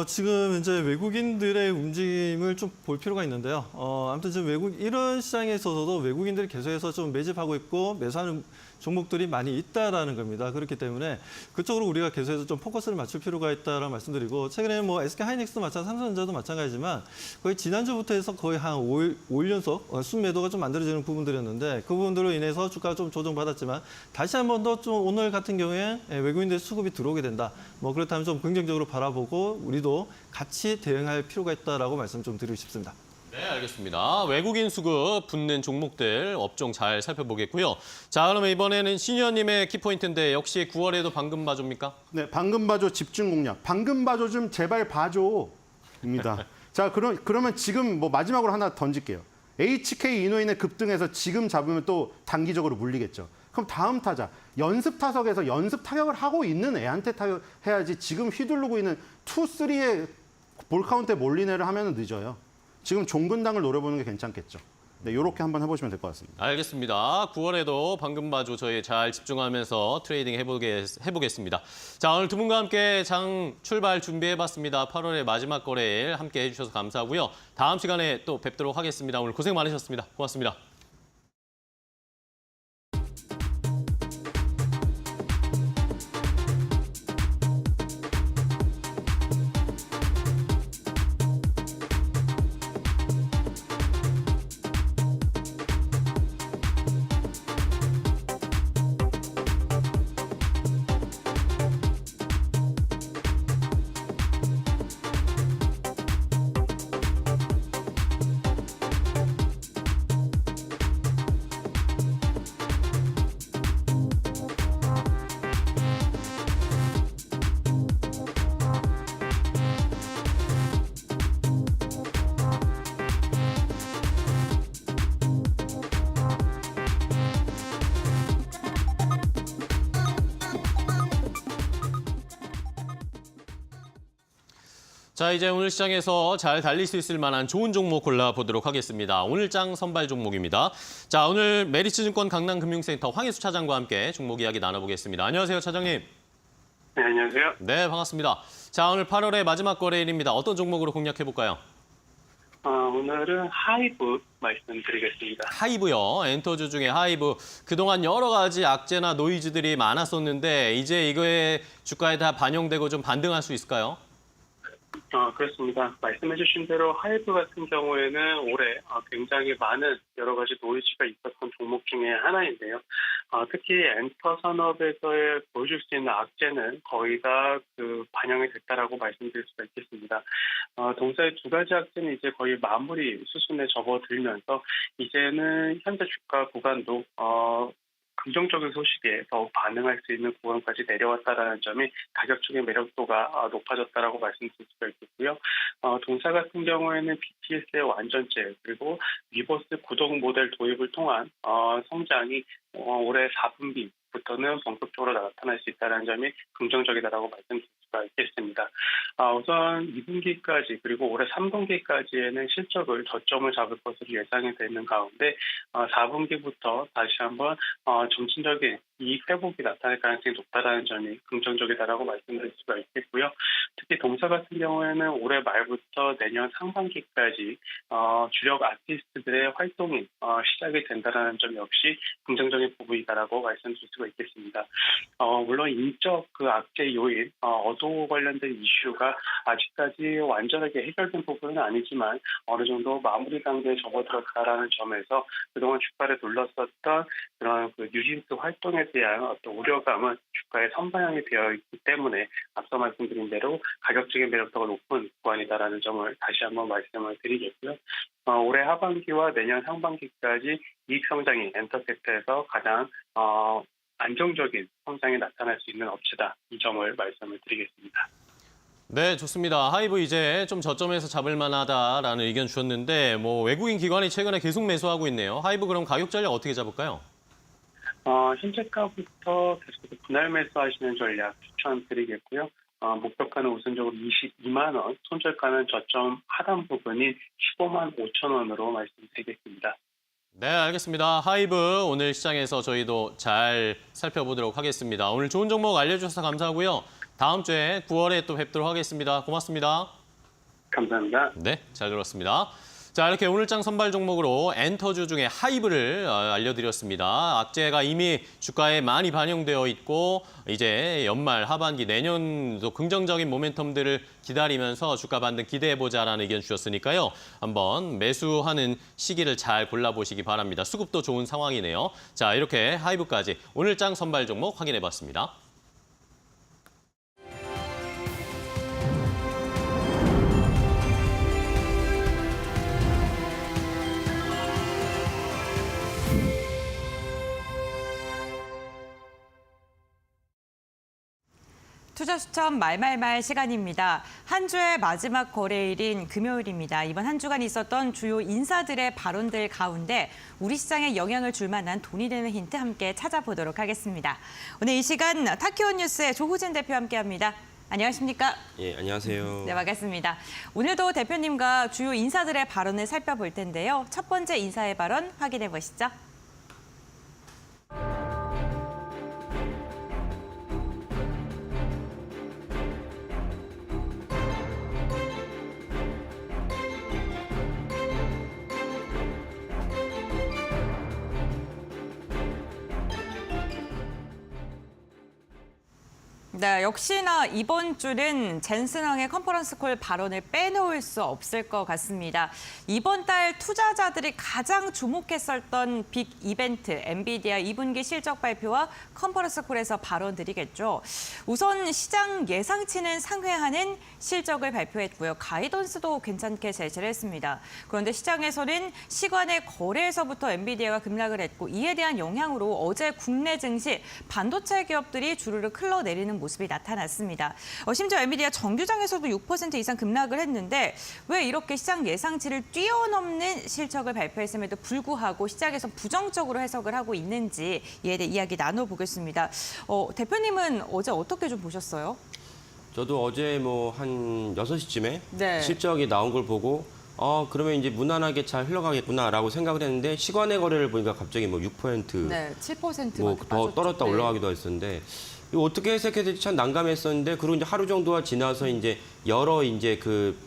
지금 이제 외국인들의 움직임을 좀 볼 필요가 있는데요. 아무튼 지금 이런 시장에 있어서도 외국인들이 계속해서 좀 매집하고 있고 매수하는 종목들이 많이 있다라는 겁니다. 그렇기 때문에 그쪽으로 우리가 계속해서 좀 포커스를 맞출 필요가 있다라는 말씀드리고 최근에 뭐 SK 하이닉스도 마찬가지, 삼성전자도 마찬가지지만 거의 지난주부터 해서 거의 한 5일 연속 순매도가 좀 만들어지는 부분들이었는데 그 부분들로 인해서 주가가 좀 조정받았지만 다시 한 번 더 좀 오늘 같은 경우에 외국인들 수급이 들어오게 된다. 뭐 그렇다면 좀 긍정적으로 바라보고 우리도 같이 대응할 필요가 있다라고 말씀 좀 드리고 싶습니다. 네, 알겠습니다. 외국인 수급 붙는 종목들 업종 잘 살펴보겠고요. 자, 그러면 이번에는 신의원님의 키포인트인데 역시 9월에도 방금 봐줍니까? 네, 방금 봐줘 집중 공략. 방금 봐줘 좀 제발 봐줘입니다. 자, 그러면 지금 뭐 마지막으로 하나 던질게요. HK 이노인의 급등에서 지금 잡으면 또 단기적으로 물리겠죠. 그럼 다음 타자 연습 타석에서 연습 타격을 하고 있는 애한테 타격해야지 지금 휘두르고 있는 2, 3의 볼 카운트에 몰린 애를 하면 늦어요. 지금 종근당을 노려보는 게 괜찮겠죠. 네, 이렇게 한번 해보시면 될 것 같습니다. 알겠습니다. 9월에도 방금 봐줘 저희 잘 집중하면서 트레이딩 해보겠습니다. 자, 오늘 두 분과 함께 장 출발 준비해봤습니다. 8월의 마지막 거래일 함께 해주셔서 감사하고요. 다음 시간에 또 뵙도록 하겠습니다. 오늘 고생 많으셨습니다. 고맙습니다. 자, 이제 오늘 시장에서 잘 달릴 수 있을 만한 좋은 종목 골라보도록 하겠습니다. 오늘 장 선발 종목입니다. 자, 오늘 메리츠증권 강남금융센터 황희수 차장과 함께 종목 이야기 나눠보겠습니다. 안녕하세요, 차장님. 네, 안녕하세요. 네, 반갑습니다. 자, 오늘 8월의 마지막 거래일입니다. 어떤 종목으로 공략해볼까요? 오늘은 하이브 말씀드리겠습니다. 하이브요. 엔터주 중에 하이브. 그동안 여러 가지 악재나 노이즈들이 많았었는데 이제 이거에 주가에 다 반영되고 좀 반등할 수 있을까요? 그렇습니다. 말씀해주신 대로 하이브 같은 경우에는 올해 굉장히 많은 여러 가지 노이즈가 있었던 종목 중에 하나인데요. 특히 엔터 산업에서의 보여줄 수 있는 악재는 거의 다 반영이 됐다라고 말씀드릴 수가 있겠습니다. 동사의 두 가지 악재는 이제 거의 마무리 수순에 접어들면서 이제는 현재 주가 구간도 긍정적인 소식에 더욱 반응할 수 있는 구간까지 내려왔다라는 점이 가격적인 매력도가 높아졌다라고 말씀드릴 수가 있겠고요. 동사 같은 경우에는 BTS의 완전체 그리고 위버스 구독 모델 도입을 통한 성장이 올해 4분기부터는 본격적으로 나타날 수 있다는 점이 긍정적이다라고 말씀드릴 수가 있겠습니다. 우선 2분기까지 그리고 올해 3분기까지에는 실적을 저점을 잡을 것으로 예상이 되는 가운데 4분기부터 다시 한번 점진적인 이익 회복이 나타날 가능성이 높다라는 점이 긍정적이다라고 말씀드릴 수가 있겠고요. 특히 동사 같은 경우에는 올해 말부터 내년 상반기까지 주력 아티스트들의 활동이 시작이 된다라는 점 역시 긍정적인 부분이다라고 말씀드릴 수가 있겠습니다. 물론 인적 악재 요인, 어도 관련된 이슈가 아직까지 완전하게 해결된 부분은 아니지만 어느 정도 마무리 단계에 접어들었다라는 점에서 그동안 주가를 둘러쌌던 그런 뉴진스 활동에 대한 어떤 우려감은 주가의 선반영이 되어 있기 때문에 앞서 말씀드린 대로 가격적인 매력도가 높은 구간이다라는 점을 다시 한번 말씀을 드리겠고요. 올해 하반기와 내년 상반기까지 이익 성장이 엔터섹터에서 가장 안정적인 성장이 나타날 수 있는 업체다. 이 점을 말씀을 드리겠습니다. 네, 좋습니다. 하이브 이제 좀 저점에서 잡을 만하다라는 의견 주셨는데 외국인 기관이 최근에 계속 매수하고 있네요. 하이브 그럼 가격 전략 어떻게 잡을까요? 현재가부터 계속해서 분할 매수하시는 전략 추천드리겠고요. 목표가는 우선적으로 22만 원, 손절가는 저점 하단 부분인 15만 5천 원으로 말씀드리겠습니다. 네, 알겠습니다. 하이브 오늘 시장에서 저희도 잘 살펴보도록 하겠습니다. 오늘 좋은 종목 알려주셔서 감사하고요. 다음 주에 9월에 또 뵙도록 하겠습니다. 고맙습니다. 감사합니다. 네, 잘 들었습니다. 자, 이렇게 오늘장 선발 종목으로 엔터주 중에 하이브를 알려드렸습니다. 악재가 이미 주가에 많이 반영되어 있고 이제 연말, 하반기, 내년도 긍정적인 모멘텀들을 기다리면서 주가 반등 기대해보자라는 의견 주셨으니까요. 한번 매수하는 시기를 잘 골라보시기 바랍니다. 수급도 좋은 상황이네요. 자, 이렇게 하이브까지 오늘장 선발 종목 확인해봤습니다. 투자 추천 말말말 시간입니다. 한 주의 마지막 거래일인 금요일입니다. 이번 한 주간 있었던 주요 인사들의 발언들 가운데 우리 시장에 영향을 줄 만한 돈이 되는 힌트 함께 찾아보도록 하겠습니다. 오늘 이 시간 타키온 뉴스의 조호진 대표 함께합니다. 안녕하십니까? 예, 안녕하세요. 네, 반갑습니다. 오늘도 대표님과 주요 인사들의 발언을 살펴볼 텐데요. 첫 번째 인사의 발언 확인해 보시죠. 네, 역시나 이번 주는 젠슨왕의 컨퍼런스 콜 발언을 빼놓을 수 없을 것 같습니다. 이번 달 투자자들이 가장 주목했었던 빅 이벤트, 엔비디아 2분기 실적 발표와 컨퍼런스 콜에서 발언드리겠죠. 우선 시장 예상치는 상회하는 실적을 발표했고요. 가이던스도 괜찮게 제시를 했습니다. 그런데 시장에서는 시간의 거래에서부터 엔비디아가 급락을 했고 이에 대한 영향으로 어제 국내 증시 반도체 기업들이 주르륵 흘러내리는 모습이 나타났습니다. 심지어 엔비디아 정규장에서도 6% 이상 급락을 했는데 왜 이렇게 시장 예상치를 뛰어넘는 실적을 발표했음에도 불구하고 시장에서 부정적으로 해석을 하고 있는지 이에 대해 이야기 나눠보겠습니다. 대표님은 어제 어떻게 좀 보셨어요? 저도 어제 한 6시쯤에 네. 실적이 나온 걸 보고 그러면 이제 무난하게 잘 흘러가겠구나라고 생각을 했는데 시간의 거래를 보니까 갑자기 6%, 네, 7%가 더 떨었다 네. 올라가기도 했었는데 이거 어떻게 해석해야 될지 참 난감했었는데 그리고 이제 하루 정도가 지나서 이제 여러 이제 그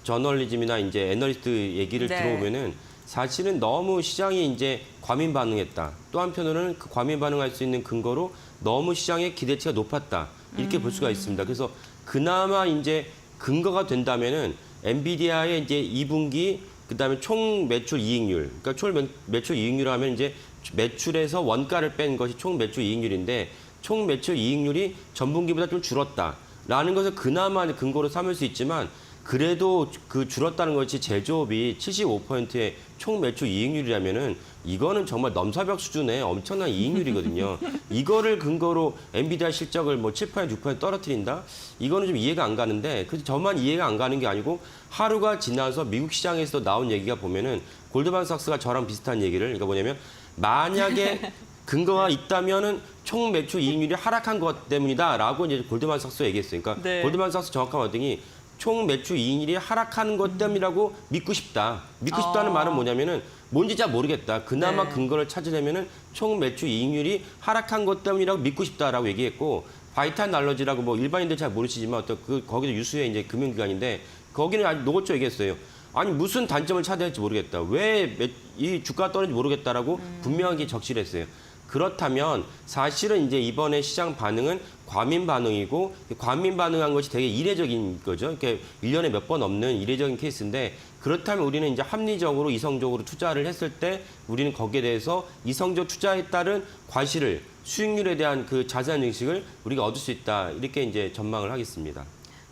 저널리즘이나 이제 애널리스트 얘기를 네. 들어보면은 사실은 너무 시장이 이제 과민 반응했다. 또 한편으로는 그 과민 반응할 수 있는 근거로 너무 시장의 기대치가 높았다. 이렇게 볼 수가 있습니다. 그래서 그나마 이제 근거가 된다면은 엔비디아의 이제 2분기 그다음에 총 매출 이익률. 그러니까 총 매출 이익률 하면 이제 매출에서 원가를 뺀 것이 총 매출 이익률인데 총 매출 이익률이 전분기보다 좀 줄었다라는 것을 그나마 근거로 삼을 수 있지만 그래도 그 줄었다는 것이 제조업이 75%의 총 매출 이익률이라면은 이거는 정말 넘사벽 수준의 엄청난 이익률이거든요. 이거를 근거로 엔비디아 실적을 7%, 6% 떨어뜨린다? 이거는 좀 이해가 안 가는데 그 저만 이해가 안 가는 게 아니고 하루가 지나서 미국 시장에서 나온 얘기가 보면은 골드만삭스가 저랑 비슷한 얘기를 그러니까 뭐냐면 만약에 근거가 있다면은 총 매출 이익률이 하락한 것 때문이다라고 이제 골드만삭스 얘기했어요. 그러니까 네. 골드만삭스 정확한 워딩이 총 매출 이익률이 하락하는 것 때문이라고 믿고 싶다. 믿고 싶다는 말은 뭐냐면은 뭔지 잘 모르겠다. 그나마 네. 근거를 찾으려면은 총 매출 이익률이 하락한 것 때문이라고 믿고 싶다라고 얘기했고, 바이탄 날러지라고 뭐 일반인들 잘 모르시지만 어떤 거기도 유수의 이제 금융기관인데 거기는 아주 노골적으로 얘기했어요. 아니 무슨 단점을 찾아야 할지 모르겠다. 왜 이 주가가 떨어지는지 모르겠다라고 분명하게 적시를 했어요. 그렇다면 사실은 이제 이번에 시장 반응은 과민 반응이고, 과민 반응한 것이 되게 이례적인 거죠. 이렇게 1년에 몇 번 없는 이례적인 케이스인데, 그렇다면 우리는 이제 합리적으로 이성적으로 투자를 했을 때 우리는 거기에 대해서 이성적 투자에 따른 과실을, 수익률에 대한 그 자세한 인식을 우리가 얻을 수 있다. 이렇게 이제 전망을 하겠습니다.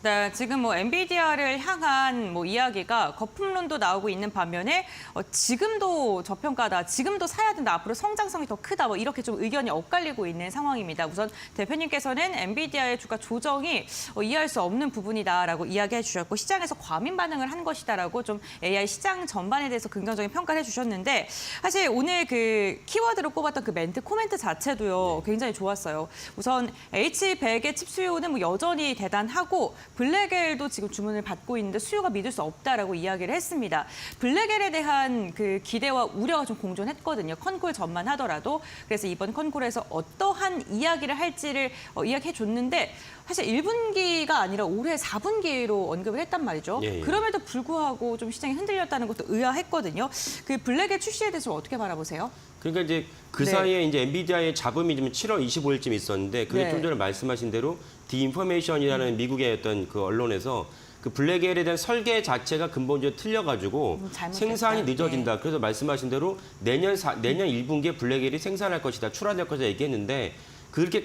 네, 지금 뭐 엔비디아를 향한 뭐 이야기가 거품론도 나오고 있는 반면에 지금도 저평가다, 지금도 사야 된다, 앞으로 성장성이 더 크다, 뭐 이렇게 좀 의견이 엇갈리고 있는 상황입니다. 우선 대표님께서는 엔비디아의 주가 조정이 이해할 수 없는 부분이다라고 이야기해 주셨고, 시장에서 과민 반응을 한 것이다라고 좀 AI 시장 전반에 대해서 긍정적인 평가를 해주셨는데, 사실 오늘 그 키워드로 꼽았던 그 멘트 코멘트 자체도요 굉장히 좋았어요. 우선 H100의 칩 수요는 뭐 여전히 대단하고 블랙엘도 지금 주문을 받고 있는데 수요가 믿을 수 없다라고 이야기를 했습니다. 블랙엘에 대한 그 기대와 우려가 좀 공존했거든요. 컨콜 전만 하더라도. 그래서 이번 컨콜에서 어떠한 이야기를 할지를 이야기해 줬는데, 사실 1분기가 아니라 올해 4분기로 언급을 했단 말이죠. 예. 그럼에도 불구하고 좀 시장이 흔들렸다는 것도 의아했거든요. 그 블랙엘 출시에 대해서 어떻게 바라보세요? 그러니까 이제 그 네. 사이에 이제 엔비디아의 잡음이 좀 7월 25일쯤 있었는데, 그게 네. 좀 전에 말씀하신 대로 디인포메이션이라는 미국의 어떤 그 언론에서 그 블랙엘에 대한 설계 자체가 근본적으로 틀려가지고 잘못됐다. 생산이 늦어진다. 그래서 말씀하신 대로 내년 1분기에 블랙엘이 생산할 것이다, 출하될 것이다 얘기했는데, 그렇게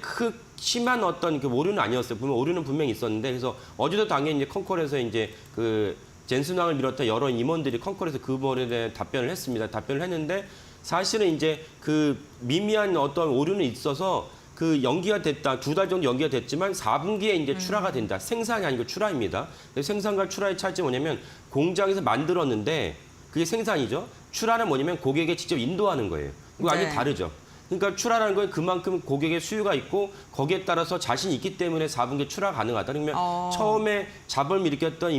심한 어떤 그 오류는 아니었어요. 보면 오류는 분명히 있었는데, 그래서 어제도 당연히 이제 컨콜에서 이제 그 젠슨왕을 비롯한 여러 임원들이 컨콜에서 그 부분에 대한 답변을 했습니다. 답변을 했는데, 사실은 이제 그 미미한 어떤 오류는 있어서 그 연기가 됐다. 2달 정도 연기가 됐지만 4분기에 이제 출하가 된다. 생산이 아니고 출하입니다. 생산과 출하의 차이점이 뭐냐면, 공장에서 만들었는데 그게 생산이죠. 출하는 뭐냐면 고객에 직접 인도하는 거예요. 이거 완전히 네. 다르죠. 그러니까 출하라는 건 그만큼 고객의 수요가 있고 거기에 따라서 자신이 있기 때문에 4분기에 출하가 가능하다. 그러면 처음에 잡음을 일으켰던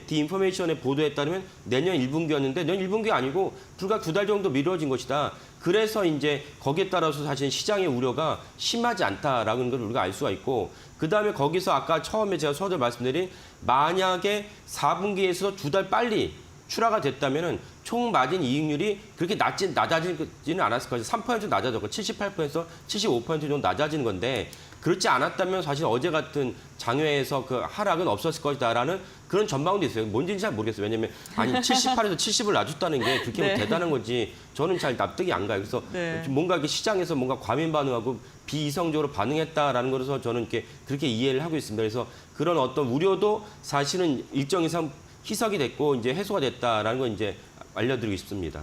디인포메이션의 보도에 따르면 내년 1분기였는데 내년 1분기가 아니고 불과 2달 정도 미뤄진 것이다. 그래서 이제 거기에 따라서 사실 시장의 우려가 심하지 않다라는 걸 우리가 알 수가 있고, 그다음에 거기서 아까 처음에 제가 서두에 말씀드린, 만약에 4분기에서 2달 빨리 출하가 됐다면은 총 마진 이익률이 그렇게 낮아지지는 않았을 거예요. 3% 낮아졌고 78%에서 75% 정도 낮아지는 건데, 그렇지 않았다면 사실 어제 같은 장외에서 그 하락은 없었을 것이다라는 그런 전망도 있어요. 뭔지는 잘 모르겠어요. 왜냐하면 아니 78에서 70을 낮췄다는 게 그렇게 네. 대단한 건지 저는 잘 납득이 안 가요. 그래서 네. 뭔가 이렇게 시장에서 뭔가 과민 반응하고 비이성적으로 반응했다라는 것에서 저는 그렇게 이해를 하고 있습니다. 그래서 그런 어떤 우려도 사실은 일정 이상 희석이 됐고 이제 해소가 됐다라는 건 이제 알려드리고 싶습니다.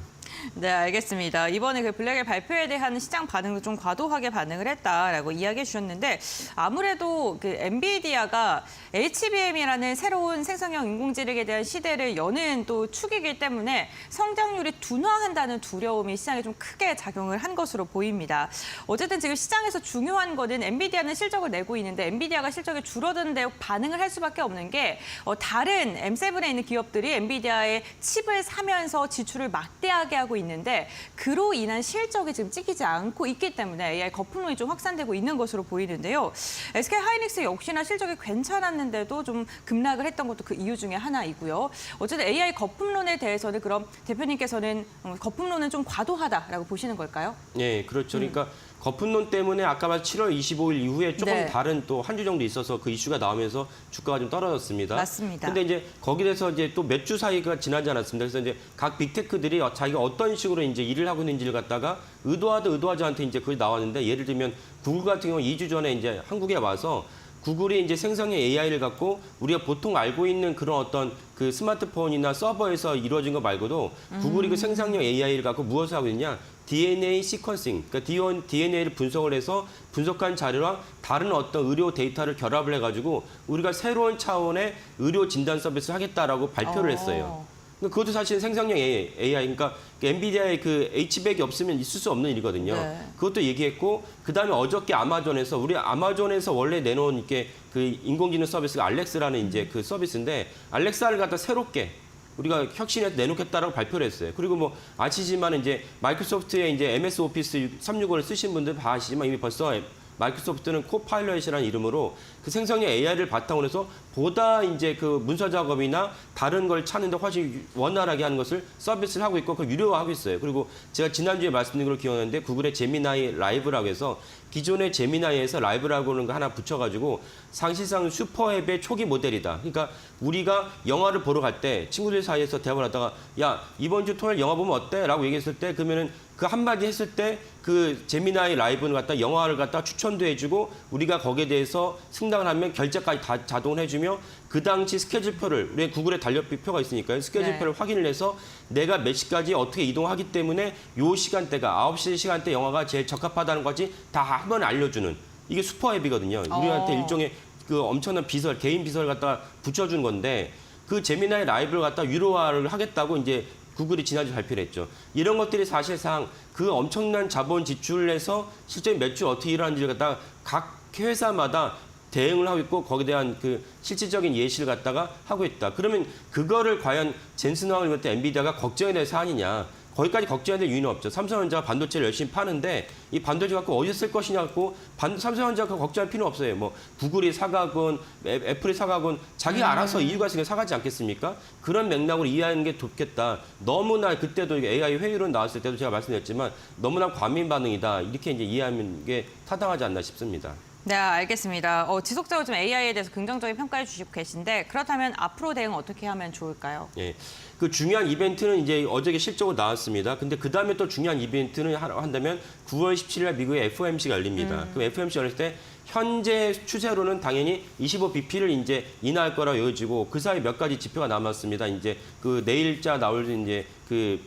네, 알겠습니다. 이번에 그 블랙엘 발표에 대한 시장 반응도 좀 과도하게 반응을 했다라고 이야기해 주셨는데, 아무래도 그 엔비디아가 HBM이라는 새로운 생성형 인공지능에 대한 시대를 여는 또 축이기 때문에 성장률이 둔화한다는 두려움이 시장에 좀 크게 작용을 한 것으로 보입니다. 어쨌든 지금 시장에서 중요한 거는 엔비디아는 실적을 내고 있는데 엔비디아가 실적이 줄어드는 데 반응을 할 수밖에 없는 게, 다른 M7에 있는 기업들이 엔비디아의 칩을 사면서 지출을 막대하게 하고 있는데, 그로 인한 실적이 지금 찍히지 않고 있기 때문에 AI 거품론이 좀 확산되고 있는 것으로 보이는데요. SK하이닉스 역시나 실적이 괜찮았는데도 좀 급락을 했던 것도 그 이유 중에 하나이고요. 어쨌든 AI 거품론에 대해서는 그럼 대표님께서는 거품론은 좀 과도하다라고 보시는 걸까요? 네, 그렇죠. 그러니까 거품론 때문에 아까 말한 7월 25일 이후에 조금 네. 다른 또 한 주 정도 있어서 그 이슈가 나오면서 주가가 좀 떨어졌습니다. 맞습니다. 근데 이제 거기에 대해서 이제 또 몇 주 사이가 지나지 않았습니다. 그래서 이제 각 빅테크들이 자기가 어떤 식으로 이제 일을 하고 있는지를 갖다가 의도하든 의도하지 않든 이제 그게 나왔는데, 예를 들면 구글 같은 경우 2주 전에 이제 한국에 와서 구글이 이제 생성형 AI를 갖고 우리가 보통 알고 있는 그런 어떤 그 스마트폰이나 서버에서 이루어진 거 말고도 구글이 그 생성형 AI를 갖고 무엇을 하고 있냐? DNA 시퀀싱, 그러니까 DNA를 분석을 해서 분석한 자료랑 다른 어떤 의료 데이터를 결합을 해가지고 우리가 새로운 차원의 의료 진단 서비스를 하겠다라고 발표를 했어요. 그것도 사실 생성형 AI, 그러니까 엔비디아의 그 H백이 없으면 있을 수 없는 일이거든요. 네. 그것도 얘기했고, 그다음에 어저께 아마존에서 우리 아마존에서 원래 내놓은 이렇게 그 인공지능 서비스가 알렉스라는 이제 그 서비스인데 알렉사를 갖다 새롭게 우리가 혁신해서 내놓겠다라고 발표를 했어요. 그리고 뭐 아시지만 이제 마이크로소프트의 이제 MS 오피스 365를 쓰신 분들 다 아시지만 이미 벌써 마이크로소프트는 코파일럿이라는 이름으로 그 생성형 AI를 바탕으로 해서 보다 이제 그 문서 작업이나 다른 걸 찾는데 훨씬 원활하게 하는 것을 서비스를 하고 있고 그걸 유료화하고 있어요. 그리고 제가 지난주에 말씀드린 걸 기억하는데 구글의 제미나이 라이브라고 해서 기존의 제미나이에서 라이브라고 하는 거 하나 붙여가지고 사실상 슈퍼앱의 초기 모델이다. 그러니까 우리가 영화를 보러 갈 때 친구들 사이에서 대화를 하다가 야 이번 주 토요일 영화 보면 어때? 라고 얘기했을 때 그러면은 그 한마디 했을 때 그 제미나이 라이브는 갖다 영화를 갖다 추천도 해주고 우리가 거기에 대해서 승낙을 하면 결제까지 다 자동을 해주며 그 당시 스케줄표를 우리 구글의 달력표가 있으니까요. 스케줄표를 네. 확인을 해서 내가 몇 시까지 어떻게 이동하기 때문에 요 시간대가 9시 시간대 영화가 제일 적합하다는 것이 다 한 번에 알려주는 이게 슈퍼앱이거든요. 우리한테 일종의 그 엄청난 비설, 개인 비설을 갖다가 붙여준 건데 그 제미나이 라이브를 갖다 유료화를 하겠다고 이제 구글이 지난주 발표를 했죠. 이런 것들이 사실상 그 엄청난 자본 지출에서 실제 매출 어떻게 일어나는지를 갖다가 각 회사마다 대응을 하고 있고 거기에 대한 그 실질적인 예시를 갖다가 하고 있다. 그러면 그거를 과연 젠슨하고 이것도 엔비디아가 걱정해야 될 사안이냐. 거기까지 걱정해야 될 이유는 없죠. 삼성전자가 반도체를 열심히 파는데 이 반도체 갖고 어디서 쓸 것이냐 갖고 삼성전자가 걱정할 필요는 없어요. 뭐 구글이 사가건 애플이 사가건 자기가 알아서 이유가 있으니까 사가지 않겠습니까? 그런 맥락으로 이해하는 게 좋겠다. 너무나 그때도 AI 회의론 나왔을 때도 제가 말씀드렸지만 너무나 과민 반응이다. 이렇게 이제 이해하는 게 타당하지 않나 싶습니다. 네, 알겠습니다. 지속적으로 좀 AI에 대해서 긍정적인 평가해 주시고 계신데 그렇다면 앞으로 대응 어떻게 하면 좋을까요? 예. 그 중요한 이벤트는 이제 어저께 실적으로 나왔습니다. 근데 그 다음에 또 중요한 이벤트는 한다면 9월 17일 날 미국의 FOMC가 열립니다. 그럼 FOMC 열릴 때 현재 추세로는 당연히 25bp를 이제 인하할 거라 여겨지고 그 사이 몇 가지 지표가 남았습니다. 이제 그 내일자 나올 이제 그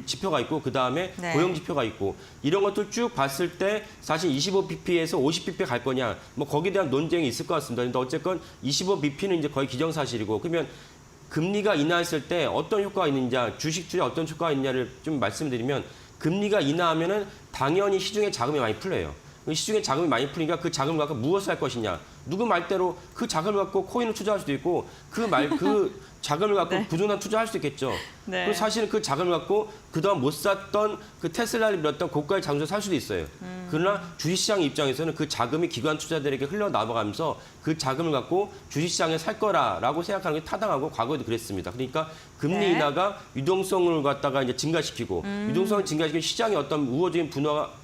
지표가 있고 그 다음에 네. 고용 지표가 있고 이런 것들 쭉 봤을 때 사실 25bp에서 50bp 갈 거냐 뭐 거기에 대한 논쟁이 있을 것 같습니다. 근데 어쨌건 25bp는 이제 거의 기정사실이고 그러면 금리가 인하했을 때 어떤 효과가 있느냐 주식 투자에 어떤 효과가 있느냐를 좀 말씀드리면 금리가 인하하면은 당연히 시중에 자금이 많이 풀려요. 시중에 자금이 많이 풀리니까 그 자금을 갖고 무엇을 할 것이냐. 누구 말대로 그 자금을 갖고 코인을 투자할 수도 있고 그 자금을 갖고 네. 부동산 투자할 수도 있겠죠. 네. 그리고 사실은 그 자금을 갖고 그동안 못 샀던 그 테슬라를 빌었던 고가의 장소를 살 수도 있어요. 그러나 주식시장 입장에서는 그 자금이 기관 투자들에게 흘러나가면서 그 자금을 갖고 주식시장에 살 거라라고 생각하는 게 타당하고 과거에도 그랬습니다. 그러니까 금리 네. 인하가 유동성을 갖다가 이제 증가시키고 유동성을 증가시키면 시장에 어떤 우호적인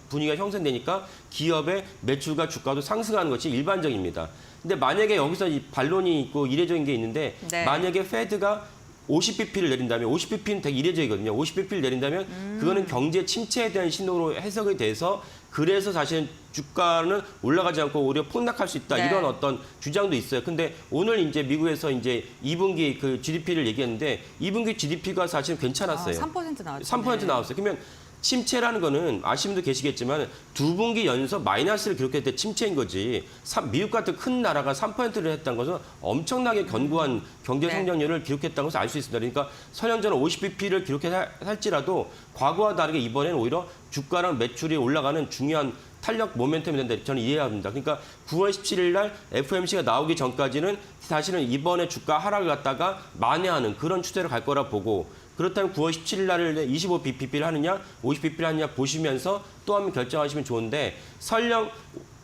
분위기가 형성되니까 기업의 매출과 주가도 상승하는 것이 일반적입니다. 근데 만약에 여기서 이 반론이 있고 이례적인 게 있는데 네. 만약에 페드가 50bp를 내린다면 50bp는 되게 이례적이거든요. 50bp를 내린다면 그거는 경제 침체에 대한 신호로 해석이 돼서 그래서 사실은 주가는 올라가지 않고 오히려 폭락할 수 있다. 네. 이런 어떤 주장도 있어요. 근데 오늘 이제 미국에서 이제 2분기 그 GDP를 얘기했는데 2분기 GDP가 사실 괜찮았어요. 3% 나왔죠. 3% 나왔어요. 그러면 침체라는 거는 아시는 분도 계시겠지만 두 분기 연속 마이너스를 기록했을 때 침체인 거지. 미국 같은 큰 나라가 3%를 했다는 것은 엄청나게 견고한 경제 성장률을 기록했다는 것을 알 수 있습니다. 그러니까 설령저는 50bp를 기록할지라도 과거와 다르게 이번에는 오히려 주가랑 매출이 올라가는 중요한 탄력 모멘텀이 된다. 저는 이해합니다. 그러니까 9월 17일 날 FOMC가 나오기 전까지는 사실은 이번에 주가 하락을 갖다가 만회하는 그런 추세로 갈 거라 보고 그렇다면 9월 17일 날을 25bp를 하느냐 50bp를 하느냐 보시면서 또 한 번 결정하시면 좋은데 설령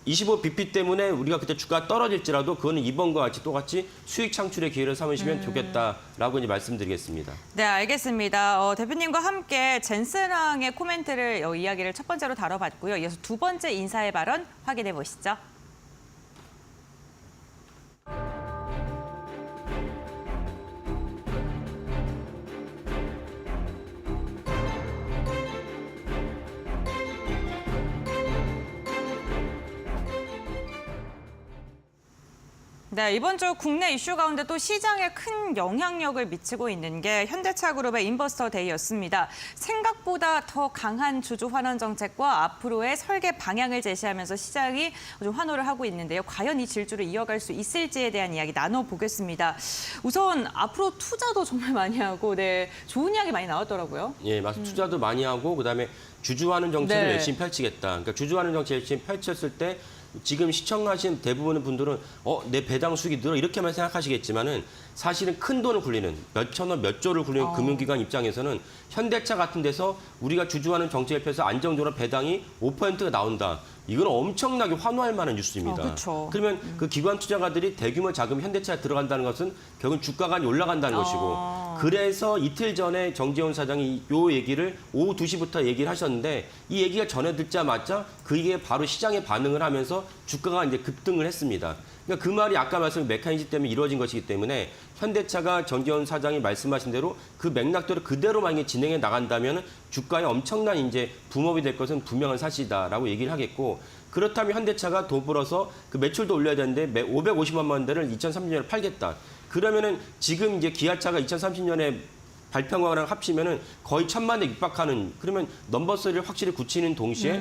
25bp 때문에 우리가 그때 주가가 떨어질지라도 그거는 이번과 같이 똑같이 수익 창출의 기회를 삼으시면 좋겠다라고 이제 말씀드리겠습니다. 네, 알겠습니다. 대표님과 함께 젠슨항의 코멘트를 이야기를 첫 번째로 다뤄봤고요. 이어서 두 번째 인사의 발언 확인해 보시죠. 네, 이번 주 국내 이슈 가운데 또 시장에 큰 영향력을 미치고 있는 게 현대차 그룹의 인버스터 데이였습니다. 생각보다 더 강한 주주 환원 정책과 앞으로의 설계 방향을 제시하면서 시장이 좀 환호를 하고 있는데요. 과연 이 질주를 이어갈 수 있을지에 대한 이야기 나눠보겠습니다. 우선 앞으로 투자도 정말 많이 하고 좋은 이야기 많이 나왔더라고요. 예, 맞습니다. 투자도 많이 하고 그다음에 주주 환원 정책을 네. 열심히 펼치겠다. 그러니까 주주 환원 정책 열심히 펼쳤을 때 지금 시청하신 대부분의 분들은 내 배당 수익이 늘어 이렇게만 생각하시겠지만은 사실은 큰 돈을 굴리는 몇 천억, 몇 조를 굴리는 금융기관 입장에서는 현대차 같은 데서 우리가 주주하는 정책을 펴서 안정적으로 배당이 5%가 나온다. 이건 엄청나게 환호할 만한 뉴스입니다. 그렇죠. 그러면 그 기관 투자가들이 대규모 자금 현대차에 들어간다는 것은 결국은 주가가 올라간다는 것이고 그래서 이틀 전에 정재훈 사장이 이 얘기를 오후 2시부터 얘기를 하셨는데 이 얘기가 전해 듣자마자 그게 바로 시장에 반응을 하면서 주가가 이제 급등을 했습니다. 그러니까 그 말이 아까 말씀드린 메커니즘 때문에 이루어진 것이기 때문에 현대차가 정재훈 사장이 말씀하신 대로 그 맥락대로 그대로 만약에 진행해 나간다면 주가에 엄청난 이제 붐업이 될 것은 분명한 사실이다라고 얘기를 하겠고 그렇다면 현대차가 돈 벌어서 그 매출도 올려야 되는데 550만 대를 2030년에 팔겠다. 그러면은 지금 이제 기아차가 2030년에 발표한 거랑 합치면은 거의 1000만 대 육박하는 그러면 넘버 3를 확실히 굳히는 동시에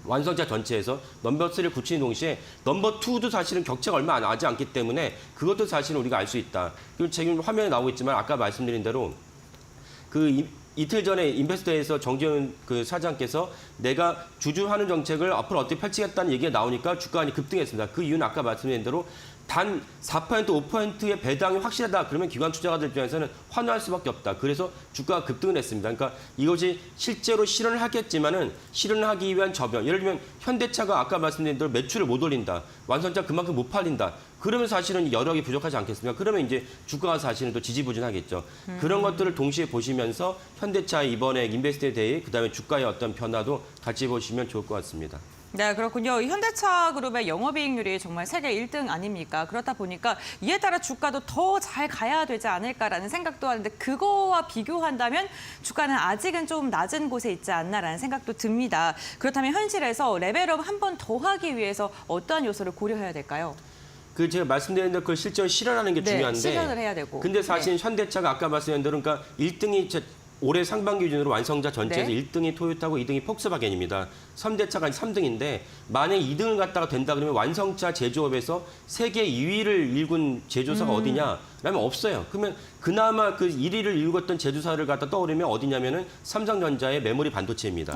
완성차 전체에서 넘버 3를 굳히는 동시에 넘버 2도 사실은 격차가 얼마 안 나지 않기 때문에 그것도 사실은 우리가 알 수 있다. 그리고 지금 화면에 나오고 있지만 아까 말씀드린 대로 이틀 전에 인베스터에서 정재훈 그 사장께서 내가 주주하는 정책을 앞으로 어떻게 펼치겠다는 얘기가 나오니까 주가가 급등했습니다. 그 이유는 아까 말씀드린 대로 단 4%, 5%의 배당이 확실하다. 그러면 기관 투자가들 입장에서는 환호할 수밖에 없다. 그래서 주가가 급등을 했습니다. 그러니까 이것이 실제로 실현을 하겠지만은 실현을 하기 위한 저변. 예를 들면 현대차가 아까 말씀드린 대로 매출을 못 올린다. 완성차 그만큼 못 팔린다. 그러면 사실은 여력이 부족하지 않겠습니까? 그러면 이제 주가가 사실은 또 지지부진하겠죠. 그런 것들을 동시에 보시면서 현대차의 이번에 인베스트 데이, 그다음에 주가의 어떤 변화도 같이 보시면 좋을 것 같습니다. 네, 그렇군요. 현대차 그룹의 영업이익률이 정말 세계 1등 아닙니까? 그렇다 보니까 이에 따라 주가도 더 잘 가야 되지 않을까라는 생각도 하는데 그거와 비교한다면 주가는 아직은 좀 낮은 곳에 있지 않나라는 생각도 듭니다. 그렇다면 현실에서 레벨업 한 번 더 하기 위해서 어떠한 요소를 고려해야 될까요? 제가 말씀드린 대로 그걸 실제로 실현하는 게 중요한데. 실현을 해야 되고. 근데 사실 현대차가 아까 말씀드린 대로 그러니까 1등이 올해 상반기 기준으로 완성자 전체에서 1등이 토요타고 2등이 폭스바겐입니다. 3대차가 3등인데 만약에 2등을 갖다가 된다 그러면 완성차 제조업에서 세계 2위를 일군 제조사가 어디냐? 라면 없어요. 그러면 그나마 그 1위를 일궜던 제조사를 갖다 떠오르면 어디냐면은 삼성전자의 메모리 반도체입니다.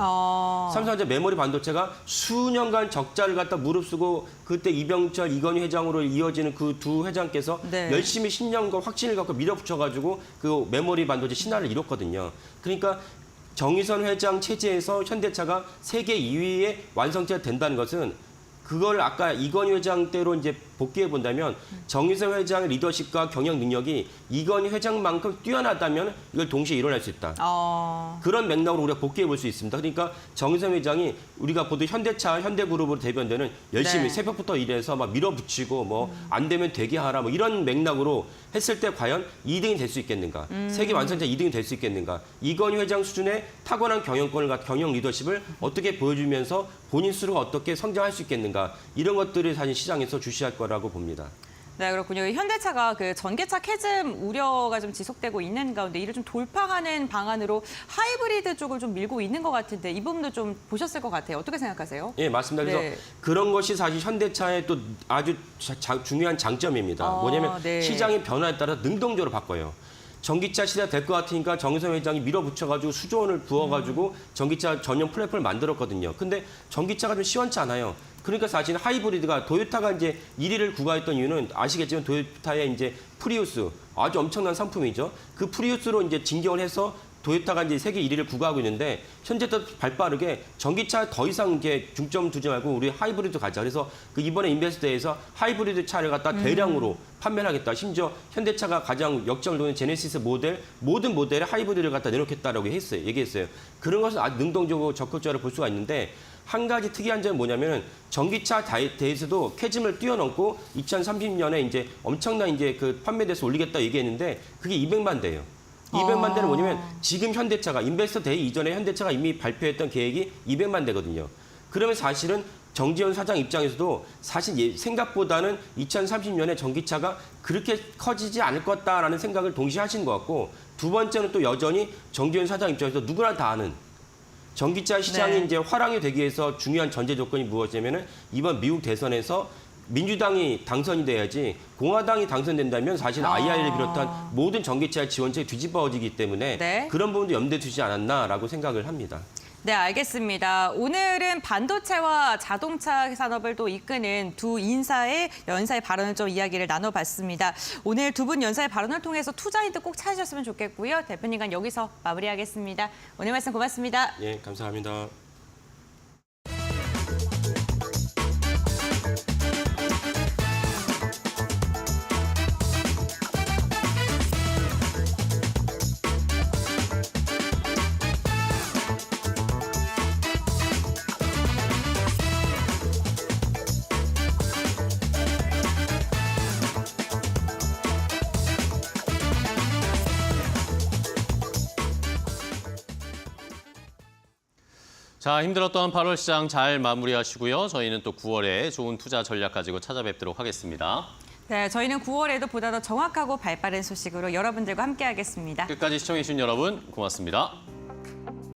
삼성전자 메모리 반도체가 수년간 적자를 갖다 무릅쓰고 그때 이병철, 이건희 회장으로 이어지는 그 두 회장께서 열심히 10년간 확신을 갖고 밀어붙여가지고 그 메모리 반도체 신화를 이뤘거든요. 그러니까 정의선 회장 체제에서 현대차가 세계 2위의 완성체가 된다는 것은 그걸 아까 이건희 회장 때로 이제 복귀해 본다면 정의선 회장의 리더십과 경영 능력이 이건희 회장만큼 뛰어나다면 이걸 동시에 일어날 수 있다. 그런 맥락으로 우리가 복귀해 볼 수 있습니다. 그러니까 정의선 회장이 우리가 보통 현대차, 현대그룹으로 대변되는 열심히 새벽부터 일해서 막 밀어붙이고 뭐 안 되면 되게 하라 뭐 이런 맥락으로 했을 때 과연 2등이 될 수 있겠는가? 세계 완성차 2등이 될 수 있겠는가? 이건희 회장 수준의 타고난 경영권을 경영 리더십을 어떻게 보여주면서 본인 스스로가 어떻게 성장할 수 있겠는가? 이런 것들을 사실 시장에서 주시할 거라고 봅니다. 네, 그렇군요. 현대차가 그 전기차 캐즘 우려가 좀 지속되고 있는 가운데 이를 좀 돌파하는 방안으로 하이브리드 쪽을 좀 밀고 있는 것 같은데 이 부분도 좀 보셨을 것 같아요. 어떻게 생각하세요? 예, 맞습니다. 그래서 그런 것이 사실 현대차의 또 아주 중요한 장점입니다. 뭐냐면 시장의 변화에 따라 능동적으로 바꿔요. 전기차 시대가 될 것 같으니까 정의선 회장이 밀어붙여가지고 수조원을 부어가지고 전기차 전용 플랫폼을 만들었거든요. 근데 전기차가 좀 시원치 않아요. 그러니까 사실 하이브리드가 도요타가 이제 1위를 구가했던 이유는 아시겠지만 도요타의 이제 프리우스 아주 엄청난 상품이죠. 그 프리우스로 이제 진경을 해서 도요타가 이제 세계 1위를 구가하고 있는데 현재도 발빠르게 전기차 더 이상 이게 중점 두지 말고 우리 하이브리드 가자. 그래서 그 이번에 인베스트에서 하이브리드 차를 갖다 대량으로 판매를 하겠다. 심지어 현대차가 가장 역정을 두는 제네시스 모델 모든 모델에 하이브리드를 갖다 내놓겠다라고 얘기했어요. 그런 것을 아주 능동적으로 적극적으로 볼 수가 있는데 한 가지 특이한 점은 뭐냐면은 전기차 대에서도 캐즘을 뛰어넘고 2030년에 이제 엄청난 이제 그 판매 대수 올리겠다 얘기했는데 그게 200만 대예요. 200만 대는 뭐냐면 지금 현대차가 인베스터 데이 이전에 현대차가 이미 발표했던 계획이 200만 대거든요. 그러면 사실은 정지현 사장 입장에서도 사실 생각보다는 2030년에 전기차가 그렇게 커지지 않을 것 같다라는 생각을 동시에 하신 것 같고, 두 번째는 또 여전히 정지현 사장 입장에서 누구나 다 아는 전기차 시장이 네. 이제 화랑이 되기 위해서 중요한 전제 조건이 무엇이냐면은 이번 미국 대선에서 민주당이 당선이 돼야지, 공화당이 당선된다면 사실 IRA를 비롯한 모든 전기차 지원책이 뒤집어지기 때문에 네. 그런 부분도 염두에 두지 않았나라고 생각을 합니다. 네, 알겠습니다. 오늘은 반도체와 자동차 산업을 또 이끄는 두 인사의 연사의 발언을 좀 이야기를 나눠봤습니다. 오늘 두 분 연사의 발언을 통해서 투자인들 꼭 찾으셨으면 좋겠고요. 대표님과 여기서 마무리하겠습니다. 오늘 말씀 고맙습니다. 예, 감사합니다. 자, 힘들었던 8월 시장 잘 마무리하시고요. 저희는 또 9월에 좋은 투자 전략 가지고 찾아뵙도록 하겠습니다. 네, 저희는 9월에도 보다 더 정확하고 발빠른 소식으로 여러분들과 함께하겠습니다. 끝까지 시청해주신 여러분 고맙습니다.